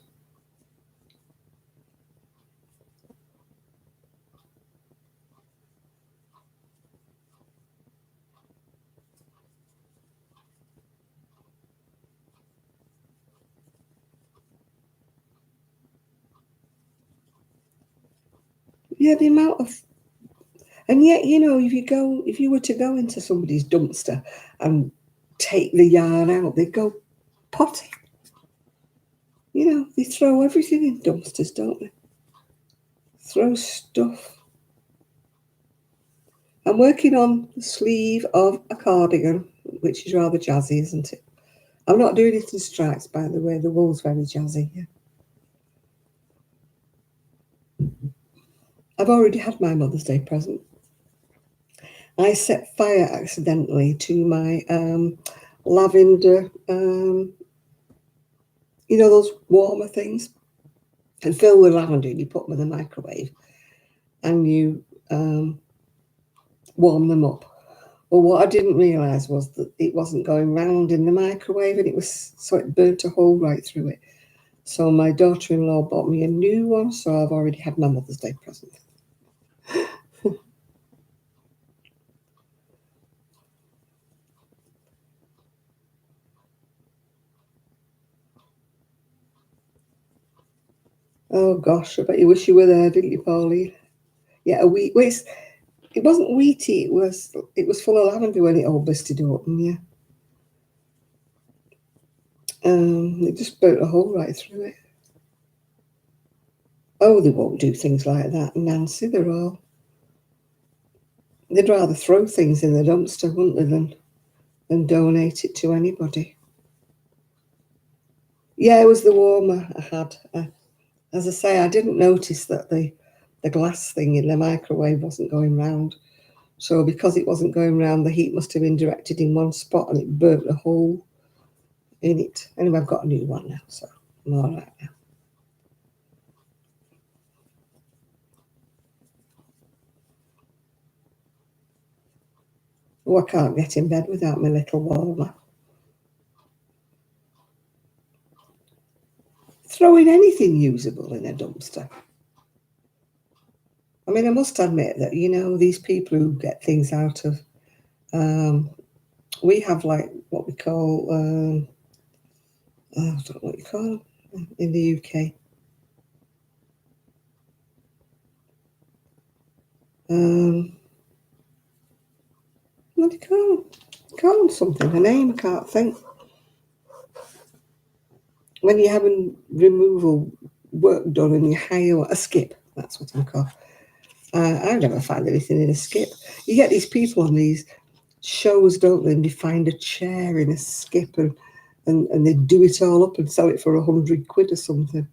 Yeah, the amount of... And yet, you know, if you were to go into somebody's dumpster and take the yarn out, they go potty. You know, they throw everything in dumpsters, don't they? Throw stuff. I'm working on the sleeve of a cardigan, which is rather jazzy, isn't it? I'm not doing it in stripes, by the way. The wool's very jazzy. Yeah. I've already had my Mother's Day present. I set fire accidentally to my lavender, you know, those warmer things, and filled with lavender, and you put them in the microwave and you warm them up. Well, what I didn't realise was that it wasn't going round in the microwave, and it burnt a hole right through it. So my daughter-in-law bought me a new one, so I've already had my Mother's Day present. Oh gosh, I bet you wish you were there, didn't you, Pauline? Yeah, a wheat. Well, it wasn't wheaty. It was full of lavender when it all busted open. Yeah. It just burnt a hole right through it. Oh, they won't do things like that, Nancy. They'd rather throw things in the dumpster, wouldn't they, than donate it to anybody. Yeah, it was the warmer I had. As I say, I didn't notice that the glass thing in the microwave wasn't going round. So because it wasn't going round, the heat must have been directed in one spot and it burnt a hole in it. Anyway, I've got a new one now, so I'm all right now. Oh, I can't get in bed without my little warmer. Throwing anything usable in a dumpster. I mean, I must admit that, these people who get things out of, we have like what we call, I don't know what you call them in the UK. What do you call them? Call them something, a name, I can't think. When you're having removal work done and you hire a skip, that's what I'm called. I never find anything in a skip. You get these people on these shows, don't they? And they find a chair in a skip and they do it all up and sell it for £100 or something.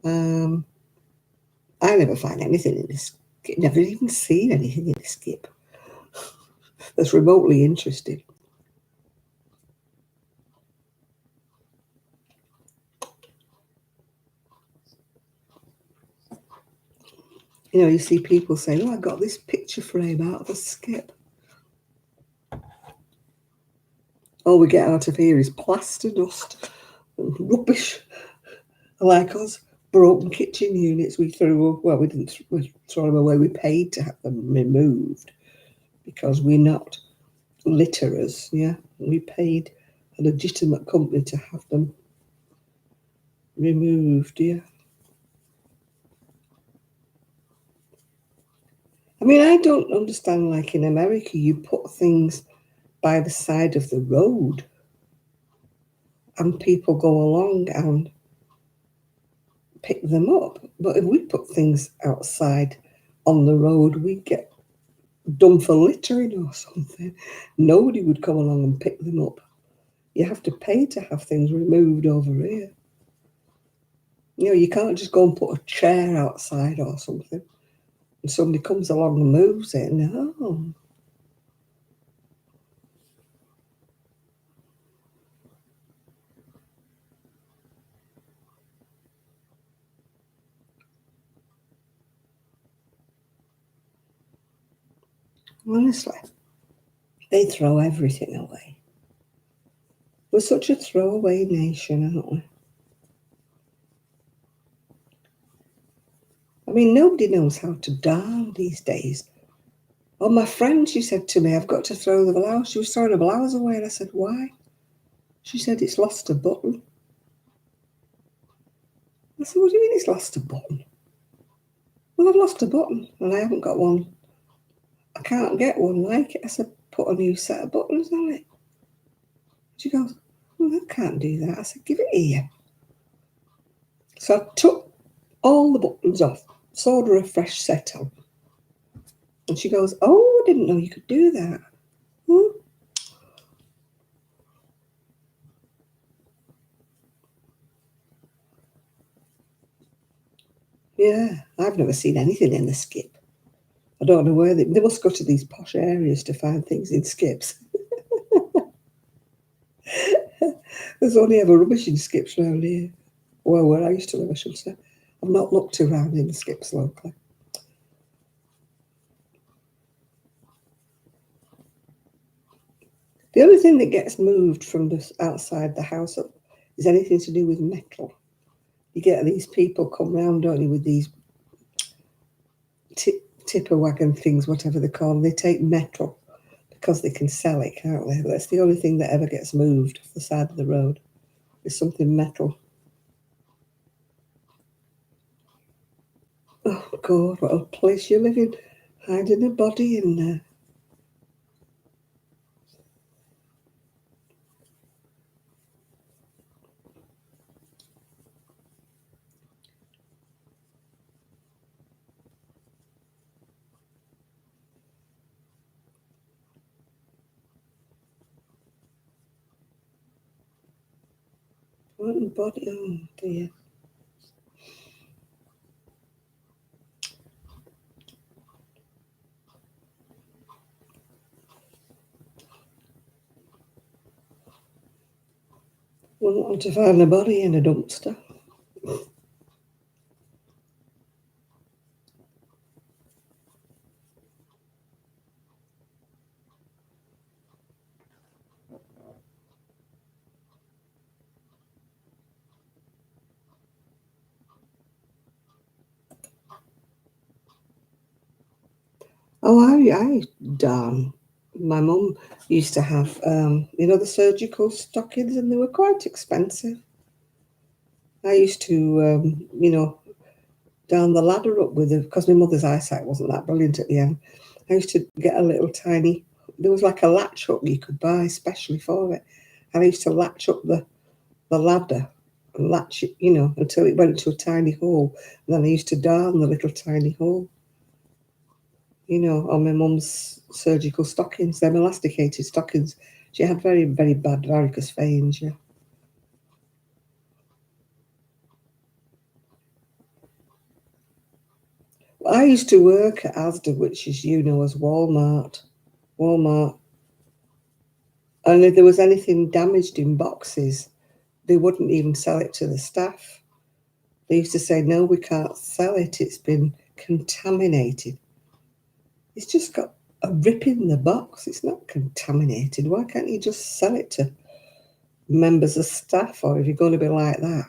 I never find anything in a skip. Never even seen anything in a skip that's remotely interesting. You see people saying, "Oh, I got this picture frame out of a skip." All we get out of here is plaster dust and rubbish. Like us, broken kitchen units we threw. Well, we didn't throw them away. We paid to have them removed because we're not litterers. Yeah, we paid a legitimate company to have them removed. Yeah. I mean, I don't understand. Like in America, you put things by the side of the road, and people go along and pick them up. But if we put things outside on the road, we get done for littering or something. Nobody would come along and pick them up. You have to pay to have things removed over here. You can't just go and put a chair outside or something and somebody comes along and moves it. No. Honestly, they throw everything away. We're such a throwaway nation, aren't we? I mean, nobody knows how to darn these days. Oh, my friend, she said to me, I've got to throw the blouse. She was throwing a blouse away, and I said, why? She said, it's lost a button. I said, what do you mean it's lost a button? Well, I've lost a button, and I haven't got one. I can't get one like it. I said, put a new set of buttons on it. She goes, well, I can't do that. I said, give it here. So I took all the buttons off, sewed her a fresh set on. And she goes, oh, I didn't know you could do that. Yeah, I've never seen anything in the skip. I don't know where they must go to these posh areas to find things in skips. There's only ever rubbish in skips around here. Well, where I used to live, I should say. I've not looked around in the skips locally. The only thing that gets moved from the outside the house up is anything to do with metal. You get these people come round, don't you, with these tipper wagon things, whatever they call them. They take metal because they can sell it, can't they? That's the only thing that ever gets moved off the side of the road. Is something metal. Oh God, what a place you live in. Hiding a body in there. One body, oh dear. Wouldn't want to find a body in a dumpster. Oh, I darn. My mum used to have, the surgical stockings, and they were quite expensive. I used to, down the ladder up with it, because my mother's eyesight wasn't that brilliant at the end. I used to get a little tiny, there was like a latch hook you could buy specially for it. And I used to latch up the ladder and latch it, until it went to a tiny hole. And then I used to darn the little tiny hole, on my mum's surgical stockings, them elasticated stockings. She had very, very bad varicose veins, yeah. Well, I used to work at Asda, which is, as Walmart. And if there was anything damaged in boxes, they wouldn't even sell it to the staff. They used to say, no, we can't sell it. It's been contaminated. It's just got a rip in the box. It's not contaminated. Why can't you just sell it to members of staff, or if you're going to be like that?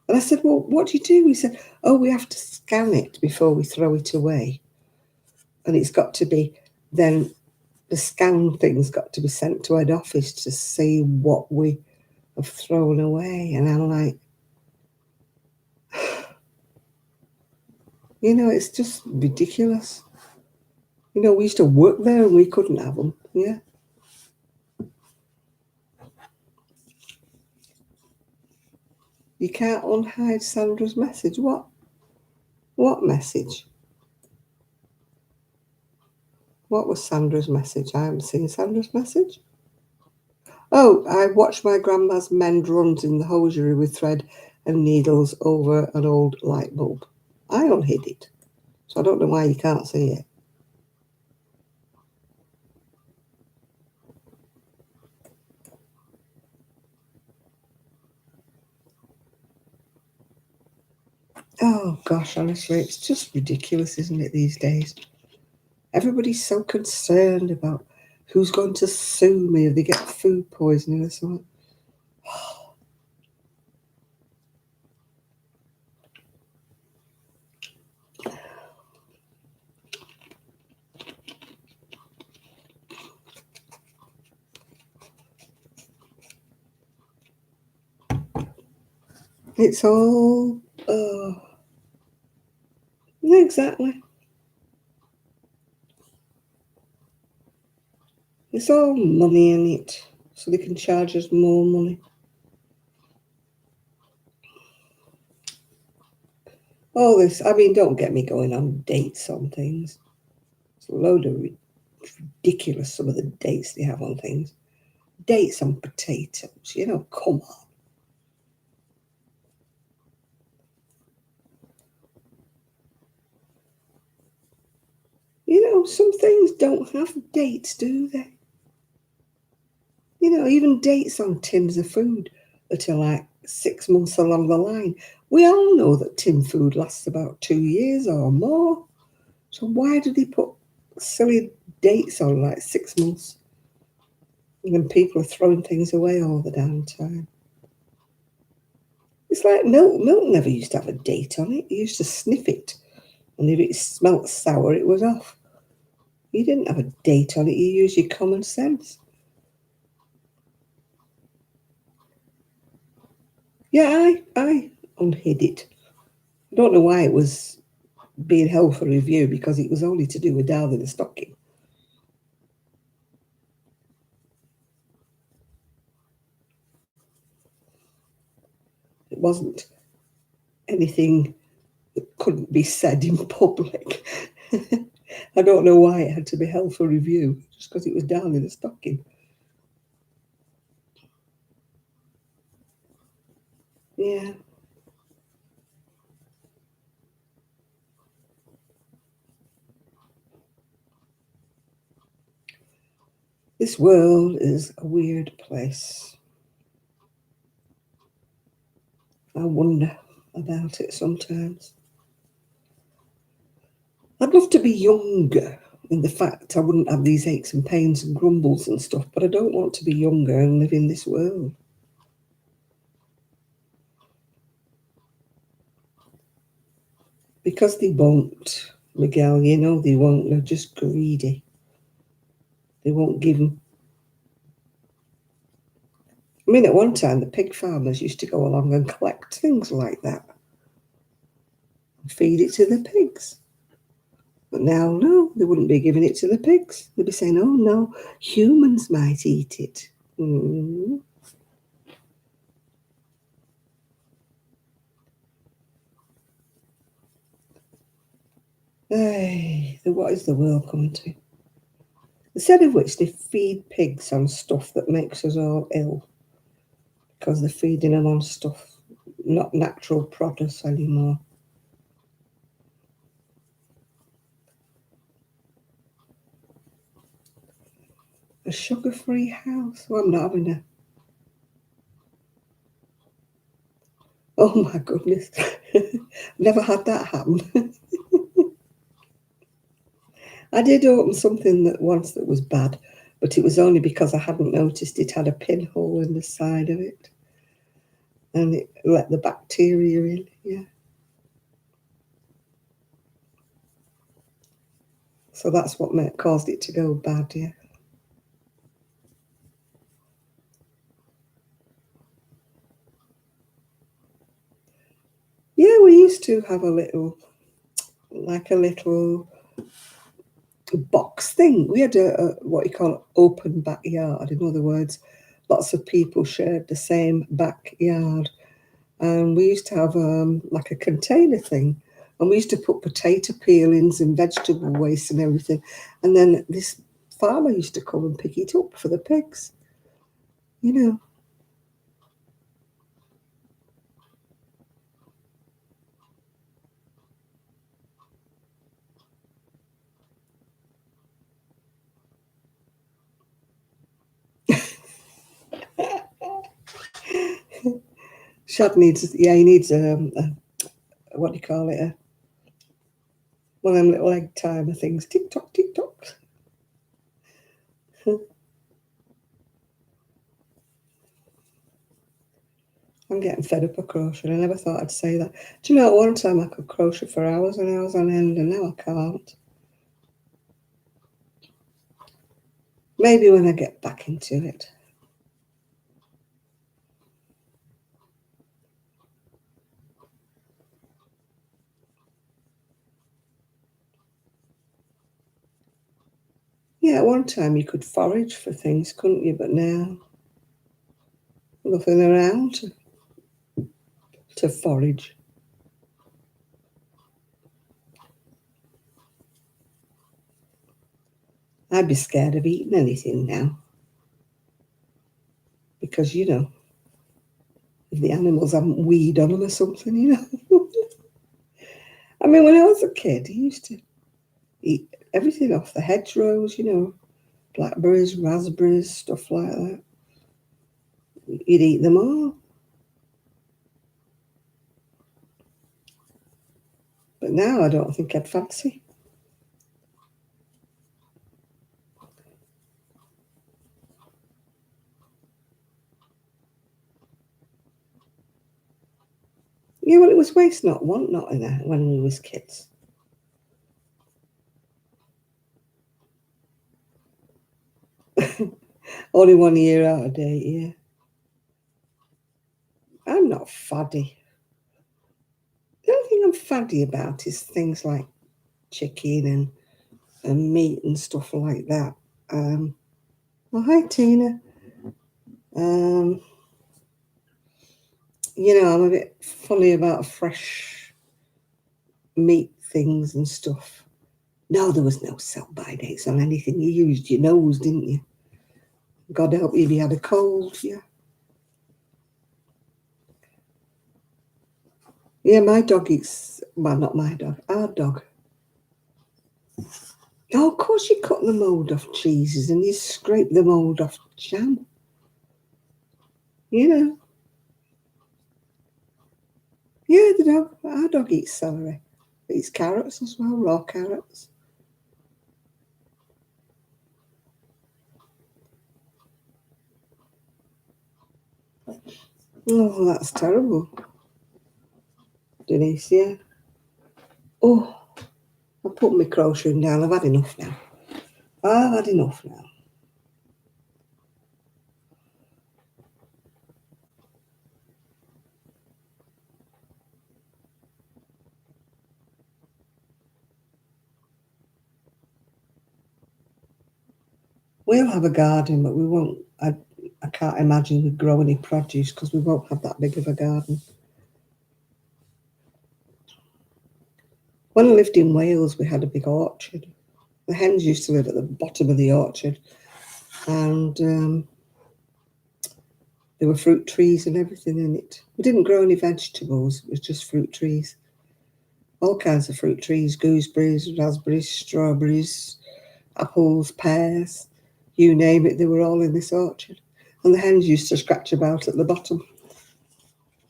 And I said, well, what do you do? He said, oh, we have to scan it before we throw it away. And it's got to be, then the scan thing's got to be sent to head office to see what we have thrown away. And I'm like, it's just ridiculous. We used to work there and we couldn't have them. Yeah. You can't unhide Sandra's message. What? What message? What was Sandra's message? I haven't seen Sandra's message. Oh, I watched my grandma's mend runs in the hosiery with thread and needles over an old light bulb. I unhid it, so I don't know why you can't see it. Oh gosh, honestly, it's just ridiculous, isn't it, these days? Everybody's so concerned about who's going to sue me if they get food poisoning or something. It's all, exactly. It's all money in it, so they can charge us more money. All this, don't get me going on dates on things. It's a load of ridiculous, some of the dates they have on things. Dates on potatoes, come on. Some things don't have dates, do they? Even dates on tins of food that are like 6 months along the line. We all know that tin food lasts about 2 years or more. So why do they put silly dates on like 6 months? And then people are throwing things away all the damn time. It's like milk. Milk never used to have a date on it. You used to sniff it, and if it smelt sour, it was off. You didn't have a date on it. You used your common sense. Yeah, I unhid it. I don't know why it was being held for review, because it was only to do with down in the stocking. It wasn't anything that couldn't be said in public. I don't know why it had to be held for review, just because it was down in the stocking. Yeah. This world is a weird place. I wonder about it sometimes. I'd love to be younger in the fact I wouldn't have these aches and pains and grumbles and stuff, but I don't want to be younger and live in this world. Because they won't, Miguel, you know they won't. They're just greedy. They won't give them. I mean, at one time, the pig farmers used to go along and collect things like that and feed it to the pigs. But now, no, they wouldn't be giving it to the pigs. They'd be saying, oh, no, humans might eat it. Mm. Hey, what is the world coming to? Instead of which, they feed pigs on stuff that makes us all ill, because they're feeding them on stuff, not natural produce anymore. A sugar-free house? Well, I'm not having a... Oh, my goodness. Never had that happen. I did open something that once that was bad, but it was only because I hadn't noticed it had a pinhole in the side of it, and it let the bacteria in. Yeah, so that's what caused it to go bad. Yeah, yeah. We used to have a little, like a little box thing. We had a what you call open backyard. In other words, lots of people shared the same backyard. And we used to have like a container thing, and we used to put potato peelings and vegetable waste and everything, and then this farmer used to come and pick it up for the pigs, you know. Shad needs, yeah, he needs what do you call it, one of them little egg timer things, tick tock, tick tock. I'm getting fed up of crochet. I never thought I'd say that. Do you know, at one time I could crochet for hours and hours on end, and now I can't. Maybe when I get back into it. Yeah, at one time you could forage for things, couldn't you? But now, nothing around to forage. I'd be scared of eating anything now because, you know, if the animals haven't weed on them or something, you know. I mean, when I was a kid, I used to eat everything off the hedgerows, you know, blackberries, raspberries, stuff like that. You'd eat them all. But now I don't think I'd fancy. was waste not, want not in there when we was kids. Only 1 year out of date, yeah. I'm not faddy. The only thing I'm faddy about is things like chicken and meat and stuff like that. Well, hi, Tina. I'm a bit funny about fresh meat things and stuff. No, there was no sell-by dates on anything. You used your nose, didn't you? God help you if you had a cold, yeah. Yeah, my dog eats, well, not my dog, our dog. Oh, of course you cut the mould off cheeses and you scrape the mould off jam. Yeah, our dog eats celery. It eats carrots as well, raw carrots. Oh, that's terrible. Denise, yeah. Oh, I put my crocheting down. I've had enough now. We'll have a garden, but we won't. I can't imagine we'd grow any produce because we won't have that big of a garden. When I lived in Wales, we had a big orchard. The hens used to live at the bottom of the orchard, and there were fruit trees and everything in it. We didn't grow any vegetables. It was just fruit trees. All kinds of fruit trees, gooseberries, raspberries, strawberries, apples, pears, you name it, they were all in this orchard. And the hens used to scratch about at the bottom.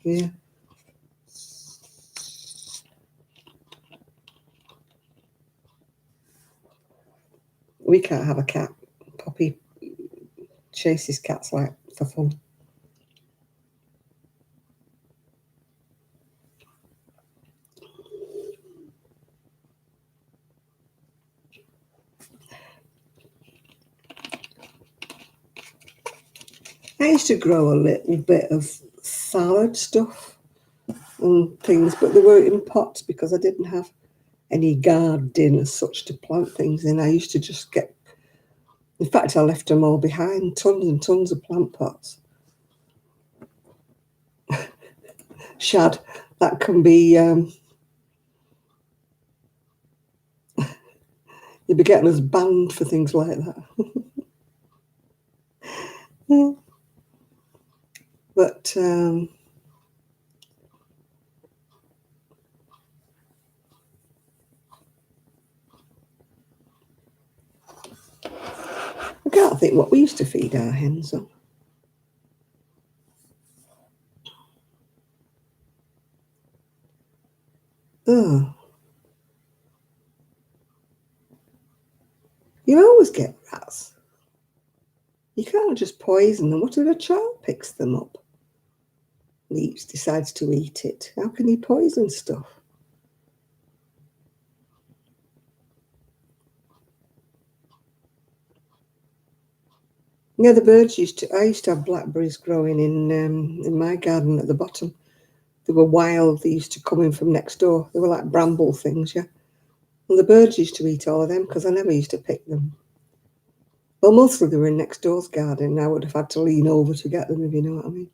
Yeah. We can't have a cat. Poppy chases cats like for fun. I used to grow a little bit of salad stuff and things, but they were in pots because I didn't have any garden as such to plant things in. I used to just in fact, I left them all behind, tons and tons of plant pots. Shad, that can be, you'd be getting us banned for things like that. Yeah. But I can't think what we used to feed our hens on. Oh, you always get rats. You can't just poison them. What if a child picks them up and decides to eat it? How can you poison stuff? Yeah, the birds I used to have blackberries growing in my garden at the bottom. They were wild. They used to come in from next door. They were like bramble things, yeah. And the birds used to eat all of them because I never used to pick them. Well, mostly they were in next door's garden. And I would have had to lean over to get them, if you know what I mean.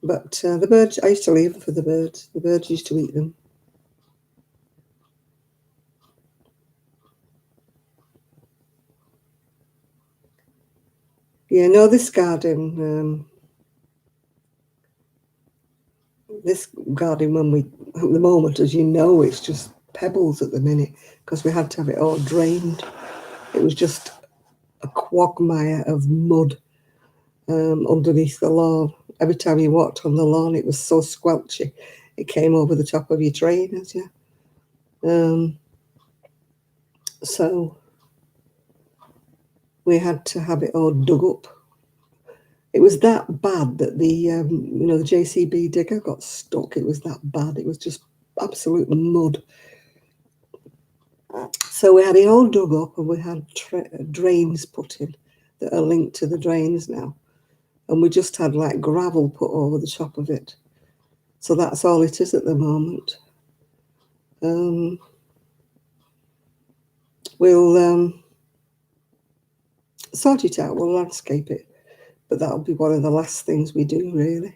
But the birds, I used to leave them for the birds. The birds used to eat them. Yeah, no, this garden, when at the moment, as you know, it's just pebbles at the minute because we had to have it all drained. It was just a quagmire of mud underneath the lawn. Every time you walked on the lawn, it was so squelchy. It came over the top of your trainers, yeah. So we had to have it all dug up. It was that bad that the the JCB digger got stuck. It was that bad. It was just absolute mud. So we had it all dug up, and we had drains put in that are linked to the drains now. And we just had like gravel put over the top of it. So that's all it is at the moment. We'll sort it out, we'll landscape it. But that'll be one of the last things we do, really.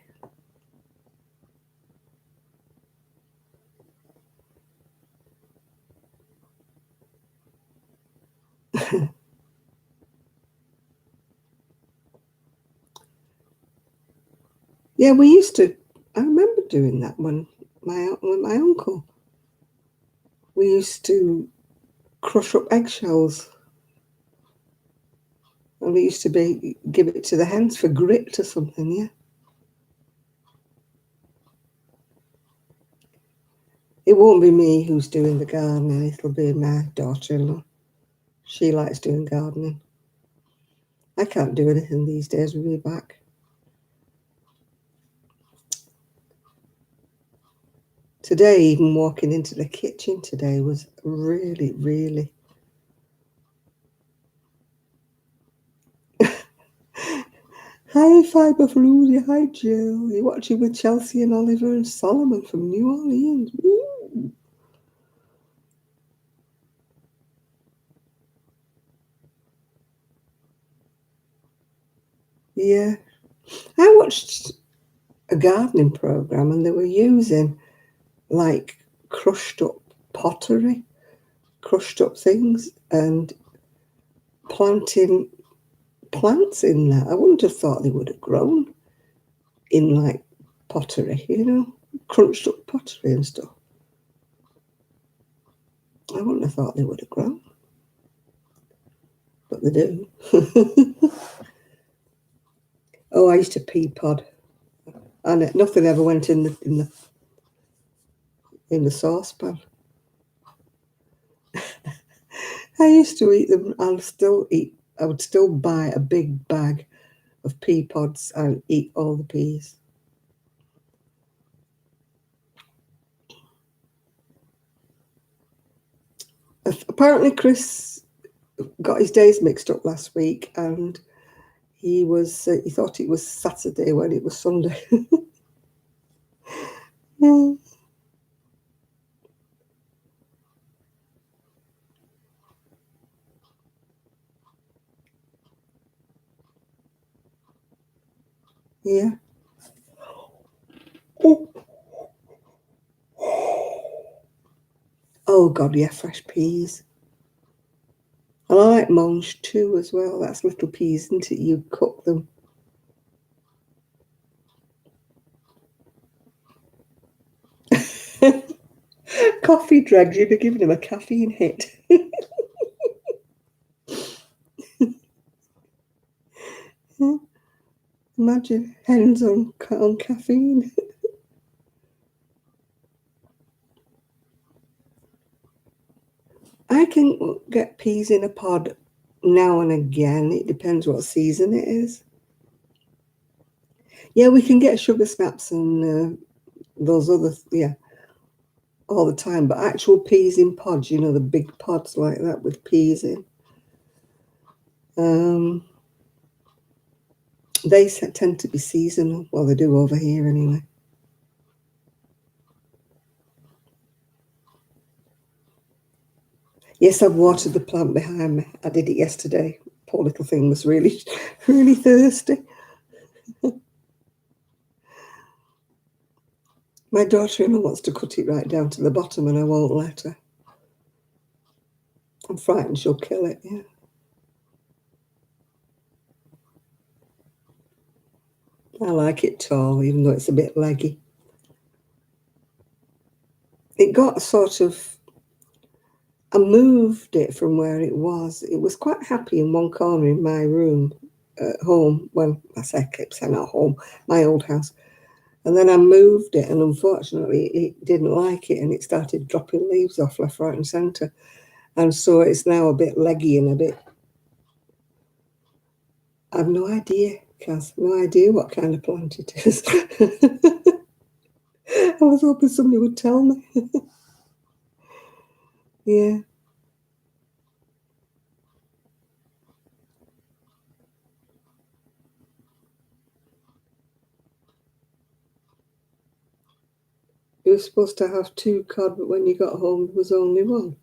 Yeah, we used to. I remember doing that when my uncle. We used to crush up eggshells, and it used to give it to the hens for grit or something. Yeah, it won't be me who's doing the gardening. It'll be my daughter-in-law. She likes doing gardening. I can't do anything these days with my back. Today, even walking into the kitchen today was really, really. Hi, Fibre Fludia. Hi, Jill. You're watching with Chelsea and Oliver and Solomon from New Orleans. Woo. Yeah. I watched a gardening program, and they were using like crushed up pottery, crushed up things, and planting plants in that. I wouldn't have thought they would have grown in like pottery, crunched up pottery and stuff. I wouldn't have thought they would have grown, but they do. Oh, I used to pea pod, and nothing ever went in the saucepan. I used to eat them. I would still buy a big bag of pea pods and eat all the peas. Apparently, Chris got his days mixed up last week, and he thought it was Saturday when it was Sunday. Yeah. Oh God, yeah, fresh peas. And I like mange too as well. That's little peas, isn't it? You cook them. Coffee dregs, you'd be giving him a caffeine hit. Imagine hens on caffeine. I can get peas in a pod now and again. It depends what season it is. Yeah, we can get sugar snaps and those other, all the time. But actual peas in pods, the big pods like that with peas in. They tend to be seasonal. Well, they do over here anyway. Yes, I've watered the plant behind me. I did it yesterday. Poor little thing was really, really thirsty. My daughter-in-law wants to cut it right down to the bottom, and I won't let her. I'm frightened she'll kill it, yeah. I like it tall, even though it's a bit leggy. It got I moved it from where it was. It was quite happy in one corner in my room at home. Well, I kept saying at home, my old house. And then I moved it, and unfortunately it didn't like it, and it started dropping leaves off left, right and centre. And so it's now a bit leggy and a bit, I've no idea. because no idea what kind of plant it is. I was hoping somebody would tell me. Yeah. You were supposed to have 2 cod, but when you got home, there was only 1.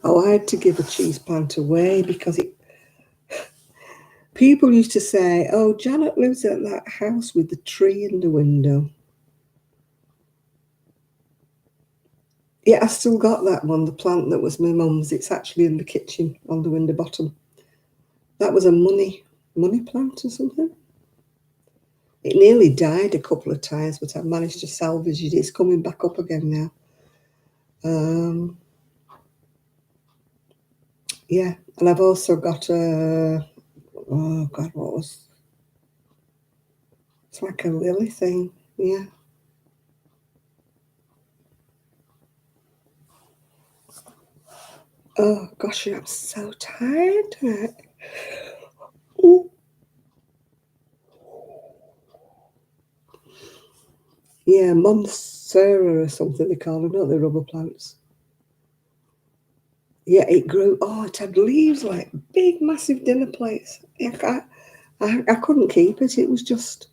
Oh, I had to give a cheese plant away because people used to say, oh, Janet lives at that house with the tree in the window. Yeah, I still got that one, the plant that was my mum's. It's actually in the kitchen on the window bottom. That was a money plant or something. It nearly died a couple of times, but I managed to salvage it. It's coming back up again now. Yeah, and I've also got a, oh God, what was, it's like a lily thing, yeah. Oh gosh, I'm so tired tonight. Yeah, Montserrat or something they call them, don't they, rubber plants? Yeah, it grew. Oh, it had leaves like big, massive dinner plates. I couldn't keep it. It was just,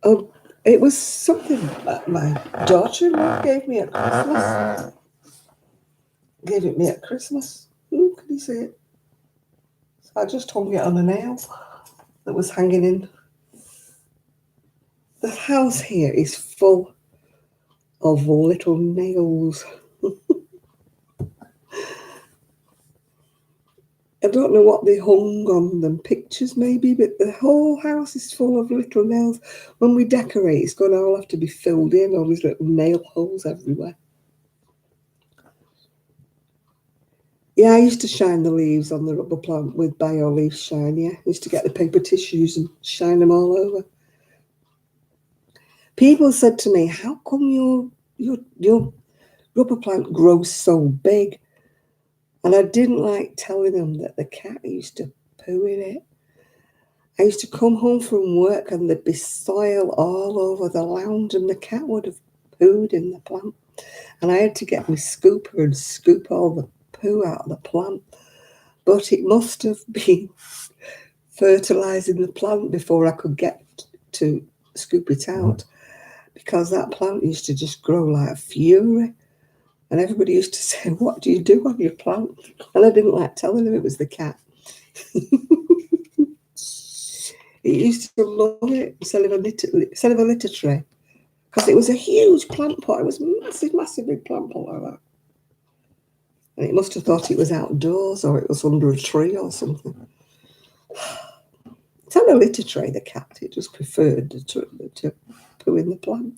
oh, it was something that my daughter-in-law gave me at Christmas. Gave it me at Christmas. Ooh, can you see it? So I just hung it on a nail that was hanging in. The house here is full of little nails. I don't know what they hung on them, pictures maybe, but the whole house is full of little nails. When we decorate, it's going to all have to be filled in, all these little nail holes everywhere. Yeah, I used to shine the leaves on the rubber plant with bio leaf shine, yeah. I used to get the paper tissues and shine them all over. People said to me, how come your rubber plant grows so big? And I didn't like telling them that the cat used to poo in it. I used to come home from work and there'd be soil all over the lounge and the cat would have pooed in the plant. And I had to get my scooper and scoop all the poo out of the plant. But it must have been fertilising the plant before I could get to scoop it out, because that plant used to just grow like fury. And everybody used to say, what do you do on your plant? And I didn't like telling them it was the cat. He used to love it, selling a litter tray, because it was a huge plant pot. It was massive, massive big plant pot like that. And it must have thought it was outdoors or it was under a tree or something. It's had a litter tray, the cat. It just preferred to poo in the plant.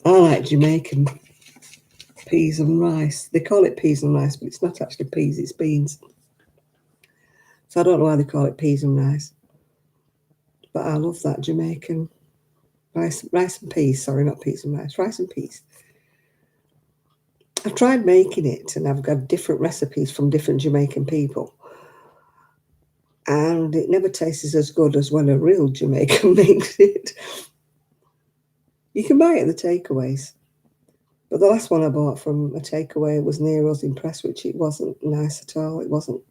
I like Jamaican peas and rice. They call it peas and rice, but it's not actually peas, it's beans. So I don't know why they call it peas and rice. But I love that Jamaican rice and peas. Sorry, not peas and rice and peas. I've tried making it and I've got different recipes from different Jamaican people. And it never tastes as good as when a real Jamaican makes it. You can buy it at the takeaways. But the last one I bought from a takeaway was Nero's Impress, which it wasn't nice at all. It wasn't.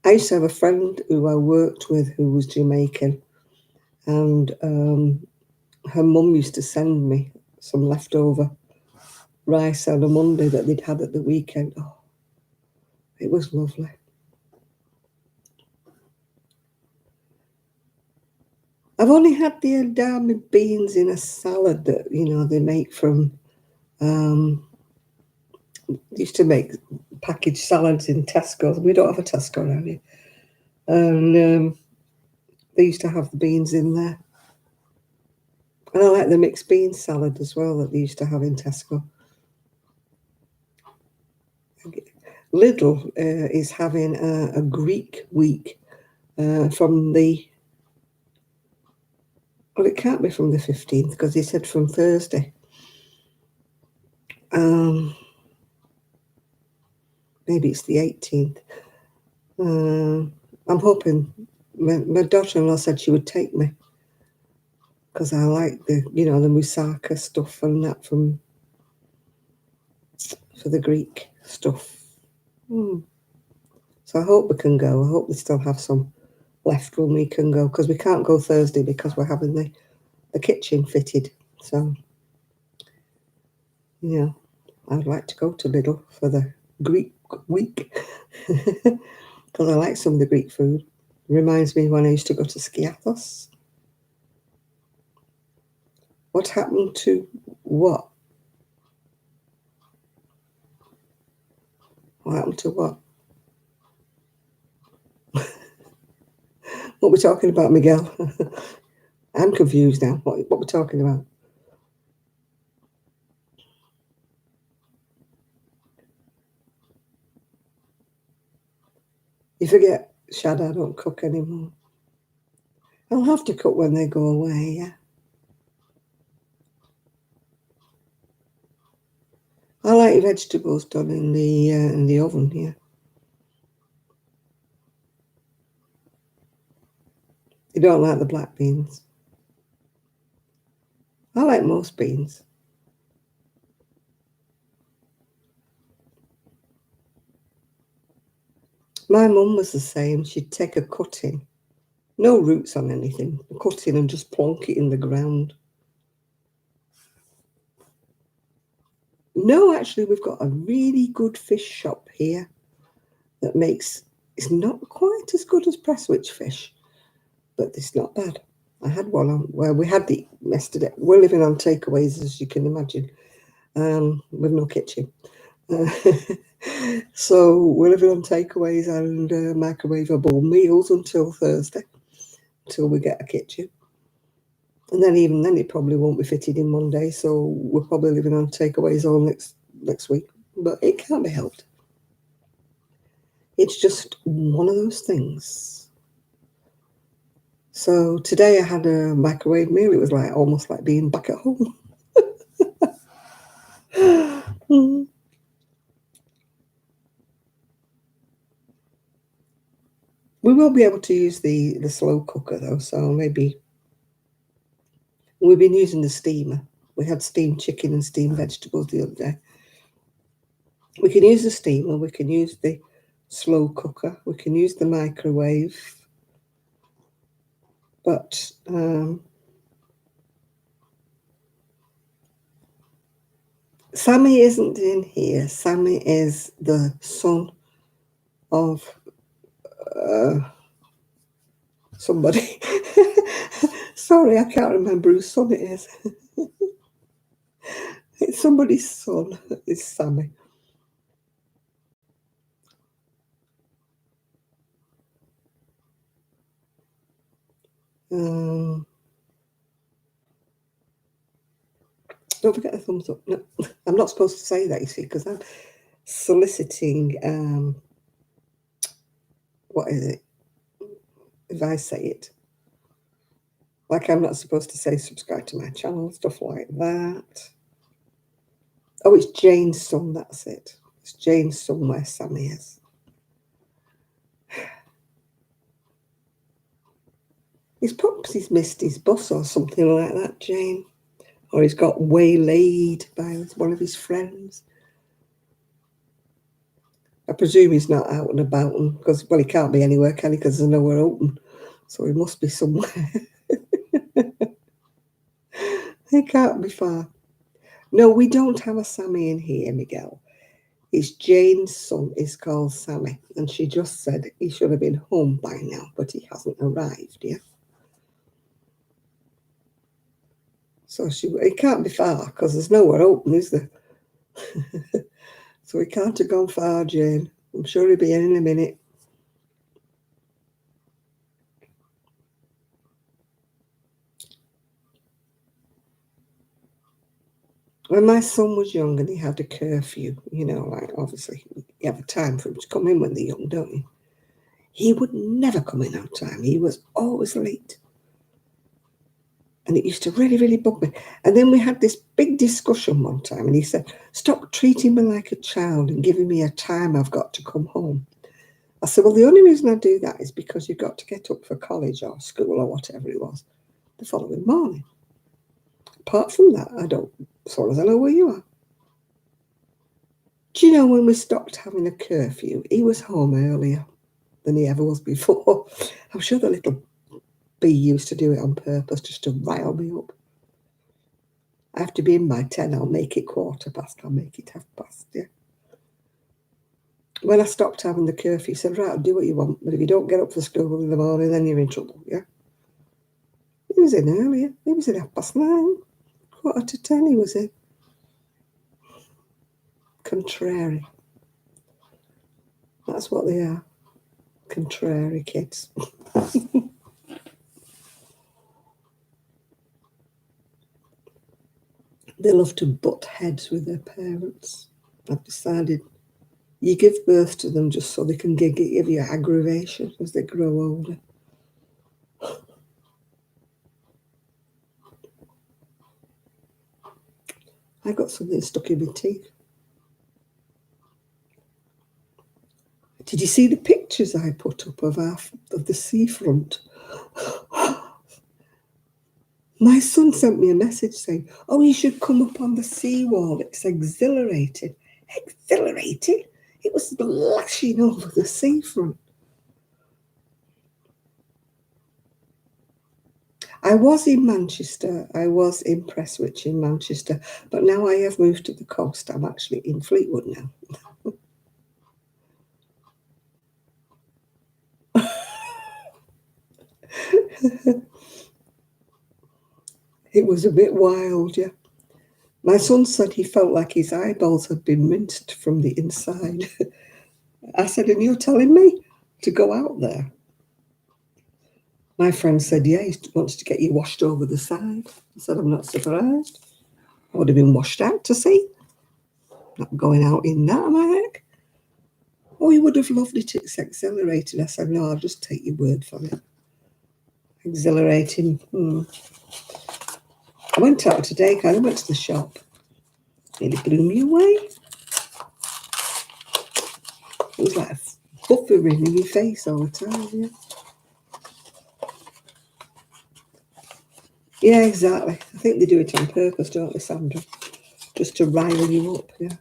I used to have a friend who I worked with who was Jamaican, and her mum used to send me some leftover rice on a Monday that they'd had at the weekend. Oh, it was lovely. I've only had the edamame beans in a salad that, they make from, they used to make packaged salads in Tesco. We don't have a Tesco around here. And they used to have the beans in there. And I like the mixed bean salad as well that they used to have in Tesco. Lidl is having a Greek week from the, well, it can't be from the 15th because he said from Thursday. Maybe it's the 18th. I'm hoping, my daughter-in-law said she would take me because I like the moussaka stuff and that for the Greek stuff. So I hope we can go. I hope we still have some left when we can go, because we can't go Thursday because we're having the kitchen fitted. So, I'd like to go to Lidl for the Greek week because I like some of the Greek food. It reminds me when I used to go to Skiathos. What happened to what? What happened to what? What we're talking about, Miguel? I'm confused now. What we're talking about? You forget, Shad, I don't cook anymore. I'll have to cook when they go away, yeah. I like vegetables done in the oven, yeah. You don't like the black beans? I like most beans. My mum was the same. She'd take a cutting, no roots on anything, a cutting and just plonk it in the ground. No, actually, we've got a really good fish shop here that makes, it's not quite as good as Prestwich fish, but it's not bad. I had one on where we had the yesterday. We're living on takeaways, as you can imagine, with no kitchen. So we're living on takeaways and microwavable meals until Thursday, until we get a kitchen. And then even then, it probably won't be fitted in Monday. So we're probably living on takeaways all next week. But it can't be helped. It's just one of those things. So today I had a microwave meal. It was like almost like being back at home. We will be able to use the slow cooker though, so maybe we've been using the steamer. We had steamed chicken and steamed vegetables the other day. We can use the steamer, we can use the slow cooker, we can use the microwave, but Sammy isn't in here. Sammy is the son of somebody. Sorry, I can't remember whose son it is. It's somebody's son. It's Sammy. Don't forget the thumbs up. No, I'm not supposed to say that, you see, because I'm soliciting. What is it? If I say it, like I'm not supposed to say subscribe to my channel, stuff like that. Oh, it's Jane's son. That's it. It's Jane's son where Sammy is. He's missed his bus or something like that, Jane. Or he's got waylaid by one of his friends. I presume he's not out and about, because, well, he can't be anywhere, can he? Because there's nowhere open. So he must be somewhere. He can't be far. No, we don't have a Sammy in here, Miguel. It's Jane's son is called Sammy. And she just said he should have been home by now, but he hasn't arrived yet. So it can't be far because there's nowhere open, is there? So he can't have gone far, Jane. I'm sure he'll be in a minute. When my son was young and he had a curfew, like obviously you have a time for him to come in when they're young, don't you? He would never come in on time. He was always late. And it used to really, really bug me. And then we had this big discussion one time, and he said, "Stop treating me like a child and giving me a time I've got to come home." I said, "Well, the only reason I do that is because you've got to get up for college or school or whatever it was the following morning. Apart from that, I don't, as long as I know where you are." Do you know when we stopped having a curfew, he was home earlier than he ever was before. I'm sure the little bee used to do it on purpose just to rile me up. I have to be in by 10, I'll make it 1/4 past, I'll make it 1/2 past, yeah. When I stopped having the curfew, he said, "Right, I'll do what you want, but if you don't get up for school in the morning, then you're in trouble, yeah?" He was in earlier. He was in 9:30. 9:45 he was in. Contrary. That's what they are. Contrary kids. They love to butt heads with their parents. I've decided you give birth to them just so they can give you aggravation as they grow older. I got something stuck in my teeth. Did you see the pictures I put up of the seafront? My son sent me a message saying, "Oh, you should come up on the seawall. It's exhilarating." Exhilarating? It was splashing over the seafront. I was in Manchester. I was in Prestwich in Manchester, but now I have moved to the coast. I'm actually in Fleetwood now. It was a bit wild, yeah. My son said he felt like his eyeballs had been rinsed from the inside. I said, "And you're telling me to go out there?" My friend said, "Yeah, he wants to get you washed over the side." I said, "I'm not surprised. I would have been washed out to sea. Not going out in that, am I heck?" "Oh, he would have loved it. It's exhilarating." I said, "No, I'll just take your word for it. Exhilarating." I went out today, I went to the shop. Nearly blew me away. It was like buffering in your face all the time, yeah. Yeah, exactly. I think they do it on purpose, don't they, Sandra? Just to rile you up, yeah.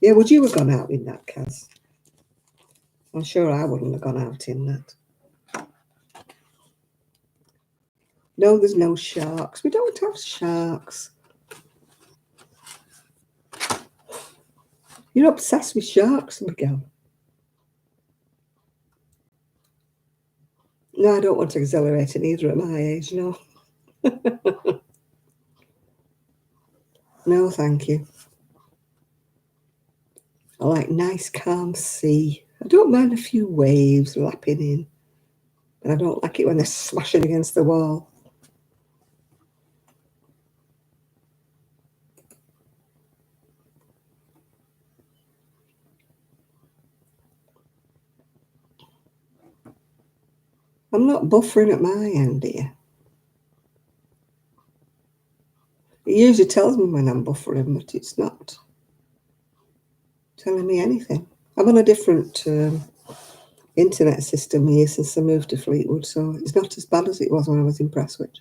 Yeah, would you have gone out in that, Kaz? I'm sure I wouldn't have gone out in that. No, there's no sharks. We don't have sharks. You're obsessed with sharks, Miguel. No, I don't want exhilarating either at my age, no. No, thank you. I like nice, calm sea. I don't mind a few waves lapping in, but I don't like it when they're smashing against the wall. I'm not buffering at my end, dear. It usually tells me when I'm buffering, but it's not telling me anything. I'm on a different internet system here since I moved to Fleetwood, so it's not as bad as it was when I was in Prestwich.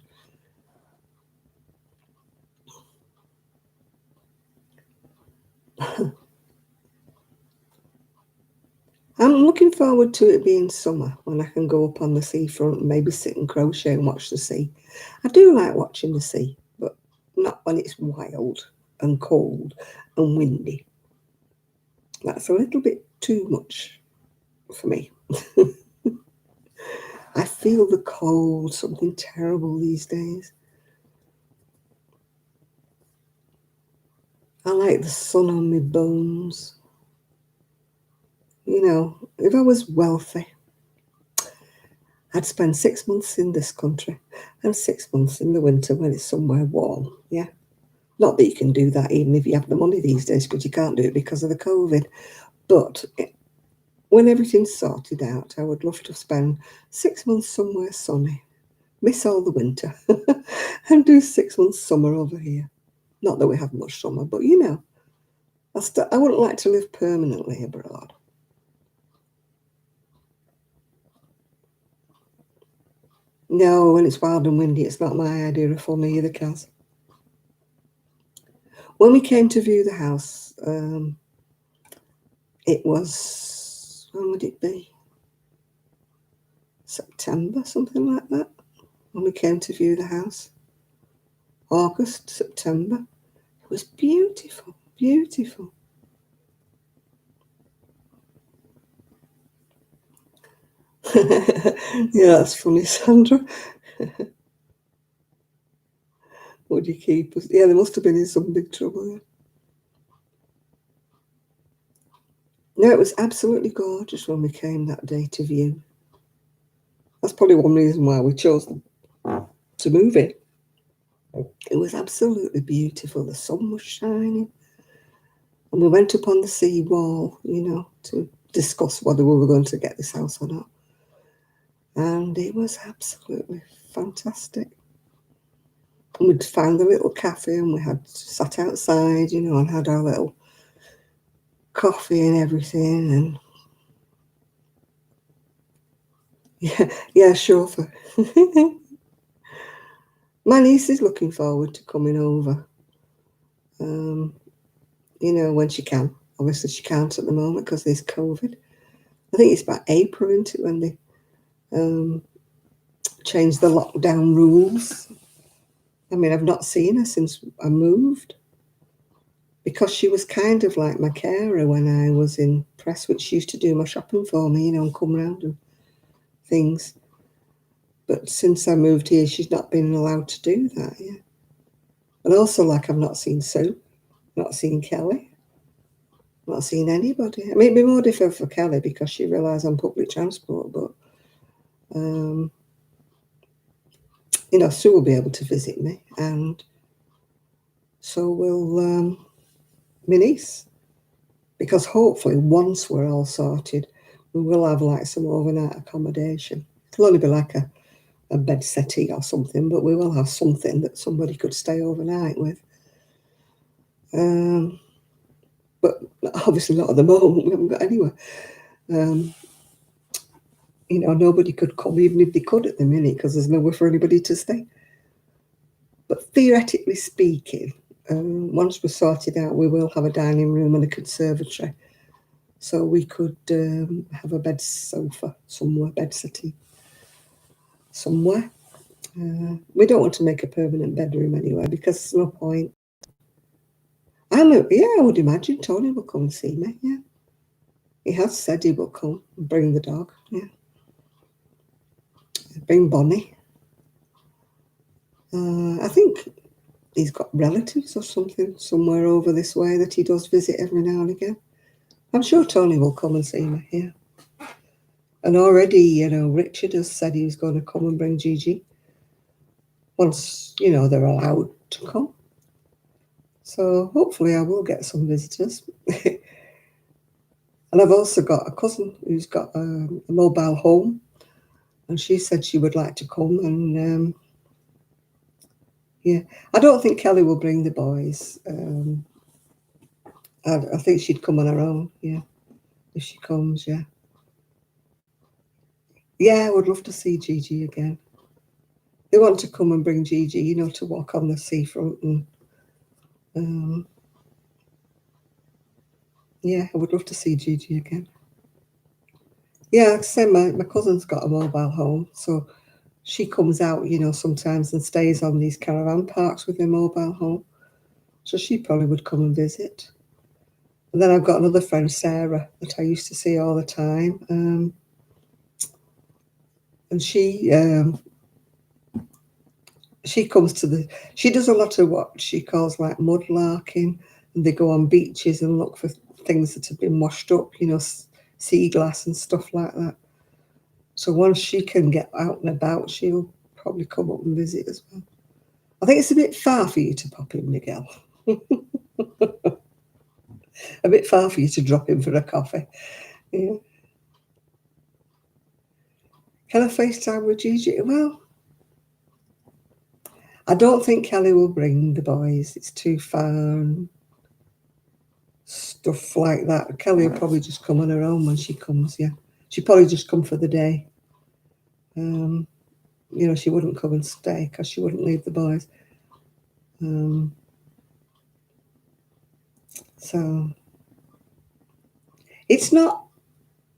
I'm looking forward to it being summer when I can go up on the seafront and maybe sit and crochet and watch the sea. I do like watching the sea, but not when it's wild and cold and windy. That's a little bit too much for me. I feel the cold, something terrible these days. I like the sun on my bones. You know, if I was wealthy, I'd spend 6 months in this country and 6 months in the winter when it's somewhere warm. Yeah. Not that you can do that even if you have the money these days, because you can't do it because of the COVID. But when everything's sorted out, I would love to spend 6 months somewhere sunny, miss all the winter, and do 6 months summer over here. Not that we have much summer, but you know, I wouldn't like to live permanently abroad. No, when it's wild and windy, it's not my idea of fun either, Kaz. When we came to view the house, it was, when would it be? September, something like that, when we came to view the house. August, September. It was beautiful, beautiful. Yeah, that's funny, Sandra. Would you keep us? Yeah, they must have been in some big trouble. Yeah. No, it was absolutely gorgeous when we came that day to view. That's probably one reason why we chose to move in. It was absolutely beautiful. The sun was shining. And we went up on the sea wall, you know, to discuss whether we were going to get this house or not. And it was absolutely fantastic. And we'd found a little cafe and we had sat outside, you know, and had our little coffee and everything. And yeah, chauffeur. My niece is looking forward to coming over. You know, when she can. Obviously, she can't at the moment because there's COVID. I think it's about April into when they changed the lockdown rules. I mean, I've not seen her since I moved because she was kind of like my carer when I was in Prestwich. She used to do my shopping for me, you know, and come round and things. But since I moved here, she's not been allowed to do that, yeah. And also, like, I've not seen Sue, not seen Kelly, not seen anybody. I mean, it'd be more difficult for Kelly because she relies on public transport, but, you know, Sue will be able to visit me, and so will my niece. Because hopefully, once we're all sorted, we will have, like, some overnight accommodation. It'll only be like a bed settee or something, but we will have something that somebody could stay overnight with. But obviously not at the moment. We haven't got anywhere. You know, nobody could come, even if they could at the minute, because there's nowhere for anybody to stay. But theoretically speaking, once we're sorted out, we will have a dining room and a conservatory. So we could have a bed sofa somewhere, bed settee somewhere. We don't want to make a permanent bedroom anywhere because there's no point. I would imagine Tony will come and see me, yeah. He has said he will come and bring the dog, yeah. Bring Bonnie. I think he's got relatives or something somewhere over this way that he does visit every now and again. I'm sure Tony will come and see me, yeah. And already, you know, Richard has said he was going to come and bring Gigi once, you know, they're allowed to come. So hopefully I will get some visitors. And I've also got a cousin who's got a mobile home, and she said she would like to come. And yeah, I don't think Kelly will bring the boys. I think she'd come on her own, yeah, if she comes, yeah. Yeah, I would love to see Gigi again. They want to come and bring Gigi, you know, to walk on the seafront. And yeah, I would love to see Gigi again. Yeah, like I say, my cousin's got a mobile home, so she comes out, you know, sometimes and stays on these caravan parks with her mobile home. So she probably would come and visit. And then I've got another friend, Sarah, that I used to see all the time. And she comes to she does a lot of what she calls like mudlarking. And they go on beaches and look for things that have been washed up, you know, sea glass and stuff like that. So once she can get out and about, she'll probably come up and visit as well. I think it's a bit far for you to pop in, Miguel. A bit far for you to drop in for a coffee. Yeah. Can I FaceTime with Gigi? Well, I don't think Kelly will bring the boys. It's too far and stuff like that. Kelly will probably just come on her own when she comes, yeah. She'd probably just come for the day. She wouldn't come and stay because she wouldn't leave the boys. So it's not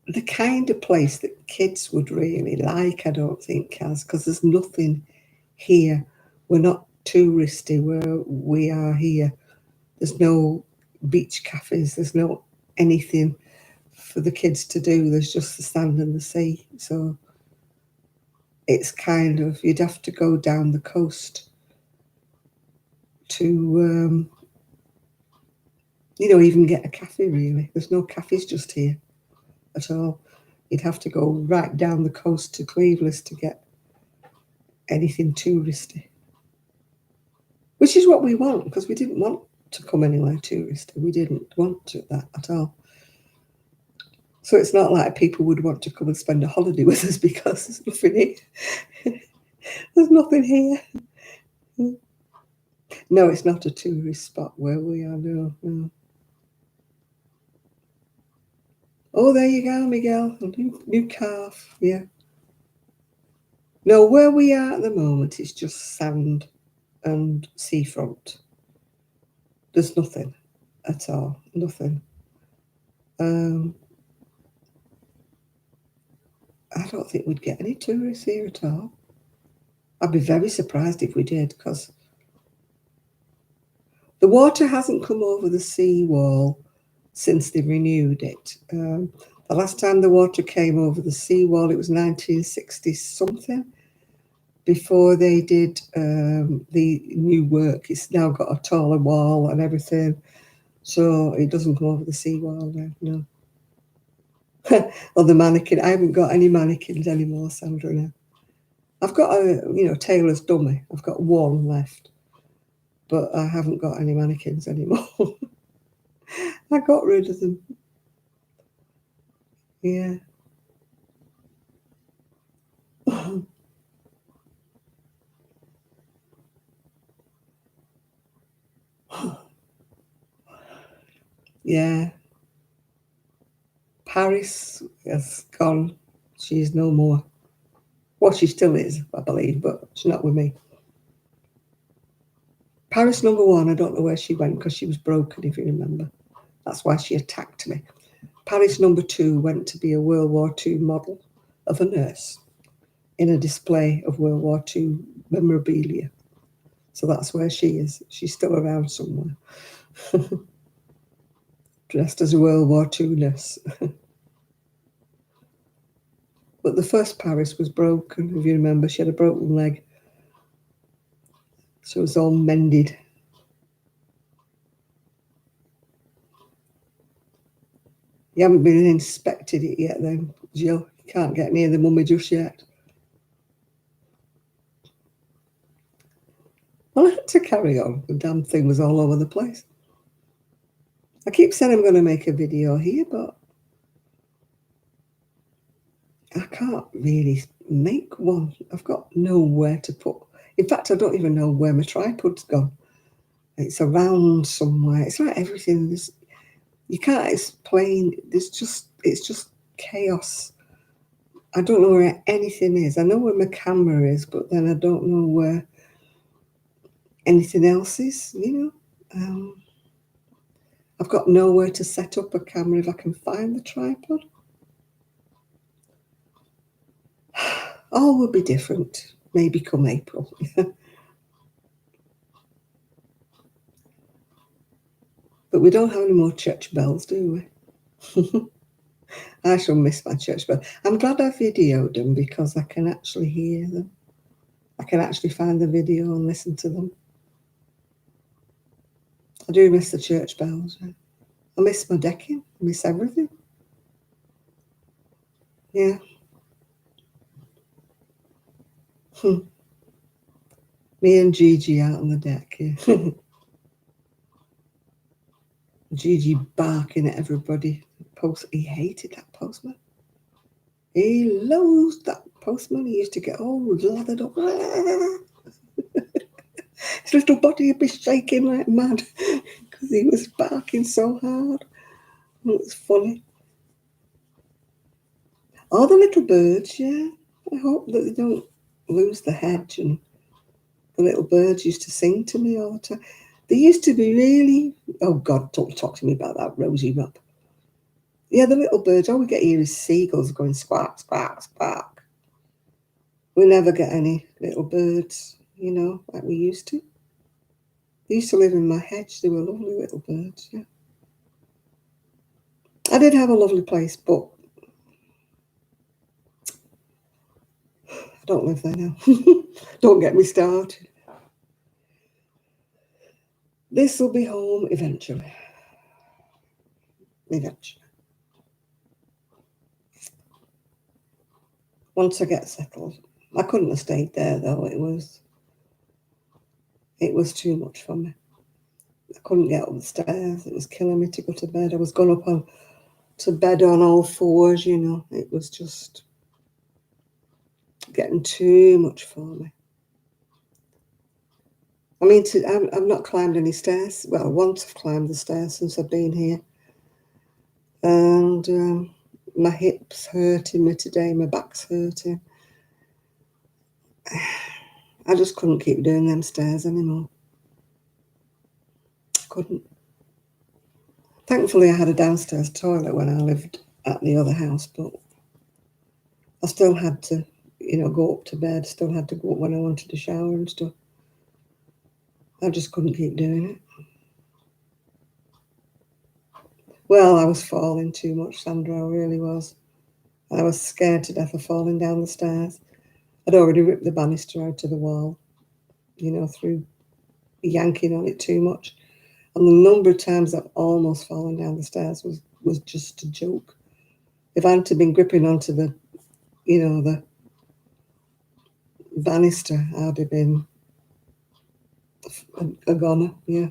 the kind of place that kids would really like, I don't think, Kaz, because there's nothing here. We're not touristy where we are here. There's no beach cafes. There's no anything for the kids to do. There's just the sand and the sea. So it's kind of, you'd have to go down the coast to, even get a cafe, really. There's no cafes just here at all. You'd have to go right down the coast to Cleveland to get anything touristy. Which is what we want, because we didn't want to come anywhere touristy. We didn't want that at all. So it's not like people would want to come and spend a holiday with us because there's nothing here. There's nothing here. No, it's not a tourist spot where we are, no. Oh, there you go, Miguel. New calf, yeah. No, where we are at the moment is just sand and seafront. There's nothing at all, nothing. I don't think we'd get any tourists here at all. I'd be very surprised if we did, because the water hasn't come over the seawall since they renewed it. The last time the water came over the seawall, it was 1960 something. Before they did the new work, it's now got a taller wall and everything, so it doesn't come over the seawall now. No. Or the mannequin. I haven't got any mannequins anymore, Sandra. Now I've got a tailor's dummy. I've got one left, but I haven't got any mannequins anymore. I got rid of them. Yeah. Yeah. Paris has gone. She's no more. Well, she still is, I believe, but she's not with me. Paris number 1, I don't know where she went because she was broken, if you remember. That's why she attacked me. Paris number 2 went to be a World War II model of a nurse in a display of World War II memorabilia. So that's where she is. She's still around somewhere. Dressed as a World War II nurse. But the first Paris was broken, if you remember. She had a broken leg. So it was all mended. You haven't been and inspected it yet then, Jill. You can't get near the mummy just yet. Well, I had to carry on. The damn thing was all over the place. I keep saying I'm going to make a video here, but I can't really make one. I've got nowhere to put. In fact, I don't even know where my tripod's gone. It's around somewhere. It's like everything. You can't explain. It's just chaos. I don't know where anything is. I know where my camera is, but then I don't know where anything else is, I've got nowhere to set up a camera if I can find the tripod. All will be different, maybe come April. But we don't have any more church bells, do we? I shall miss my church bells. I'm glad I videoed them because I can actually hear them. I can actually find the video and listen to them. I do miss the church bells. I miss my decking. I miss everything. Yeah. Me and Gigi out on the deck, yeah. Gigi barking at everybody. He hated that postman. He loathed that postman. He used to get all lathered up. His little body would be shaking like mad because he was barking so hard. It was funny. Oh, the little birds, yeah. I hope that they don't lose the hedge. And the little birds used to sing to me all the time. They used to be really... Oh, God, don't talk to me about that rosy rub. Yeah, the little birds, all we get here is seagulls going squawk, squawk, squawk. We never get any little birds, like we used to. They used to live in my hedge. They were lovely little birds, yeah. I did have a lovely place, but I don't live there now. Don't get me started. This will be home eventually. Eventually. Once I get settled. I couldn't have stayed there, though. It was too much for me. I couldn't get up the stairs. It was killing me to go to bed. I was going up to bed on all fours, It was just getting too much for me. I mean, I've not climbed any stairs. Well, once I've climbed the stairs since I've been here. And my hip's hurting me today. My back's hurting. I just couldn't keep doing them stairs anymore. I couldn't. Thankfully, I had a downstairs toilet when I lived at the other house, but I still had to, go up to bed. Still had to go up when I wanted to shower and stuff. I just couldn't keep doing it. Well, I was falling too much, Sandra. I really was. I was scared to death of falling down the stairs. I'd already ripped the banister out of the wall, through yanking on it too much. And the number of times I've almost fallen down the stairs was just a joke. If I hadn't been gripping onto the banister, I'd have been a goner, yeah.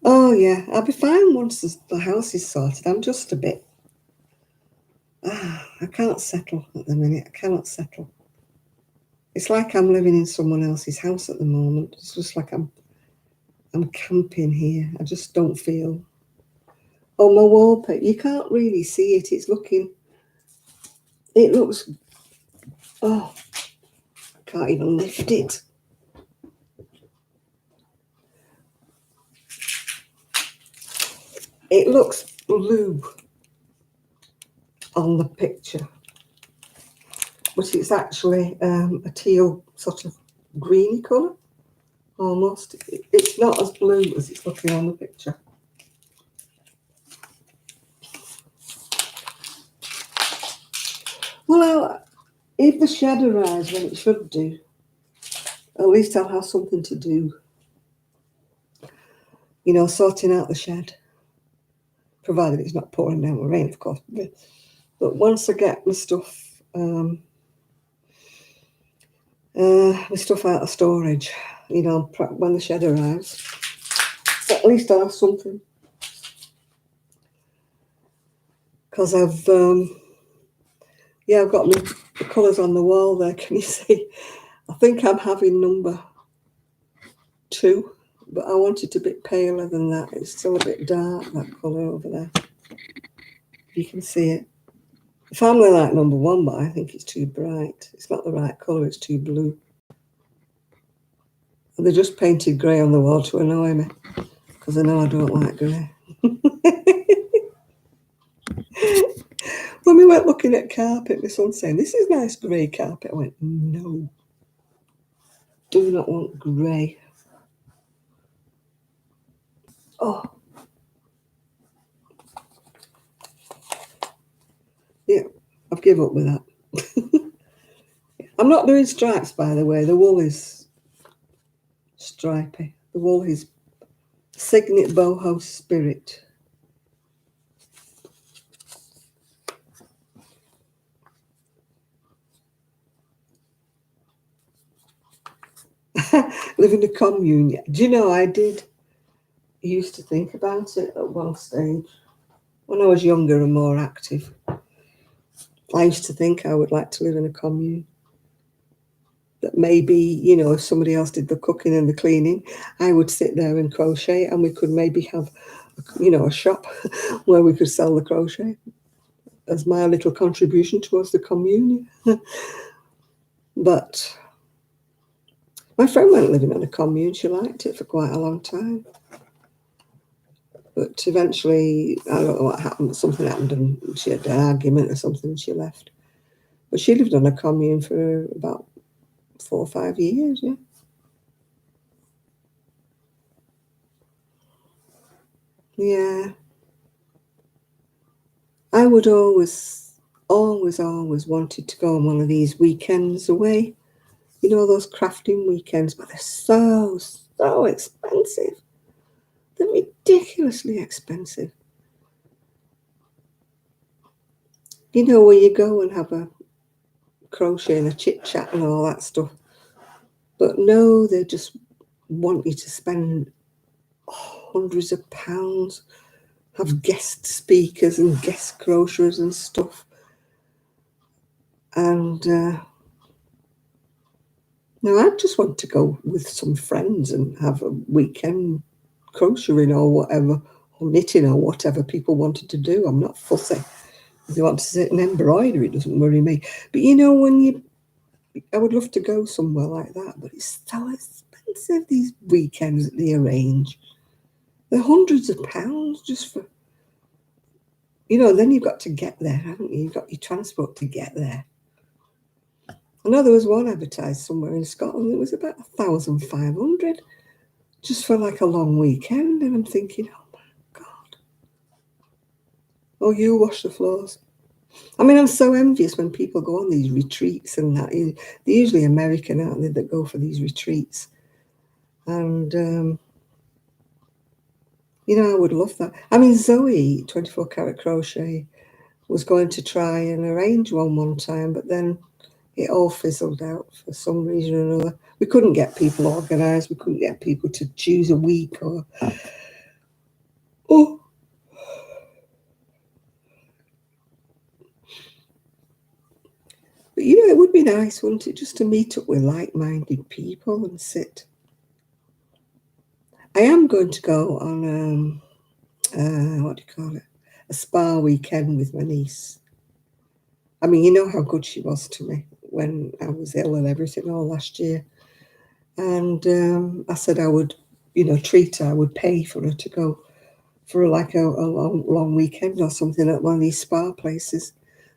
Oh, yeah, I'll be fine once the house is sorted. I'm just a bit... I can't settle at the minute. I cannot settle. It's like I'm living in someone else's house at the moment. It's just like I'm camping here. I just don't feel... Oh, my wallpaper. You can't really see it. It looks... Oh, I can't even lift it. It looks blue on the picture, but it's actually a teal sort of greeny colour, almost. It's not as blue as it's looking on the picture. Well, if the shed arrives when it should do, at least I'll have something to do. Sorting out the shed. Provided it's not pouring down with rain, of course. But once I get my stuff, out of storage, when the shed arrives, at least I'll have something. Because I've got the colours on the wall there. Can you see? I think I'm having number 2, but I want it a bit paler than that. It's still a bit dark, that colour over there. You can see it. The family like number 1, but I think it's too bright. It's not the right colour, it's too blue. And they just painted grey on the wall to annoy me, because I know I don't like grey. When we went looking at carpet, my son saying, "This is nice grey carpet." I went, "No, do not want grey." Oh. Yeah, I've given up with that. I'm not doing stripes, by the way. The wool is stripy. The wool is Signet Boho Spirit. Live in a commune. Do you know, I did used to think about it at one stage. When I was younger and more active, I used to think I would like to live in a commune. That maybe, if somebody else did the cooking and the cleaning, I would sit there and crochet, and we could maybe have, a shop where we could sell the crochet as my little contribution towards the commune. But my friend went living on a commune. She liked it for quite a long time. But eventually, I don't know what happened. Something happened and she had an argument or something and she left. But she lived on a commune for about 4 or 5 years, yeah. Yeah. I would always wanted to go on one of these weekends away. Those crafting weekends, but they're so expensive. They're ridiculously expensive. Where you go and have a crochet and a chit chat and all that stuff. But no, they just want you to spend hundreds of pounds, have guest speakers and guest crocheters and stuff. And no, I just want to go with some friends and have a weekend crocheting or whatever, or knitting or whatever people wanted to do. I'm not fussy. If they want to sit and embroider, it doesn't worry me. But I would love to go somewhere like that, but it's so expensive, these weekends that they arrange. They're hundreds of pounds just for, then you've got to get there, haven't you? You've got your transport to get there. I know there was one advertised somewhere in Scotland that was about 1,500 just for like a long weekend. And I'm thinking, oh my God. Oh, you wash the floors. I mean, I'm so envious when people go on these retreats and that. They're usually American, aren't they, that go for these retreats. And, I would love that. I mean, Zoe, 24 Karat Crochet, was going to try and arrange one time, but then it all fizzled out for some reason or another. We couldn't get people organised. We couldn't get people to choose a week or... Oh. But, it would be nice, wouldn't it, just to meet up with like-minded people and sit. I am going to go on, what do you call it, a spa weekend with my niece. I mean, you know how good she was to me when I was ill and everything all last year. And I said I would, treat her. I would pay for her to go for like a long weekend or something at one of these spa places.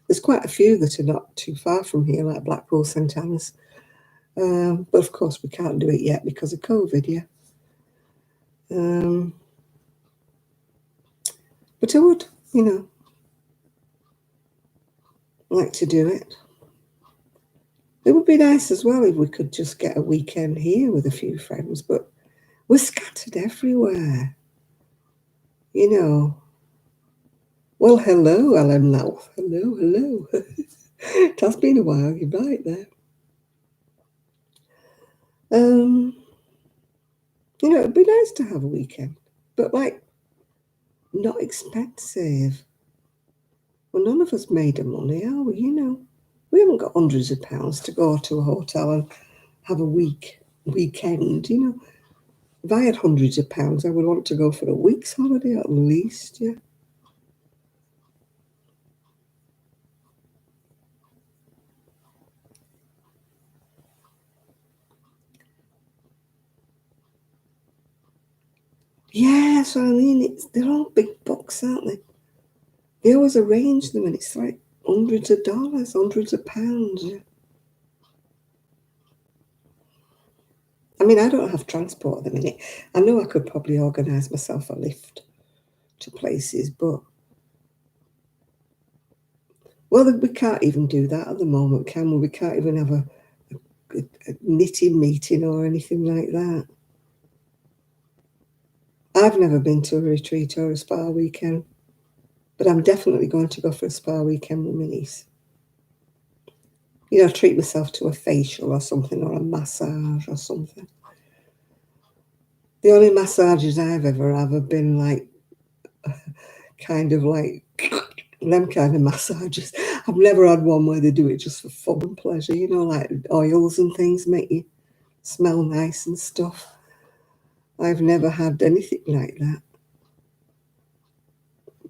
There's quite a few that are not too far from here, like Blackpool, St Anne's. But of course, we can't do it yet because of COVID, yeah. But I would, like to do it. It would be nice as well if we could just get a weekend here with a few friends, but we're scattered everywhere. Well, hello, Ellen Louth. Hello. It has been a while, you're right there. It'd be nice to have a weekend, but not expensive. Well, none of us made the money, are we? We haven't got hundreds of pounds to go to a hotel and have a weekend. If I had hundreds of pounds, I would want to go for a week's holiday at least, yeah. Yeah, so I mean, they're all big bucks, aren't they? They always arrange them, and it's like hundreds of dollars, hundreds of pounds. Yeah. I mean, I don't have transport at the minute. I know I could probably organise myself a lift to places, but well, we can't even do that at the moment, can we? We can't even have a knitting meeting or anything like that. I've never been to a retreat or a spa weekend, but I'm definitely going to go for a spa weekend with my niece. Treat myself to a facial or something, or a massage or something. The only massages I've ever had have been like kind of like them kind of massages. I've never had one where they do it just for fun and pleasure, you know, like oils and things make you smell nice and stuff. I've never had anything like that.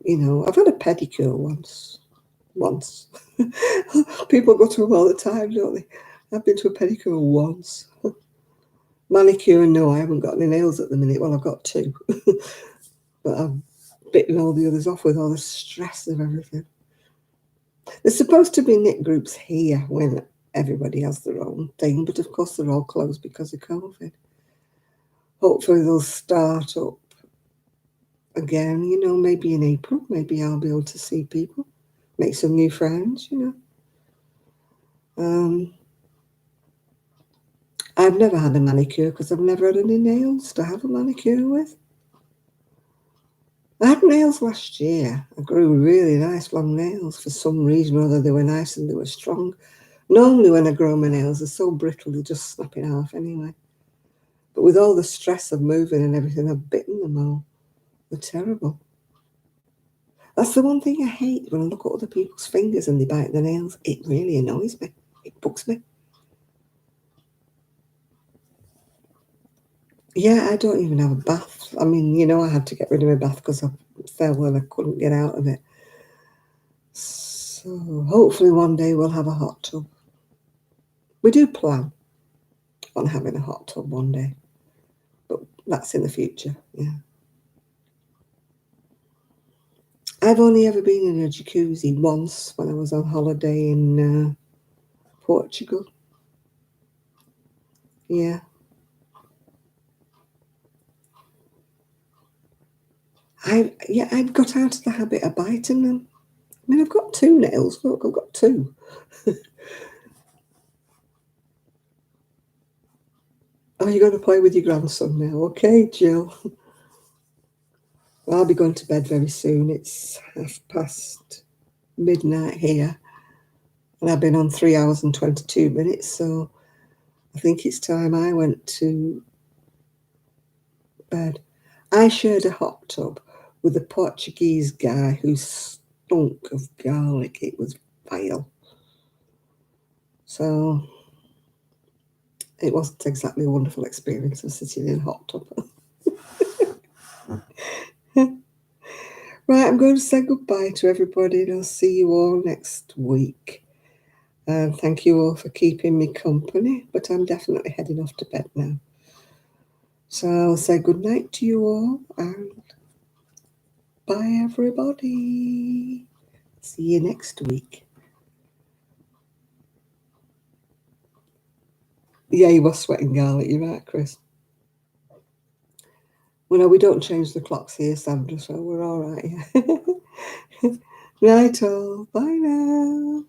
You know, I've had a pedicure once. Once. People go to them all the time, don't they? I've been to a pedicure once. Manicure, no, I haven't got any nails at the minute. Well, I've got two. But I've bitten all the others off with all the stress of everything. There's supposed to be knit groups here when everybody has their own thing, but of course they're all closed because of COVID. Hopefully they'll start up again, you know, maybe in April. Maybe I'll be able to see people, make some new friends, you know. I've never had a manicure because I've never had any nails to have a manicure with. I had nails last year. I grew really nice long nails for some reason or other. They were nice and they were strong. Normally when I grow my nails, they're so brittle, they just snap in half anyway. But with all the stress of moving and everything, I've bitten them all. They're terrible. That's the one thing I hate when I look at other people's fingers and they bite their nails. It really annoys me. It bugs me. Yeah, I don't even have a bath. I mean, you know, I had to get rid of my bath because I fell and I couldn't get out of it. So hopefully one day we'll have a hot tub. We do plan on having a hot tub one day, but that's in the future, yeah. I've only ever been in a jacuzzi once when I was on holiday in Portugal. Yeah. I'd got out of the habit of biting them. I mean, I've got two nails. Look, I've got two. Oh, you're going to play with your grandson now. Okay, Jill. Well, I'll be going to bed very soon. It's midnight here. And I've been on 3 hours and 22 minutes. So I think it's time I went to bed. I shared a hot tub with a Portuguese guy who stunk of garlic. It was vile. So it wasn't exactly a wonderful experience of sitting in a hot tub. Right, I'm going to say goodbye to everybody and I'll see you all next week. And thank you all for keeping me company, but I'm definitely heading off to bed now. So I'll say good night to you all and bye everybody. See you next week. Yeah, you was sweating garlic, you're right, Chris. Well, no, we don't change the clocks here, Sandra, so we're all right. Yeah. Night all. Bye now.